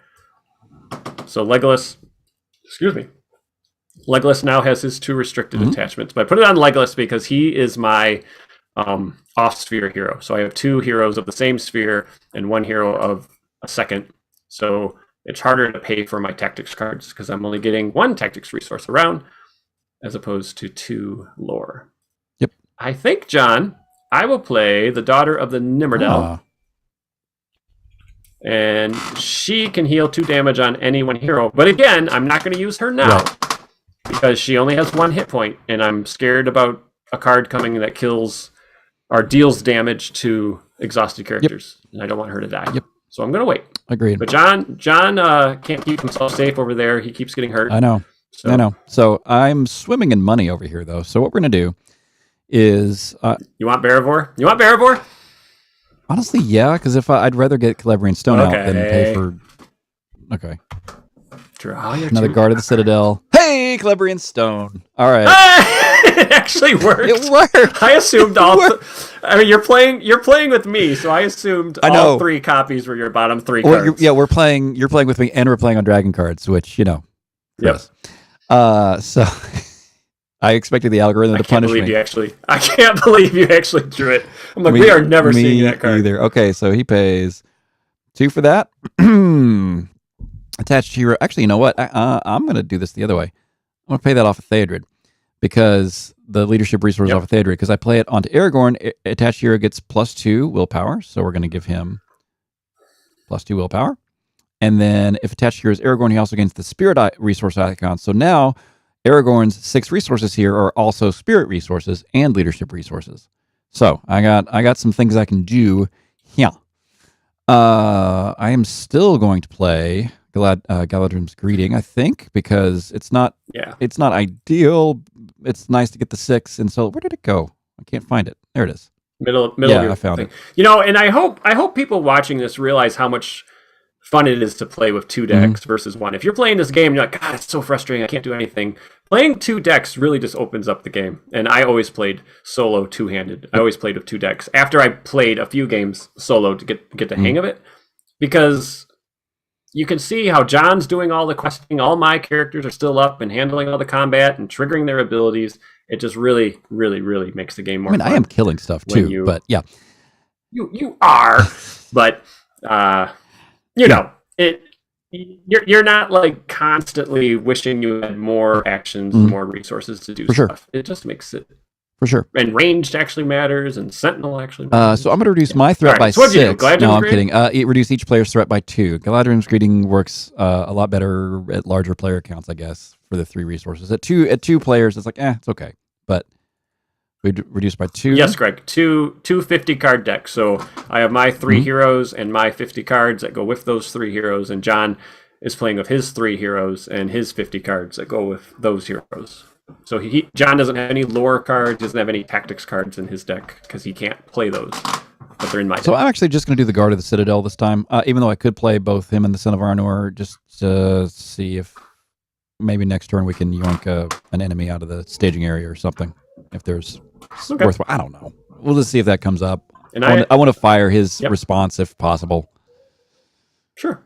So Legolas, Legolas now has his 2 restricted attachments, but I put it on Legolas because he is my off-sphere hero. So I have 2 heroes of the same sphere and 1 hero of a second. So it's harder to pay for my tactics cards because I'm only getting 1 tactics resource around as opposed to 2 lore. Yep. I think, John, I will play the Daughter of the Nimmerdell. And she can heal 2 damage on any 1 hero. But again, I'm not going to use her now because she only has 1 hit point, and I'm scared about a card coming that kills or deals damage to exhausted characters, and I don't want her to die. Yep. So I'm going to wait. Agreed. But John can't keep himself safe over there. He keeps getting hurt. I know. So I'm swimming in money over here, though. So what we're going to do is... you want Barivore? Honestly, yeah, because I'd rather get Celebrian Stone out than pay for... Okay. Draw Another Guard of the Citadel. Hey, Celebrian Stone. All right. It actually worked. It worked. I assumed I mean, you're playing with me, so I assumed all 3 copies were your bottom 3 cards. You're playing with me, and we're playing on Dragon cards, which, Yep. Yes. So... I expected the algorithm to punish me. I can't believe you actually drew it. I'm like, we are never seeing that card. Either. Okay, so he pays 2 for that. Attached hero. Actually, you know what? I'm going to do this the other way. I'm going to pay that off of Theodred because the leadership resource off of Theodred. Because I play it onto Aragorn. Attached hero gets +2 willpower, so we're going to give him +2 willpower. And then if attached hero is Aragorn, he also gains the spirit resource icon. So now Aragorn's 6 resources here are also spirit resources and leadership resources. So I got some things I can do here. I am still going to play Galadrim's Greeting, I think, because it's not ideal. It's nice to get the 6, and so where did it go? I can't find it. There it is. Middle. Yeah, I found it. And I hope people watching this realize how much fun it is to play with 2 decks versus 1. If you're playing this game, you're like, God, it's so frustrating. I can't do anything. Playing 2 decks really just opens up the game. And I always played solo 2-handed. I always played with 2 decks. After I played a few games solo to get the hang of it, because you can see how John's doing all the questing. All my characters are still up and handling all the combat and triggering their abilities. It just really, really, really makes the game more fun. I am killing stuff too, but yeah. You are, but you're not like constantly wishing you had more actions and more resources to do stuff. Sure. It just makes it for sure. And ranged actually matters, and sentinel actually matters. So I'm going to reduce my threat by 6. No, I'm kidding. Reduce each player's threat by 2. Galadrim's Greeting works a lot better at larger player counts, I guess, for the 3 resources. At 2 players, it's like, it's okay. But we reduce by 2. Yes, Greg. 2 50-card decks. So I have my 3 heroes and my 50 cards that go with those 3 heroes, and John is playing with his 3 heroes and his 50 cards that go with those heroes. So John doesn't have any lore cards, doesn't have any tactics cards in his deck because he can't play those. But they're in my deck. So I'm actually just going to do the Guard of the Citadel this time, even though I could play both him and the Son of Arnor, just to see if maybe next turn we can yoink an enemy out of the staging area or something. If there's worthwhile, I don't know. We'll just see if that comes up. And I want to fire his response if possible. Sure.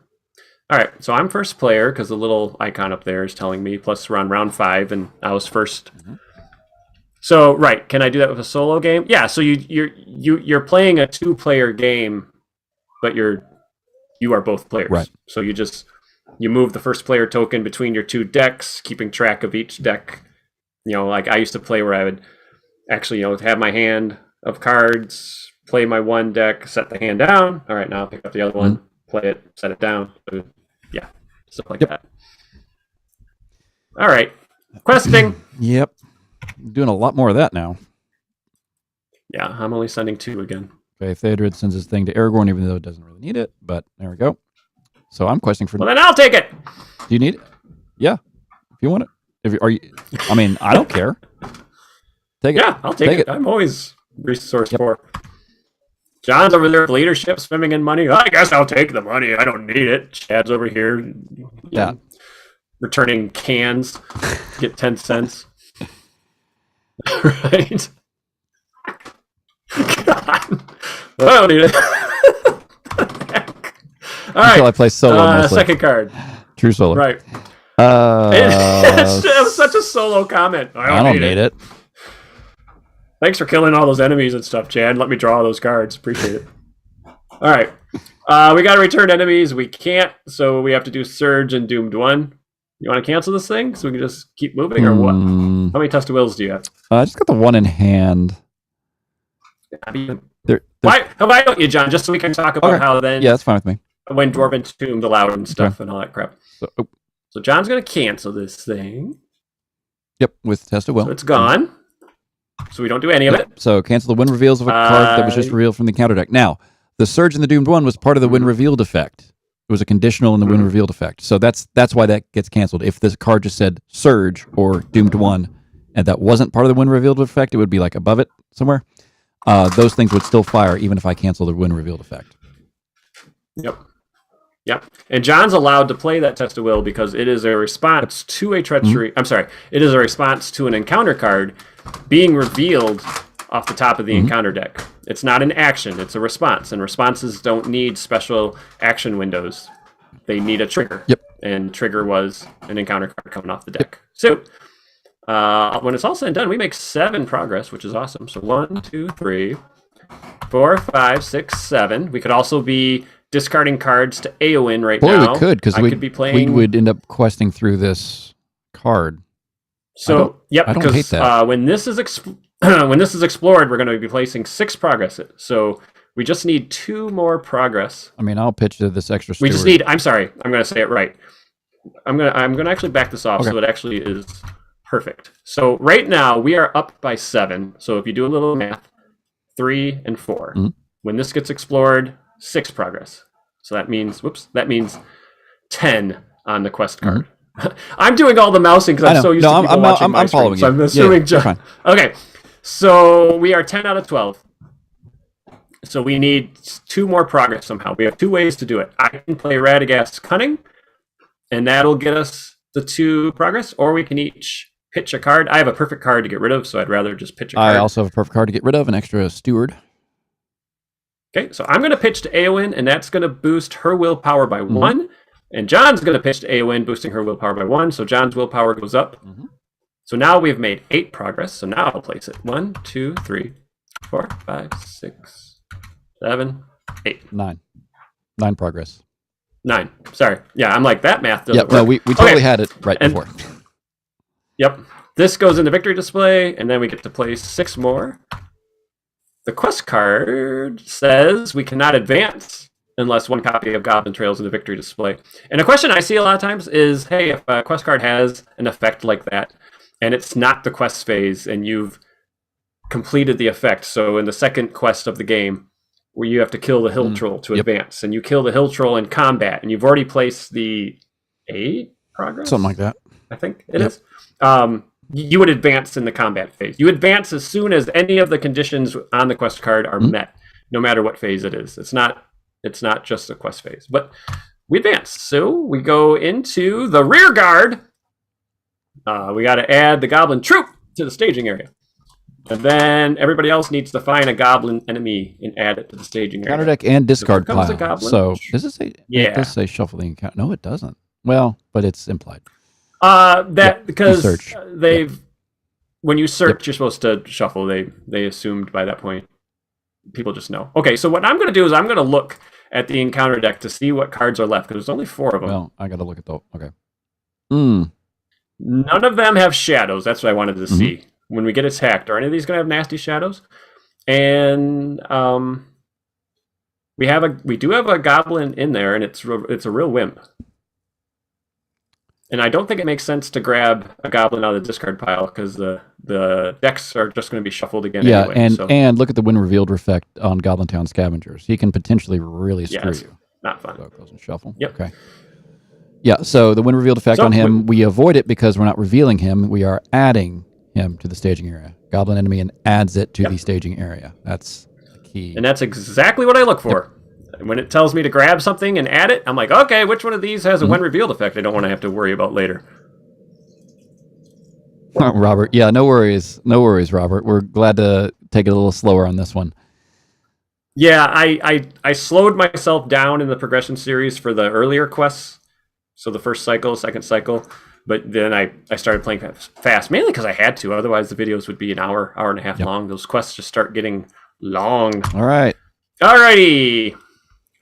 All right, so I'm first player because the little icon up there is telling me. Plus, we're on round 5, and I was first. So, right, can I do that with a solo game? Yeah. So you're playing a 2-player game, but you are both players. Right. So you move the first player token between your 2 decks, keeping track of each deck. Like I used to play where I would actually have my hand, of cards, play my one deck, set the hand down. All right, now I'll pick up the other one, play it, set it down. Yeah, stuff like that. All right, questing. Yep. Doing a lot more of that now. Yeah, I'm only sending 2 again. Okay, Theodred sends his thing to Aragorn, even though it doesn't really need it, but there we go. So I'm questing for... Well, then I'll take it! Do you need it? Yeah, if you want it. I mean, I don't care. Take it. Yeah, I'll take it. I'm always resource poor. John's over there with leadership, swimming in money. I guess I'll take the money. I don't need it. Chad's over here. Returning cans. Get 10 cents. Right? God. Well, I don't need it. All right. Until I play solo. Second card. True solo. Right. It was such a solo comment. I don't need it. Thanks for killing all those enemies and stuff, Chad. Let me draw those cards. Appreciate it. All right. We got to return enemies. We can't, so we have to do Surge and Doomed 1. You want to cancel this thing so we can just keep moving, or what? How many Test of Wills do you have? I just got the one in hand. Why don't you, John? Just so we can talk about how then... Yeah, that's fine with me. When Dwarven Tombed allowed and stuff and all that crap. So John's going to cancel this thing. Yep, with Test of Will. So it's gone. So we don't do any of it. So cancel the win reveals of a card that was just revealed from the counter deck. Now, the Surge and the Doomed 1 was part of the win revealed effect. It was a conditional in the win revealed effect. So that's why that gets canceled. If this card just said Surge or Doomed 1 and that wasn't part of the win revealed effect, it would be like above it somewhere. Those things would still fire even if I cancel the win revealed effect. Yep. And John's allowed to play that Test of Will because it is a response to a treachery. I'm sorry. It is a response to an encounter card being revealed off the top of the encounter deck. It's not an action. It's a response. And responses don't need special action windows. They need a trigger. Yep. And trigger was an encounter card coming off the deck. So when it's all said and done, we make 7 progress, which is awesome. So 1, 2, 3, 4, 5, 6, 7. We could also be discarding cards to Eowyn now. Boy, we could, because we would end up questing through this card. So, yep, I don't hate that. When this is explored, we're going to be placing 6 progress. So we just need 2 more progress. I mean, I'll pitch to this extra steward. We just need, I'm sorry, I'm going to say it right. I'm going to actually back this off so it actually is perfect. So right now, we are up by 7. So if you do a little math, 3 and 4. When this gets explored, 6 progress. So that means 10 on the quest card. I'm doing all the mousing because I'm so used to people watching my screen, following so I'm assuming John. Okay, so we are 10 out of 12. So we need 2 more progress somehow. We have 2 ways to do it. I can play Radagast's Cunning, and that'll get us the 2 progress, or we can each pitch a card. I have a perfect card to get rid of, so I'd rather just pitch a card. I also have a perfect card to get rid of, an extra steward. Okay, so I'm going to pitch to Eowyn, and that's going to boost her willpower by 1. And John's going to pitch to Eowyn, boosting her willpower by 1. So John's willpower goes up. So now we've made 8 progress. So now I'll place it. 1, 2, 3, 4, 5, 6, 7, 8. 9 progress. 9. Sorry. Yeah, I'm like, that math doesn't work. No, we totally had it right before. Yep. This goes in the victory display, and then we get to place 6 more. The quest card says we cannot advance unless 1 copy of Goblin Trails in the victory display. And a question I see a lot of times is, hey, if a quest card has an effect like that, and it's not the quest phase, and you've completed the effect, so in the second quest of the game, where you have to kill the hill troll to advance, and you kill the hill troll in combat, and you've already placed the 8 progress? Something like that. I think it is. You would advance in the combat phase. You advance as soon as any of the conditions on the quest card are met, no matter what phase it is. It's not just a quest phase, but we advance. So we go into the rear guard. We got to add the goblin troop to the staging area. And then everybody else needs to find a goblin enemy and add it to the staging area. Counter deck and discard pile. So does it say? Yeah. It does say shuffle the encounter. No, it doesn't. Well, but it's implied. Because when you search, you're supposed to shuffle. They assumed by that point. People just know. Okay, so what I'm going to do is I'm going to look at the encounter deck to see what cards are left, because there's only 4 of them. Well, I got to look at the... Okay. None of them have shadows. That's what I wanted to see. When we get attacked, are any of these going to have nasty shadows? And we do have a goblin in there, and it's a real wimp. And I don't think it makes sense to grab a goblin out of the discard pile because the decks are just going to be shuffled again anyway. And look at the when revealed effect on Goblin Town Scavengers. He can potentially really screw you. Not fun. So close and shuffle. Yep. Okay. Yeah, so the when revealed effect on him, we avoid it because we're not revealing him. We are adding him to the staging area. Goblin enemy and adds it to the staging area. That's the key. And that's exactly what I look for. When it tells me to grab something and add it, I'm like, okay, which one of these has a when revealed effect I don't want to have to worry about later? Robert, yeah, no worries, Robert. We're glad to take it a little slower on this one. Yeah, I slowed myself down in the progression series for the earlier quests. So the first cycle, second cycle. But then I started playing fast, mainly because I had to. Otherwise, the videos would be an hour and a half long. Those quests just start getting long. All right. Alrighty.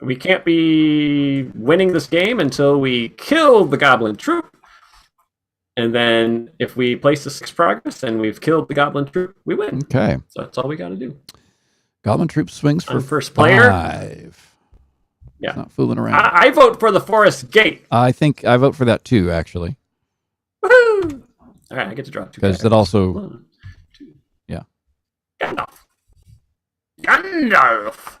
We can't be winning this game until we kill the goblin troop. And then if we place the 6 progress and we've killed the goblin troop, we win. Okay. So that's all we got to do. Goblin troop swings for first player. 5. Yeah. It's not fooling around. I vote for the forest gate. I think I vote for that too, actually. Woohoo! All right, I get to draw 2 because that also, 1, 2. Yeah. Gandalf.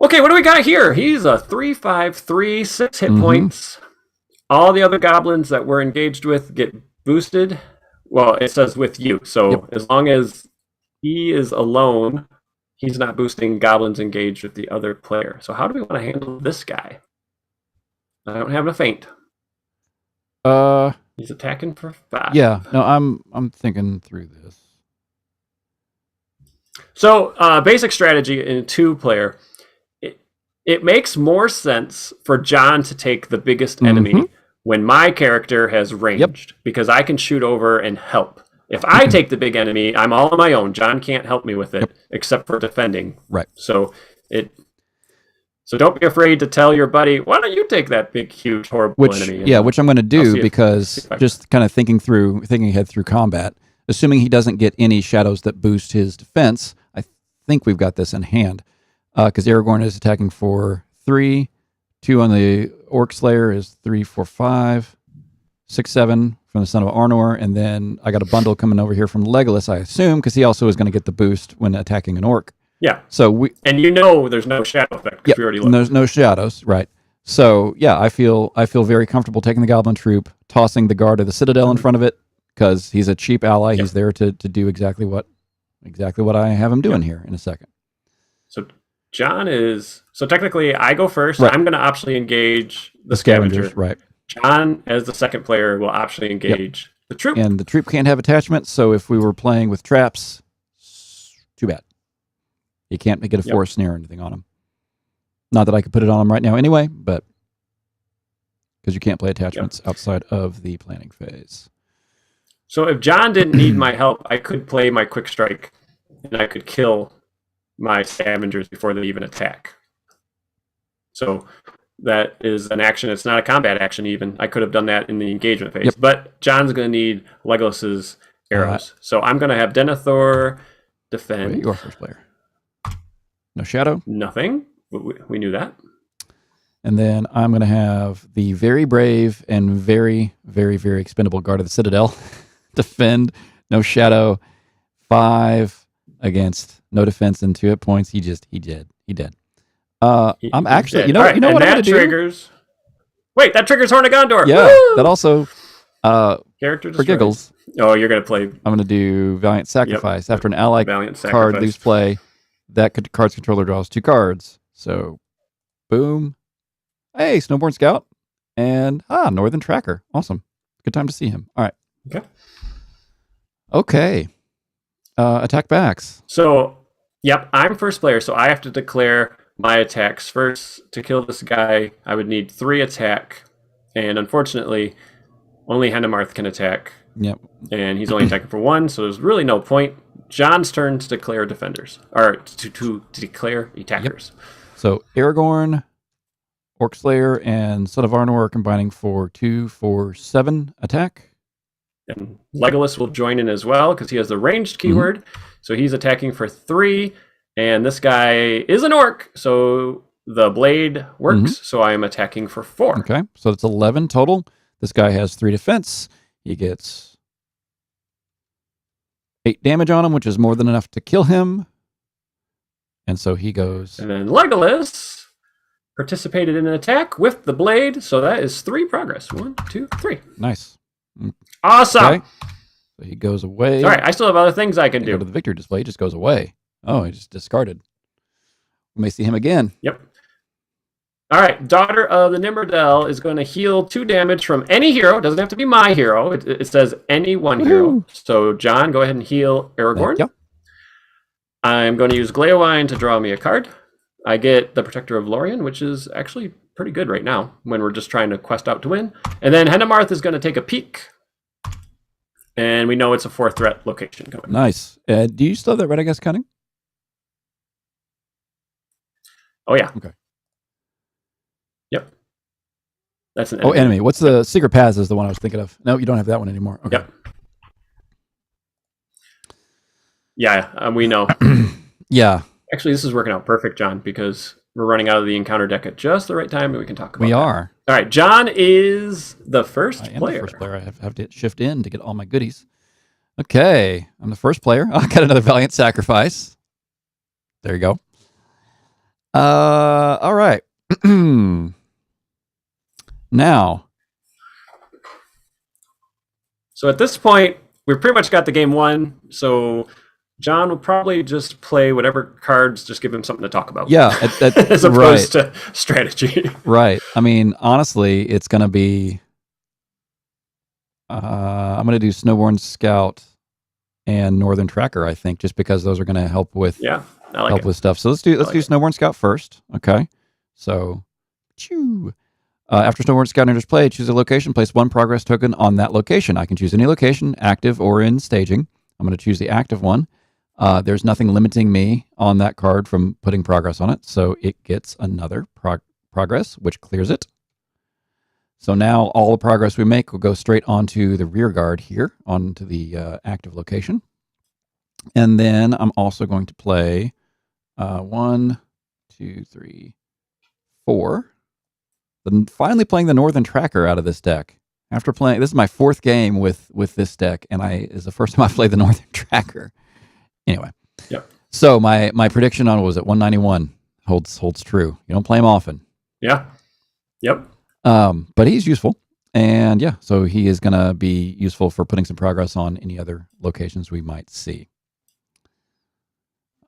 Okay, what do we got here? He's a 3/5/3, 6 hit points. All the other goblins that we're engaged with get boosted. Well, it says with you. So as long as he is alone, he's not boosting goblins engaged with the other player. So how do we want to handle this guy? I don't have a feint. He's attacking for 5. Yeah, no, I'm thinking through this. So basic strategy in 2-player. It makes more sense for Jon to take the biggest enemy when my character has ranged, because I can shoot over and help. If I take the big enemy, I'm all on my own. Jon can't help me with it, except for defending. Right. So don't be afraid to tell your buddy, why don't you take that big, huge, horrible enemy? Yeah, which I'm going to do because just kind of thinking ahead through combat, assuming he doesn't get any shadows that boost his defense, I think we've got this in hand. Because Aragorn is attacking for 3, 2 on the Orc Slayer is 3, 4, 5, 6, 7 from the Son of Arnor, and then I got a bundle coming over here from Legolas, I assume, because he also is going to get the boost when attacking an orc. Yeah. So there's no shadow effect because we already looked. There's no shadows, right? So yeah, I feel very comfortable taking the Goblin troop, tossing the guard of the Citadel in front of it, because he's a cheap ally. Yep. He's there to do exactly what I have him doing here in a second. So Jon is technically I go first. Right. I'm going to optionally engage the scavenger. Right. Jon, as the second player, will optionally engage the troop. And the troop can't have attachments, so if we were playing with traps, too bad. You can't get a forest snare or anything on him. Not that I could put it on him right now anyway, but because you can't play attachments outside of the planning phase. So if Jon didn't need my help, I could play my quick strike, and I could kill my scavengers before they even attack. So that is an action. It's not a combat action even. I could have done that in the engagement phase. But Jon's going to need Legolas's arrows. So I'm going to have Denethor defend. Wait, your first player. No shadow? Nothing. We knew that. And then I'm going to have the very brave and very, very, very expendable Guard of the Citadel defend. No shadow. 5 against no defense and 2 hit points. He did. I'm actually, you know what I'm going to do? Wait, that triggers Horn of Gondor. Yeah, Woo! that also, character for giggles. Oh, you're going to play. I'm going to do Valiant Sacrifice. After an ally card leaves play, that card's controller draws 2 cards. So, boom. Hey, Snowborn Scout. And, Northern Tracker. Awesome. Good time to see him. All right. Okay. Attack backs. So, I'm first player, so I have to declare my attacks first. To kill this guy, I would need 3 attack, and unfortunately, only Hennemarth can attack. Yep. And he's only attacking for 1, so there's really no point. Jon's turn to declare defenders, or to declare attackers. Yep. So Aragorn, Orc Slayer, and Son of Arnor are combining for 2, 4, 7 attack. And Legolas will join in as well because he has the ranged keyword. So he's attacking for 3, and this guy is an orc, so the blade works. So I am attacking for 4. Okay, so it's 11 total. This guy has 3 defense. He gets 8 damage on him, which is more than enough to kill him. And so he goes. And then Legolas participated in an attack with the blade, so that is 3 progress. 1, 2, 3. Nice. Awesome. Okay. So he goes away. All right, I still have other things I can do. Go to the victory display. He just goes away. Oh, he just discarded. We may see him again. Yep. All right, Daughter of the Nimberdell is going to heal 2 damage from any hero. It doesn't have to be my hero. It says any one hero. So, John, go ahead and heal Aragorn. Yep. I'm going to use Gleowine to draw me a card. I get the Protector of Lorien, which is actually pretty good right now when we're just trying to quest out to win. And then Hennemarth is going to take a peek. And we know it's a 4-threat location coming. Nice. Do you still have that Red, I guess, Cunning? Oh, yeah. Okay. Yep. That's an enemy. Oh, enemy. What's the Secret Paths is the one I was thinking of. No, you don't have that one anymore. Okay. Yep. Yeah, we know. Yeah. Actually, this is working out perfect, John, because we're running out of the encounter deck at just the right time, and we can talk about it. We are. All right, John is the first I am player. the first player. I have to shift in to get all my goodies. Okay. I'm the first player. I got another Valiant Sacrifice. There you go. All right. Now. So at this point, we've pretty much got the game won. So John will probably just play whatever cards, just give him something to talk about. Yeah. As opposed to strategy. Right. I mean, honestly, it's going to be... I'm going to do Snowborn Scout and Northern Tracker, I think, just because those are going to help with with stuff. So let's do Snowborn Scout first. Okay. So, after Snowborn Scout enters play, choose a location, place 1 progress token on that location. I can choose any location, active or in staging. I'm going to choose the active one. There's nothing limiting me on that card from putting progress on it, so it gets another progress, which clears it. So now all the progress we make will go straight onto the rear guard here, onto the active location. And then I'm also going to play 1, 2, 3, 4. Finally playing the Northern Tracker out of this deck. After playing, this is my 4th game with this deck, and is the first time I played the Northern Tracker. Anyway. Yep. So my prediction on, what was it, 191 holds true. You don't play him often. Yeah. Yep. But he's useful. And yeah, so he is going to be useful for putting some progress on any other locations we might see.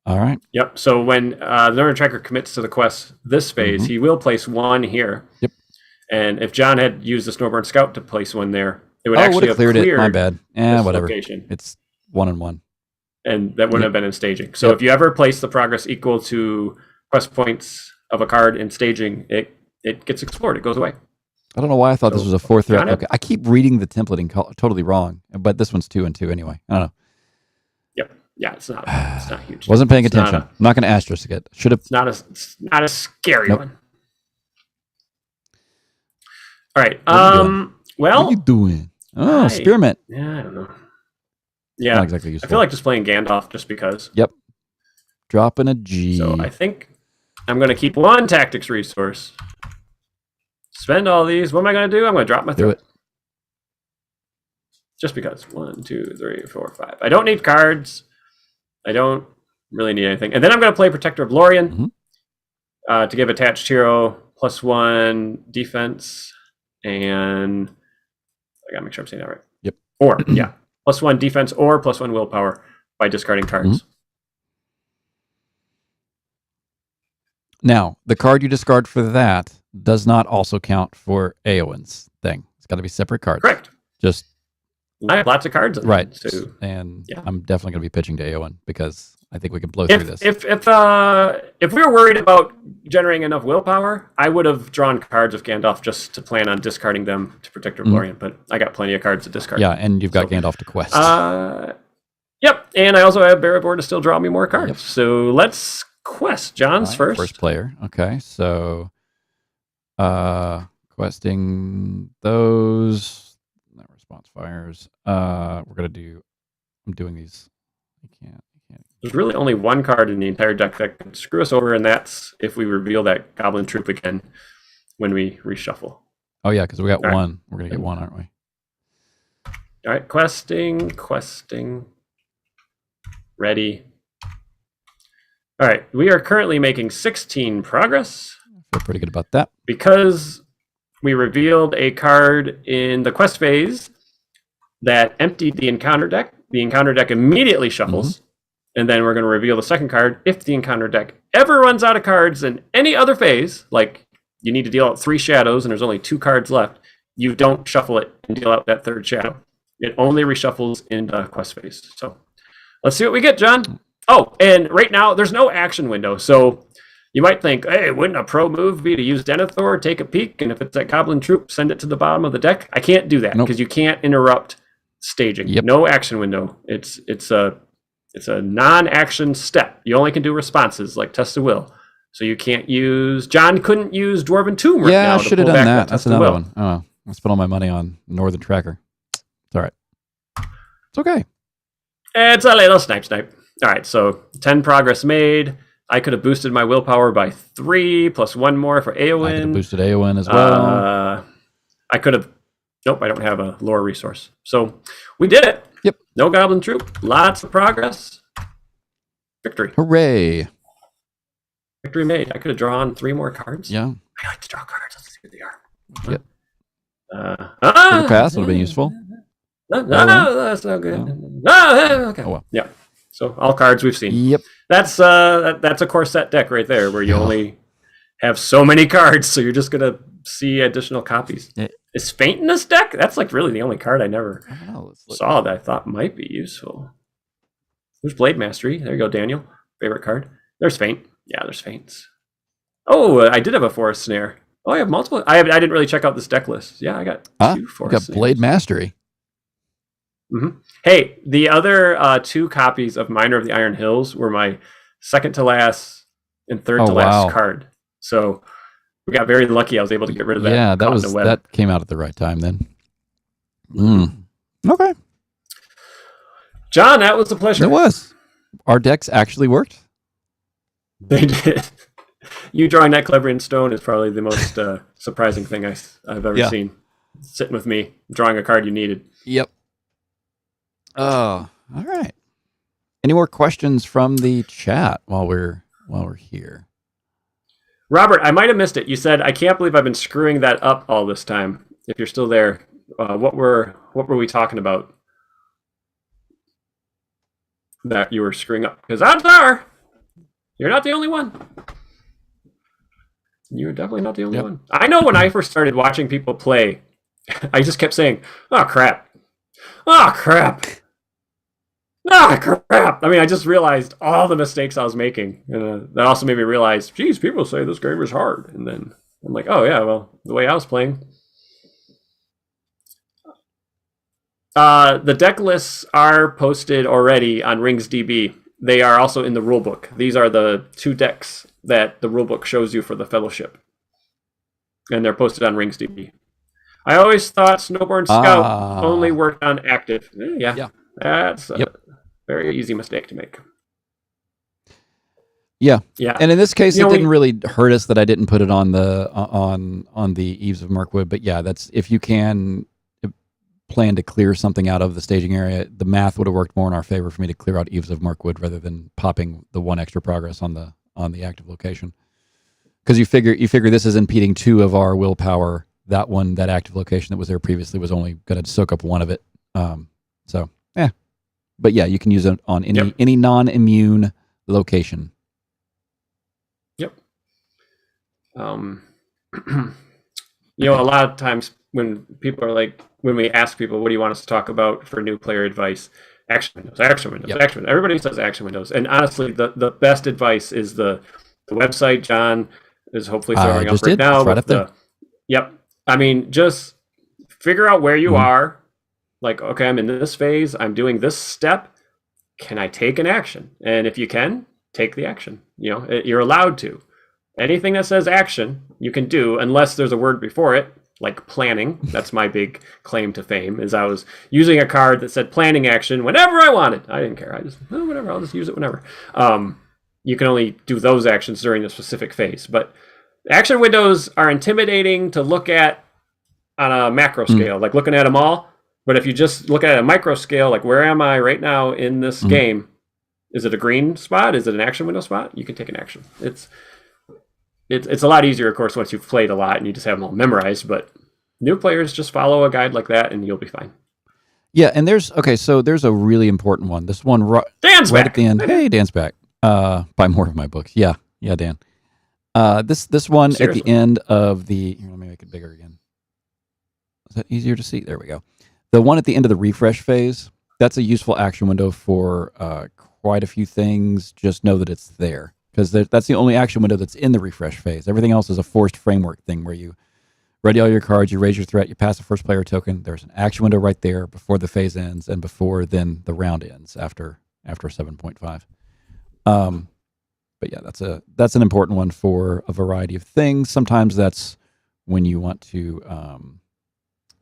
All right. Yep. So when the Northern Tracker commits to the quest this phase, he will place 1 here. Yep. And if John had used the Snowborn Scout to place 1 there, it would actually have cleared it. My bad. Whatever. Location. It's 1 and 1. And that wouldn't have been in staging. So if you ever place the progress equal to quest points of a card in staging, it gets explored. It goes away. I don't know why I thought this was a 4th threat. Okay, I keep reading the templating totally wrong, but this one's 2 and 2 anyway. I don't know. Yep. Yeah, it's not huge. Wasn't paying attention. I'm not going to asterisk it. Should have. It's not a scary one. All right. Well, what are you doing? Oh, Spearmint. Yeah, I don't know. Yeah, not exactly useful. I feel like just playing Gandalf just because. Yep. Dropping a G. So I think I'm going to keep 1 tactics resource. Spend all these. What am I going to do? I'm going to drop my throw. Do it. Just because. 1, 2, 3, 4, 5. I don't need cards. I don't really need anything. And then I'm going to play Protector of Lorien to give attached hero +1 defense. And I got to make sure I'm saying that right. Yep. Or, yeah. +1 defense or +1 willpower by discarding cards. Now, the card you discard for that does not also count for Eowyn's thing. It's got to be separate cards. Correct. Just I have lots of cards in right. So, and yeah. I'm definitely going to be pitching to Eowyn because I think we can blow through this. If we were worried about generating enough willpower, I would have drawn cards of Gandalf just to plan on discarding them to Protector of Lorien, but I got plenty of cards to discard. Yeah, and you've got Gandalf to quest. Yep, and I also have Barabor to still draw me more cards. Yep. So let's quest. John's first. First player. Okay, so questing those. Response fires. I'm doing these. You can't there's really only one card in the entire deck that can screw us over, and that's if we reveal that Goblin Troop again when we reshuffle. Oh yeah, because we got All one. right. We're gonna get one, aren't we? All right, questing. Ready. All right, we are currently making 16 progress. Feel pretty good about that. Because we revealed a card in the quest phase that emptied the encounter deck. The encounter deck immediately shuffles. And then we're going to reveal the second card. If the encounter deck ever runs out of cards in any other phase, like you need to deal out 3 shadows and there's only 2 cards left, you don't shuffle it and deal out that third shadow. It only reshuffles in the quest phase. So let's see what we get, John. Oh, and right now there's no action window. So you might think, hey, wouldn't a pro move be to use Denethor, take a peek, and if it's that Goblin Troop, send it to the bottom of the deck? I can't do that because you can't interrupt staging. Yep. No action window. It's a non-action step. You only can do responses like Test of Will. So you can't use... John couldn't use Dwarven Tomb right now. Yeah, I should have done that. That's another will. one. Oh, I spent all my money on Northern Tracker. It's all right. It's okay. It's a little snipe. All right, so 10 progress made. I could have boosted my willpower by 3 plus 1 more for Eowyn. I could have boosted Eowyn as well. I could have... Nope, I don't have a lore resource. So we did it. Yep. No Goblin Troop. Lots of progress. Victory. Hooray. Victory made. I could have drawn 3 more cards. Yeah. I like to draw cards. Let's see what they are. Yep. The pass would have been useful. No, that's not good. Okay. Oh, well. Yeah. So all cards we've seen. Yep. That's a core set deck right there, where you only have so many cards, so you're just gonna see additional copies. Is Faint in this deck? That's like really the only card I never saw that I thought might be useful. There's Blade Mastery. There you go, Daniel. Favorite card. There's Faint. Yeah, there's Faints. Oh, I did have a Forest Snare. Oh, I have multiple. I didn't really check out this deck list. Yeah, I got 2 Forest Snares. Blade Mastery. Mm-hmm. Hey, the other 2 copies of Miner of the Iron Hills were my second to last and third to last card. So we got very lucky. I was able to get rid of that. Yeah, that came out at the right time then. Okay. John, that was a pleasure. It was. Our decks actually worked. They did. You drawing that Clebrian Stone is probably the most surprising thing I've ever seen. Sitting with me, drawing a card you needed. Yep. Oh, all right. Any more questions from the chat while we're here? Robert, I might have missed it. You said, I can't believe I've been screwing that up all this time. If you're still there, what were we talking about that you were screwing up? Because odds are, you're not the only one. You're definitely not the only one. I know when I first started watching people play, I just kept saying, oh, crap. Oh, crap. Ah, crap. I mean, I just realized all the mistakes I was making. And that also made me realize, geez, people say this game is hard. And then I'm like, oh, yeah, well, the way I was playing. The deck lists are posted already on Rings DB. They are also in the rulebook. These are the 2 decks that the rulebook shows you for the Fellowship. And they're posted on Rings DB. I always thought Snowborn Scout only worked on active. Yeah. That's a very easy mistake to make. Yeah. And in this case, it didn't really hurt us that I didn't put it on the Eves of Mirkwood. But yeah, that's if you can plan to clear something out of the staging area, the math would have worked more in our favor for me to clear out Eves of Mirkwood rather than popping the 1 extra progress on the active location. Because you figure this is impeding 2 of our willpower. That active location that was there previously was only going to soak up 1 of it. But yeah, you can use it on any non-immune location. Yep. A lot of times when people are like, when we ask people, what do you want us to talk about for new player advice? Action windows. Everybody says action windows. And honestly, the best advice is the website John is hopefully throwing up right now. Right up there. Yep. I mean, just figure out where you are. Like, okay, I'm in this phase. I'm doing this step. Can I take an action? And if you can, take the action. You're allowed to. Anything that says action, you can do, unless there's a word before it. like planning. That's my big claim to fame, is I was using a card that said planning action whenever I wanted. I didn't care. I just, whatever, I'll just use it whenever. You can only do those actions during a specific phase. But action windows are intimidating to look at on a macro scale, like looking at them all. But if you just look at a micro scale, like where am I right now in this game? Is it a green spot? Is it an action window spot? You can take an action. It's a lot easier, of course, once you've played a lot and you just have them all memorized. But new players, just follow a guide like that and you'll be fine. Yeah, and there's a really important one. This one Dan's right back at the end. Hey, Dan's back. Buy more of my books. Yeah, Dan. This one Seriously? at the end of the. Here, let me make it bigger again. Is that easier to see? There we go. The one at the end of the refresh phase. That's a useful action window for quite a few things. Just know that it's there, because that's the only action window that's in the refresh phase. Everything else is a forced framework thing where you ready all your cards, you raise your threat, you pass the first player token. There's an action window right there before the phase ends and before then the round ends after 7.5. But yeah, that's an important one for a variety of things. Sometimes that's when you want to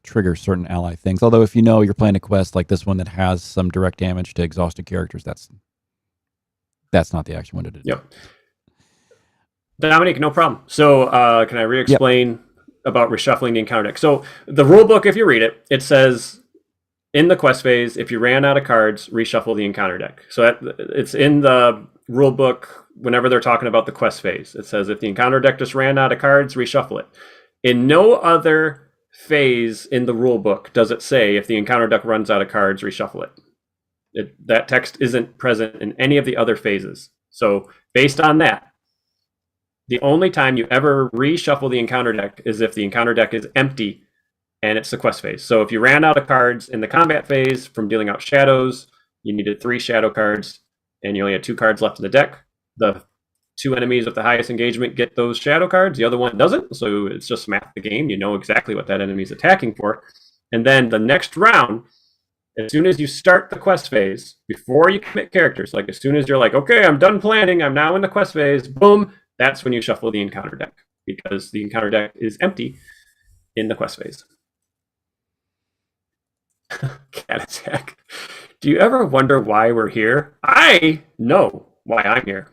trigger certain ally things. Although if you know you're playing a quest like this one that has some direct damage to exhausted characters, that's not the action window to do. Yep. Dominic, no problem. So can I re-explain about reshuffling the encounter deck? So the rule book, if you read it, it says in the quest phase, if you ran out of cards, reshuffle the encounter deck. So it's in the rule book whenever they're talking about the quest phase. It says if the encounter deck just ran out of cards, reshuffle it. In no other phase in the rule book does it say if the encounter deck runs out of cards, reshuffle it. That text isn't present in any of the other phases. So based on that, the only time you ever reshuffle the encounter deck is if the encounter deck is empty and it's the quest phase. So if you ran out of cards in the combat phase from dealing out shadows, you needed 3 shadow cards and you only had 2 cards left in the deck. The 2 enemies with the highest engagement get those shadow cards. The other one doesn't. So it's just math the game. You know exactly what that enemy is attacking for. And then the next round, as soon as you start the quest phase, before you commit characters, like as soon as you're like, okay, I'm done planning, I'm now in the quest phase, boom, that's when you shuffle the encounter deck, because the encounter deck is empty in the quest phase. Cat attack. Do you ever wonder why we're here? I know why I'm here.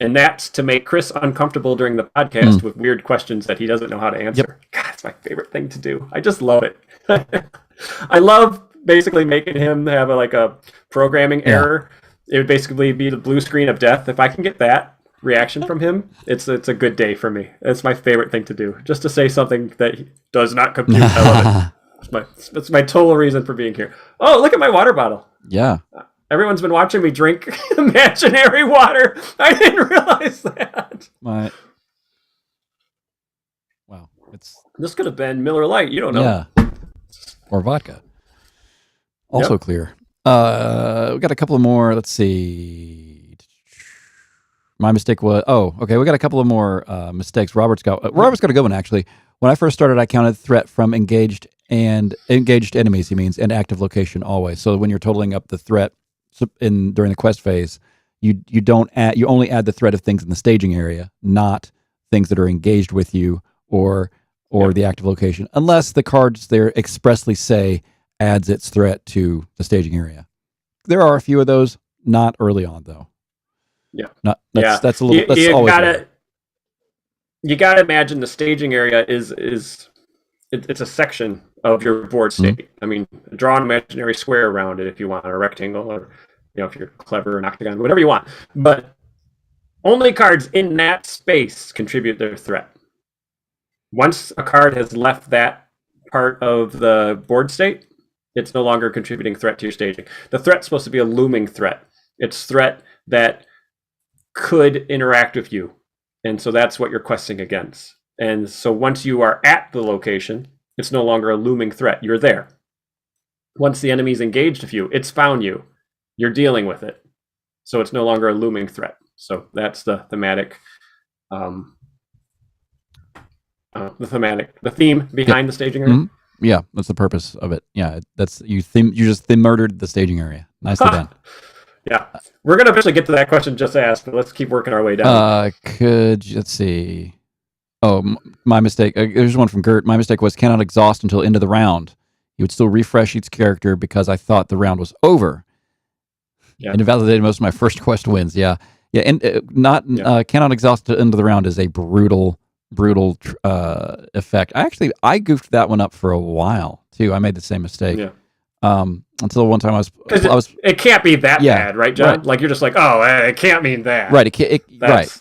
And that's to make Chris uncomfortable during the podcast with weird questions that he doesn't know how to answer. Yep. God, it's my favorite thing to do. I just love it. I love basically making him have a programming error. It would basically be the blue screen of death. If I can get that reaction from him, it's a good day for me. It's my favorite thing to do. Just to say something that does not compute. I love it. It's my total reason for being here. Oh, look at my water bottle. Yeah. Everyone's been watching me drink imaginary water. I didn't realize that. Wow. This could have been Miller Lite. You don't know. Yeah. Or vodka. Also clear. We got a couple of more. Let's see. My mistake was... Oh, okay. We got a couple of more mistakes. Robert's got a good one, actually. When I first started, I counted threat from engaged enemies, he means, and active location always. So when you're totaling up the threat during the quest phase, you only add the threat of things in the staging area, not things that are engaged with you or the active location, unless the cards there expressly say adds its threat to the staging area. There are a few of those, not early on though. Yeah. That's a little. That's always weird. You gotta imagine the staging area is it's a section of your board state. Mm-hmm. I mean, draw an imaginary square around it if you want, or a rectangle, or if you're clever, an octagon, whatever you want. But only cards in that space contribute their threat. Once a card has left that part of the board state, it's no longer contributing threat to your staging. The threat's supposed to be a looming threat. It's threat that could interact with you. And so that's what you're questing against. And so once you are at the location, it's no longer a looming threat. You're there. Once the enemy's engaged with you, it's found you. You're dealing with it. So it's no longer a looming threat. So that's the thematic, the theme behind the staging area. Mm-hmm. Yeah, that's the purpose of it. Yeah, that's you just murdered the staging area. Nicely done. Yeah, we're gonna eventually get to that question just asked, but let's keep working our way down. Let's see. Oh, my mistake. There's one from Gert. My mistake was cannot exhaust until end of the round. You would still refresh each character because I thought the round was over. Yeah. And invalidated most of my first quest wins. Yeah. Yeah. And cannot exhaust until end of the round is a brutal effect. I goofed that one up for a while too. I made the same mistake. Yeah. Until one time it can't be that bad, right, John? Right. Like you're just like, oh, it can't mean that. Right. Right.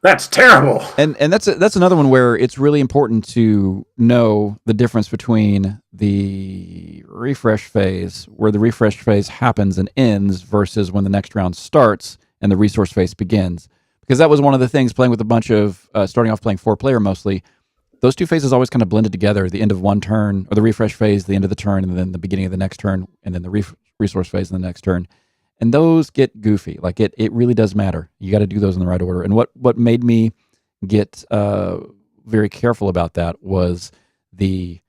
That's terrible. And that's another one where it's really important to know the difference between the refresh phase, where the refresh phase happens and ends, versus when the next round starts and the resource phase begins. Because that was one of the things playing with a bunch of starting off playing 4-player mostly. Those two phases always kind of blended together. The end of one turn, or the refresh phase, the end of the turn, and then the beginning of the next turn, and then the resource phase in the next turn. And those get goofy. Like it really does matter. You got to do those in the right order. And what made me get very careful about that was the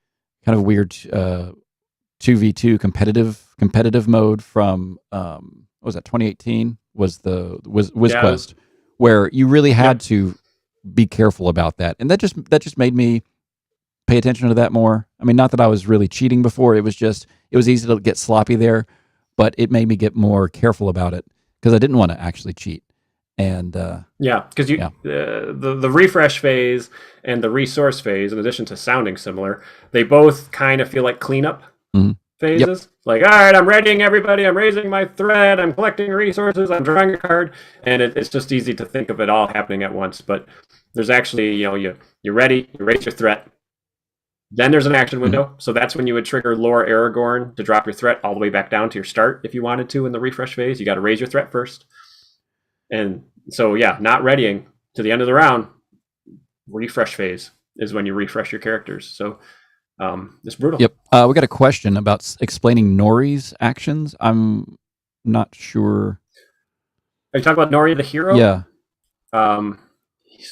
kind of weird 2v2 competitive mode from what was that, 2018 was the WizQuest, where you really had to be careful about that. And that just made me pay attention to that more. I mean, not that I was really cheating before. It was easy to get sloppy there. But it made me get more careful about it because I didn't want to actually cheat. And because the refresh phase and the resource phase, in addition to sounding similar, they both kind of feel like cleanup phases. Yep. Like, all right, I'm readying everybody. I'm raising my threat. I'm collecting resources. I'm drawing a card, and it's just easy to think of it all happening at once. But there's actually, you're ready. You raise your threat. Then there's an action window, so that's when you would trigger Lore Aragorn to drop your threat all the way back down to your start if you wanted to in the refresh phase. You got to raise your threat first. And so, not readying to the end of the round, refresh phase is when you refresh your characters. So it's brutal. Yep. We got a question about explaining Nori's actions. I'm not sure. Are you talking about Nori the hero? Yeah.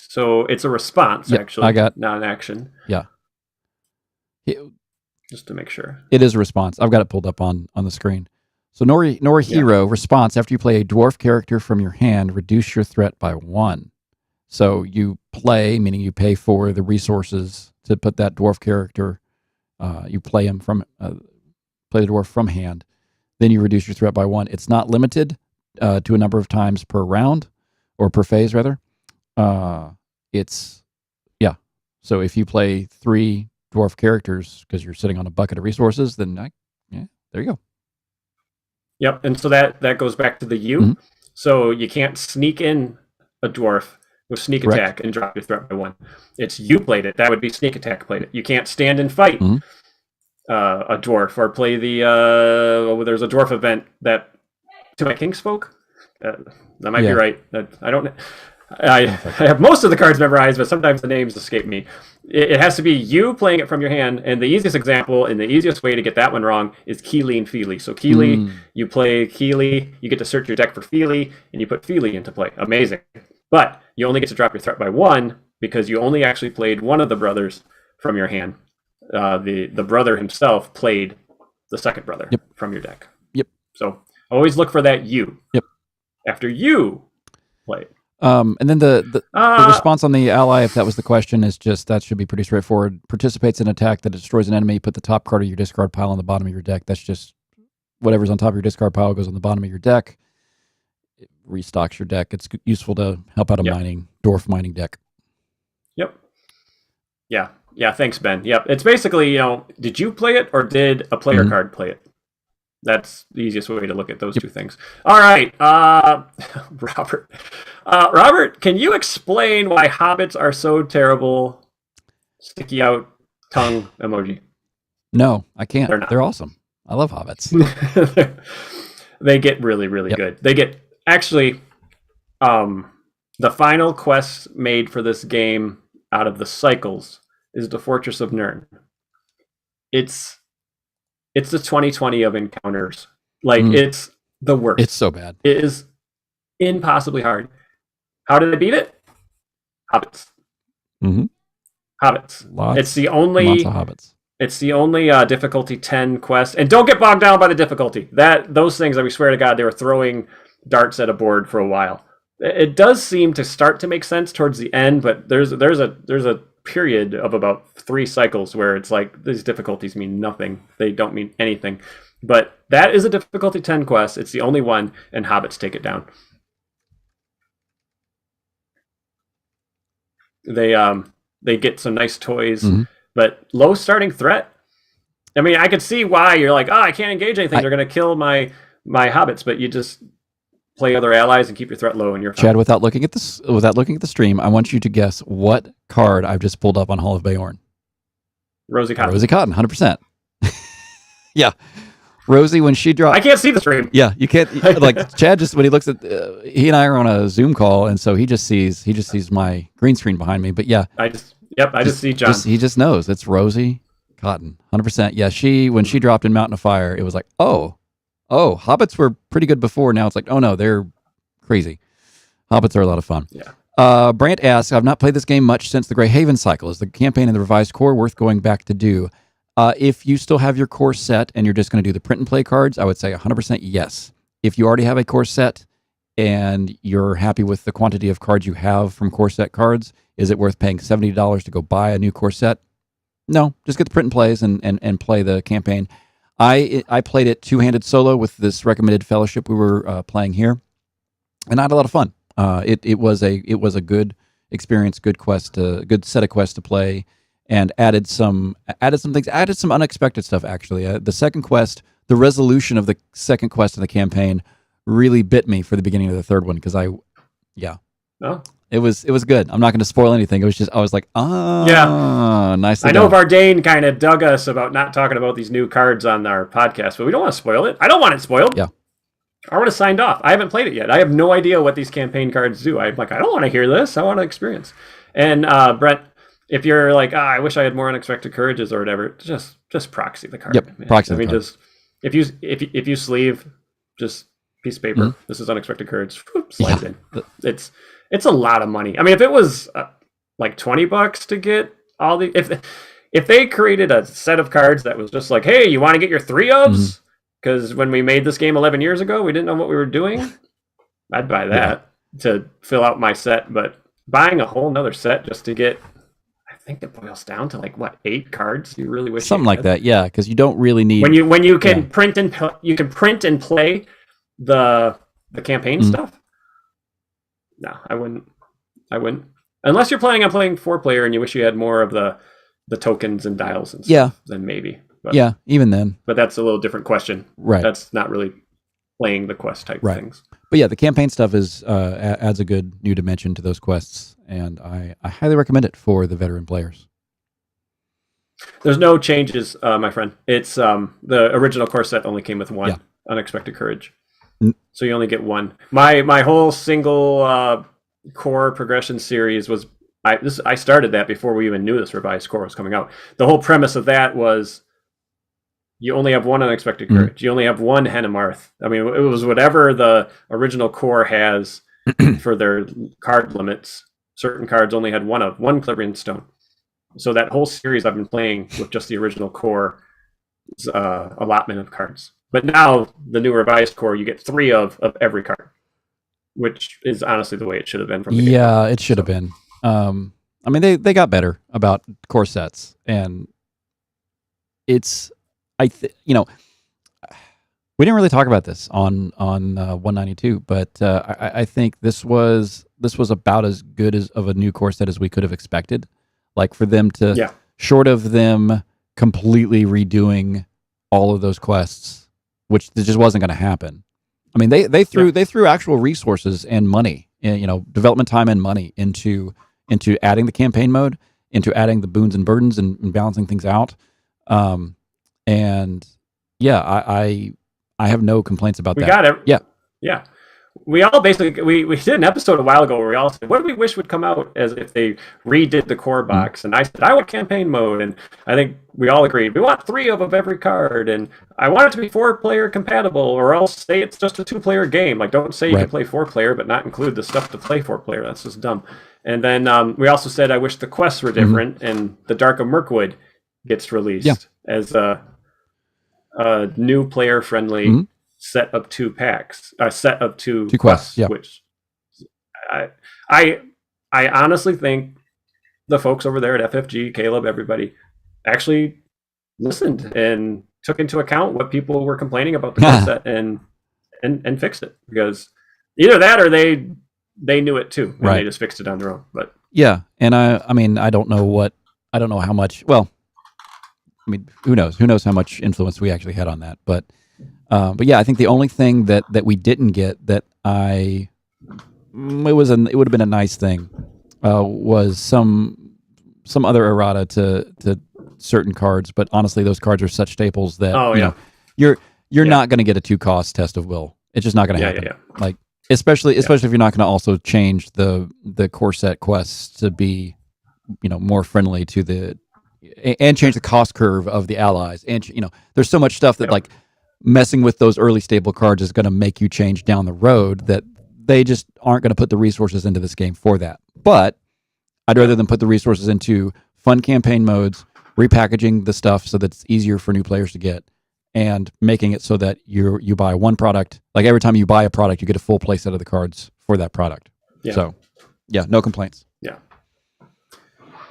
So it's a response, actually, not an action. Yeah. Just to make sure. It is a response. I've got it pulled up on the screen. So Nori Hero, response, after you play a dwarf character from your hand, reduce your threat by 1. So you play, meaning you pay for the resources to put that dwarf character, you play him play the dwarf from hand, then you reduce your threat by 1. It's not limited to a number of times per round, or per phase rather. So if you play 3 dwarf characters because you're sitting on a bucket of resources, then there you go. Yep, and so that goes back to the U. Mm-hmm. So you can't sneak in a dwarf with sneak attack and drop your threat by 1. It's you played it. That would be sneak attack played it. You can't stand and fight a dwarf or play there's a dwarf event that to my Kingsfolk. That might be right. I don't. I have most of the cards memorized, but sometimes the names escape me. It has to be you playing it from your hand, and the easiest example and the easiest way to get that one wrong is Keeley and Feely. So Keeley, you play Keeley, you get to search your deck for Feely, and you put Feely into play. Amazing. But you only get to drop your threat by 1 because you only actually played one of the brothers from your hand. The brother himself played the second brother from your deck. Yep. So always look for that you. Yep. After you play it. And then the response on the ally, if that was the question, is just that should be pretty straightforward. Participates in an attack that destroys an enemy. Put the top card of your discard pile on the bottom of your deck. That's just whatever's on top of your discard pile goes on the bottom of your deck. It restocks your deck. It's useful to help out a dwarf mining deck. Yep. Yeah. Thanks, Ben. Yep. It's basically, did you play it or did a player card play it? That's the easiest way to look at those two things. All right, Robert. Robert, can you explain why hobbits are so terrible? Sticky out tongue emoji. No, I can't. They're awesome. I love hobbits. They get really, really good. They get actually the final quest made for this game out of the cycles is the Fortress of Nirn. It's the 2020 of encounters. Like, it's the worst. It's so bad. It is impossibly hard. How did I beat it? Hobbits. Mm-hmm. Hobbits. Lots of hobbits. It's the only difficulty 10 quest. And don't get bogged down by the difficulty. Those things, we swear to God, they were throwing darts at a board for a while. It does seem to start to make sense towards the end, but there's a period of about 3 cycles where it's like these difficulties mean nothing. They don't mean anything. But that is a difficulty 10 quest. It's the only one, and hobbits take it down. They get some nice toys, but low starting threat. I mean, I could see why you're like, I can't engage anything. They're going to kill my hobbits, but you just play other allies and keep your threat low, and you're fine. Chad, without looking at the stream, I want you to guess what card I've just pulled up on Hall of Beorn. Rosie Cotton. Rosie Cotton, 100%. Yeah. Rosie, when she dropped... I can't see the stream. Yeah, you can't... Like, Chad just, when he looks at... he and I are on a Zoom call, and so he just sees my green screen behind me. But yeah. I just see Jon. He just knows. It's Rosie Cotton, 100%. Yeah, when she dropped in Mountain of Fire, it was like, oh, hobbits were pretty good before. Now it's like, oh no, they're crazy. Hobbits are a lot of fun. Yeah. Brant asks, I've not played this game much since the Greyhaven cycle. Is the campaign in the revised core worth going back to do? If you still have your core set and you're just going to do the print and play cards, I would say 100% yes. If you already have a core set and you're happy with the quantity of cards you have from core set cards, is it worth paying $70 to go buy a new core set? No, just get the print and plays and play the campaign. I played it two-handed solo with this recommended fellowship we were playing here, and I had a lot of fun. It was a good experience, good set of quests to play, and added some things, added some unexpected stuff actually. The second quest, the resolution of the second quest in the campaign, really bit me for the beginning of the third one because Oh. It was good. I'm not going to spoil anything. It was just I was like, nice. I know Vardain kind of dug us about not talking about these new cards on our podcast, but we don't want to spoil it. I don't want it spoiled. Yeah. I would have signed off. I haven't played it yet. I have no idea what these campaign cards do. I'm like, I don't want to hear this. I want to experience. And Brent, if you're like, I wish I had more unexpected courages or whatever, just proxy the card. Yep, man. proxy I mean, the card. just if you sleeve just piece of paper, this is unexpected courage. Slides in. It's a lot of money. I mean, if it was like $20 to get all the if they created a set of cards that was just like, hey, you want to get your 3-ofs? Because when we made this game 11 years ago, we didn't know what we were doing. I'd buy that to fill out my set. But buying a whole nother set just to get, I think it boils down to like what, 8 cards? You really wish something like that, yeah. Because you don't really need when you can print and play the campaign stuff. No, I wouldn't. Unless you're planning on playing 4-player and you wish you had more of the tokens and dials and stuff, then maybe. But, even then. But that's a little different question. Right. That's not really playing the quest type things. But yeah, the campaign stuff adds a good new dimension to those quests, and I highly recommend it for the veteran players. There's no changes, my friend. It's the original core set only came with 1 unexpected courage. So you only get 1. My whole single core progression series was I started that before we even knew this revised core was coming out. The whole premise of that was you only have 1 unexpected courage. You only have 1 Henemarth. I mean, it was whatever the original core has for their card limits. Certain cards only had 1 Clarion Stone. So that whole series I've been playing with just the original core is allotment of cards. But now the new revised core, you get 3 of every card, which is honestly the way it should have been from the get-go. It should have been. I mean, they got better about core sets, and it's we didn't really talk about this on 192, but I think this was about as good of a new core set as we could have expected. Like for them to, short of them completely redoing all of those quests, which just wasn't going to happen. I mean, they threw actual resources and money, development time and money into adding the campaign mode, into adding the boons and burdens and balancing things out. And yeah, I have no complaints about that. We got it. Yeah. We all basically we did an episode a while ago where we all said, what do we wish would come out as if they redid the core box? And I said, I want campaign mode, and I think we all agreed we want 3 of every card, and I want it to be 4-player compatible, or else say it's just a 2-player game. Like, don't say you can play 4-player but not include the stuff to play 4-player. That's just dumb. And then we also said I wish the quests were different, and the Dark of Mirkwood gets released as a new player friendly set of 2 packs, a set of 2 quests, which I honestly think the folks over there at FFG, Caleb, everybody, actually listened and took into account what people were complaining about the core set and fixed it, because either that or they knew it too and they just fixed it on their own. But yeah, and I mean I don't know how much. Well, I mean who knows how much influence we actually had on that. But yeah, I think the only thing that we didn't get that it would have been a nice thing was some other errata to certain cards, but honestly, those cards are such staples that you're not going to get a 2-cost test of will. It's just not going to happen. Like especially if you're not going to also change the core set quests to be more friendly to and change the cost curve of the allies, and there's so much stuff that like messing with those early stable cards is going to make you change down the road that they just aren't going to put the resources into this game for that. But I'd rather than put the resources into fun campaign modes, repackaging the stuff so that it's easier for new players to get, and making it so that you buy one product. Like every time you buy a product, you get a full play set of the cards for that product. Yeah. So, yeah, no complaints. Yeah.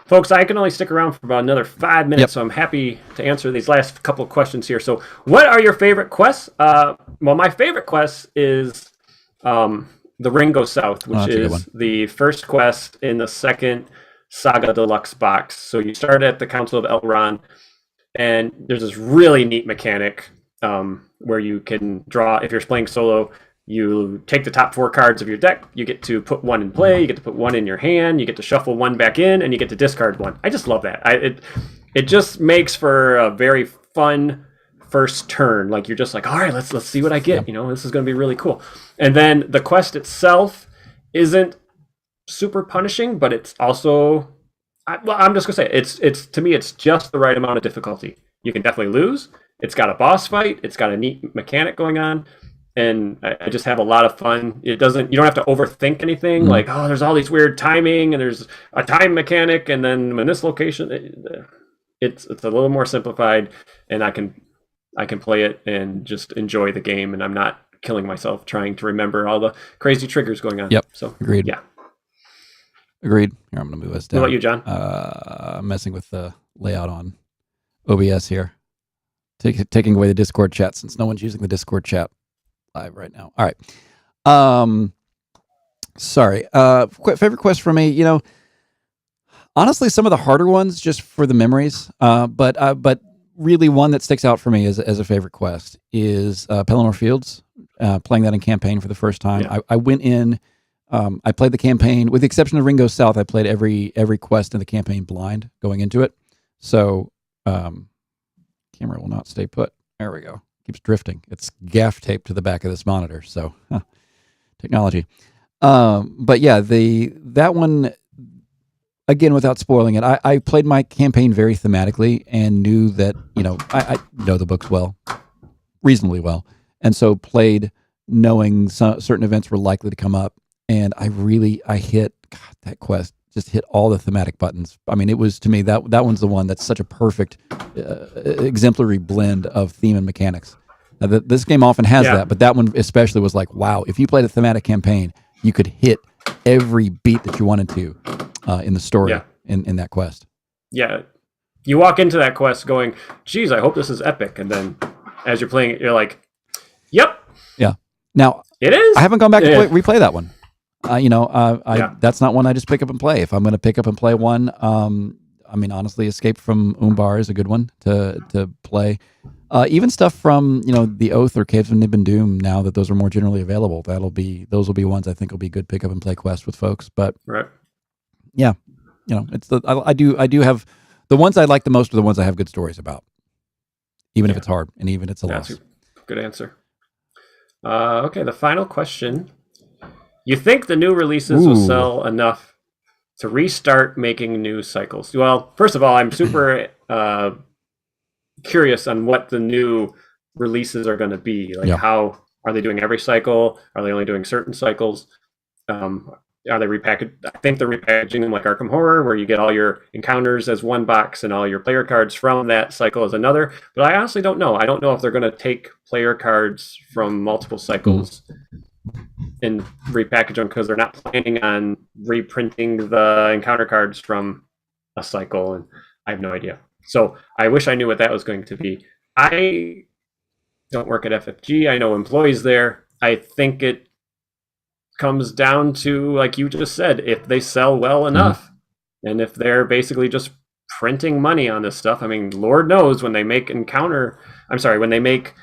Folks, I can only stick around for about another 5 minutes, so I'm happy to answer these last couple of questions here. So, what are your favorite quests? Well, my favorite quest is the Ring Goes South, which is the first quest in the second Saga Deluxe box. So you start at the Council of Elrond, and there's this really neat mechanic where you can draw. If you're playing solo, you take the top 4 cards of your deck. You get to put one in play. You get to put one in your hand. You get to shuffle one back in, and you get to discard one. I just love that. It just makes for a very fun first turn. Like you're just like, all right, let's see what I get. This is going to be really cool. And then the quest itself isn't super punishing, but it's also, I'm just gonna say it's to me it's just the right amount of difficulty. You can definitely lose. It's got a boss fight. It's got a neat mechanic going on, and I just have a lot of fun. You don't have to overthink anything. Like, oh, there's all these weird timing, and there's a time mechanic, and then in this location, it's a little more simplified, and I can play it and just enjoy the game, and I'm not killing myself trying to remember all the crazy triggers going on. Yep. So agreed. Yeah. Agreed. Here, I'm going to move us down. What about you, John? I'm messing with the layout on OBS here. Taking away the Discord chat since no one's using the Discord chat live right now. All right. Sorry. Favorite quest for me, honestly, some of the harder ones just for the memories. But really one that sticks out for me as a favorite quest is Pelennor Fields. Playing that in campaign for the first time. Yeah. I went in. I played the campaign, with the exception of Ring Goes South. I played every quest in the campaign blind going into it. So, camera will not stay put. There we go. Keeps drifting. It's gaff taped to the back of this monitor. So, technology. But yeah, that one, again, without spoiling it, I played my campaign very thematically and knew that I know the books reasonably well, and so played knowing certain events were likely to come up. And I hit that quest, just hit all the thematic buttons. I mean, it was, to me, that one's the one that's such a perfect, exemplary blend of theme and mechanics. Now, this game often has that, but that one especially was like, wow, if you played a thematic campaign, you could hit every beat that you wanted to in the story in that quest. Yeah. You walk into that quest going, geez, I hope this is epic. And then as you're playing it, you're like, yep. Yeah. Now, it is. I haven't gone back to replay that one. That's not one I just pick up and play. If I'm going to pick up and play one, honestly, Escape from Umbar is a good one to play. Even stuff from the Oath or Caves of Nib and Doom. Now that those are more generally available, those will be ones I think will be good pick up and play quests with folks. But yeah, it's I do have the ones I like the most are the ones I have good stories about, even if it's hard and even if it's a loss. That's a good answer. Okay, the final question. You think the new releases will sell enough to restart making new cycles? Well, first of all, I'm super curious on what the new releases are going to be. Like, how are they doing every cycle? Are they only doing certain cycles? Are they repackaged? I think they're repackaging them like Arkham Horror, where you get all your encounters as one box and all your player cards from that cycle as another. But I honestly don't know. I don't know if they're going to take player cards from multiple cycles and repackage them, because they're not planning on reprinting the encounter cards from a cycle, and I have no idea. So I wish I knew what that was going to be. I don't work at FFG. I know employees there. I think it comes down to, like you just said, if they sell well enough, and if they're basically just printing money on this stuff. I mean, Lord knows when they make when they make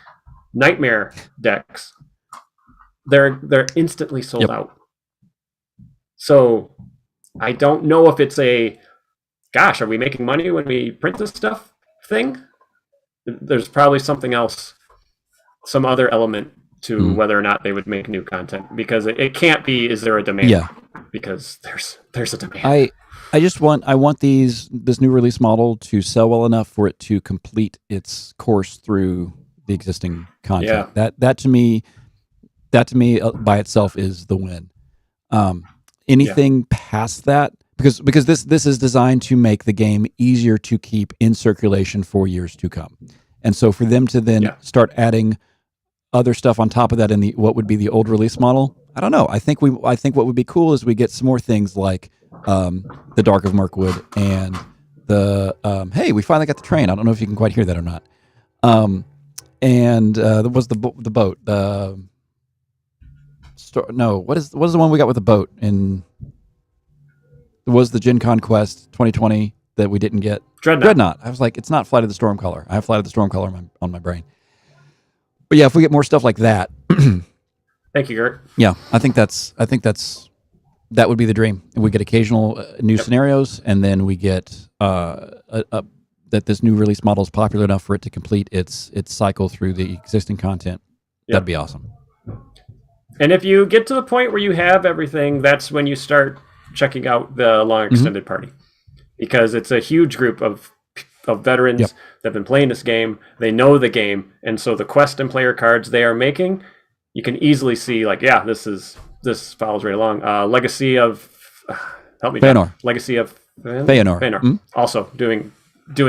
Nightmare decks, they're instantly sold out. So I don't know if it's a, gosh, are we making money when we print this stuff thing? There's probably something else, some other element to whether or not they would make new content, because it can't be, is there a demand? Yeah. Because there's a demand. I want this new release model to sell well enough for it to complete its course through the existing content. Yeah. That to me by itself is the win. Anything past that, because this is designed to make the game easier to keep in circulation for years to come. And so for them to then start adding other stuff on top of that in what would be the old release model, I don't know. I think what would be cool is we get some more things like the Dark of Mirkwood and the hey, we finally got the train. I don't know if you can quite hear that or not. And there was the boat. What is the one we got with the boat? And it was the Gen Con Quest 2020 that we didn't get. Dreadnought. I was like, it's not Flight of the Stormcaller. I have Flight of the Stormcaller on my brain. But yeah, if we get more stuff like that. Thank you, Gert. Yeah, I think that would be the dream. We get occasional new scenarios, and then we get that this new release model is popular enough for it to complete its cycle through the existing content. That'd be awesome. And if you get to the point where you have everything, that's when you start checking out the long extended party, because it's a huge group of veterans that have been playing this game. They know the game, and so the quest and player cards they are making, you can easily see, like, this follows right along. Legacy of help me, Feanor. Legacy of Feanor. Also doing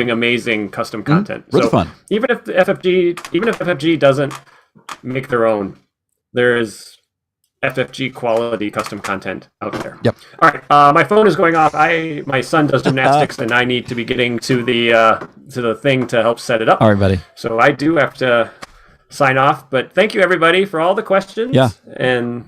amazing custom content. Really fun. Even if FFG doesn't make their own, there is FFG quality custom content out there. Yep. All right. My phone is going off. My son does gymnastics, and I need to be getting to the thing to help set it up. All right, buddy. So I do have to sign off. But thank you, everybody, for all the questions. Yeah. And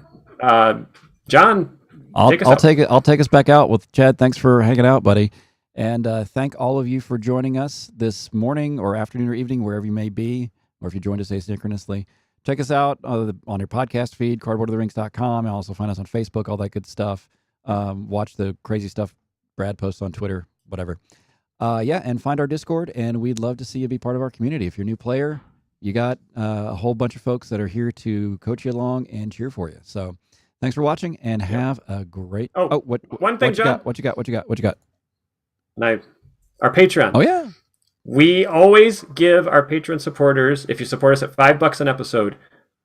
John, I'll take us back out with Chad. Thanks for hanging out, buddy. And thank all of you for joining us this morning or afternoon or evening, wherever you may be, or if you joined us asynchronously. Check us out on your podcast feed, cardboardoftherings.com. And also find us on Facebook, all that good stuff. Watch the crazy stuff Brad posts on Twitter, whatever. And find our Discord, and we'd love to see you be part of our community. If you're a new player, you got a whole bunch of folks that are here to coach you along and cheer for you. So thanks for watching, and have a great... one thing, John. What you got? Our Patreon. Oh, yeah. We always give our Patreon supporters, if you support us at $5 an episode,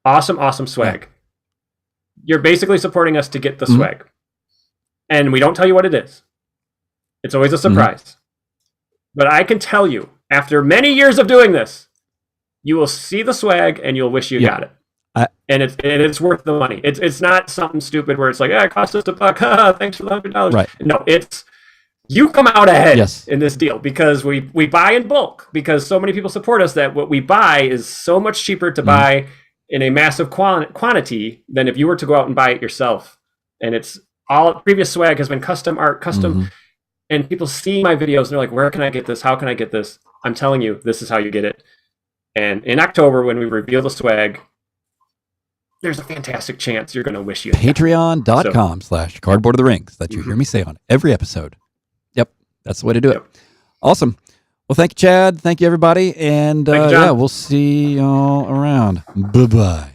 awesome swag. Yeah. You're basically supporting us to get the swag. And we don't tell you what it is. It's always a surprise. But I can tell you, after many years of doing this, you will see the swag and you'll wish you got it. And it's worth the money. It's not something stupid where it's like, it cost us $1. Thanks for the $100. Right. No, it's... You come out ahead in this deal, because we buy in bulk, because so many people support us that what we buy is so much cheaper to buy in a massive quantity than if you were to go out and buy it yourself. And it's all previous swag has been custom art, and people see my videos and they're like, where can I get this? How can I get this? I'm telling you, this is how you get it. And in October, when we reveal the swag, there's a fantastic chance you're going to wish you had. Patreon.com/Cardboard of the Rings, that you hear me say on every episode. That's the way to do it. Awesome. Well, thank you, Chad. Thank you, everybody. And Thank you, John. we'll see y'all around. Bye-bye.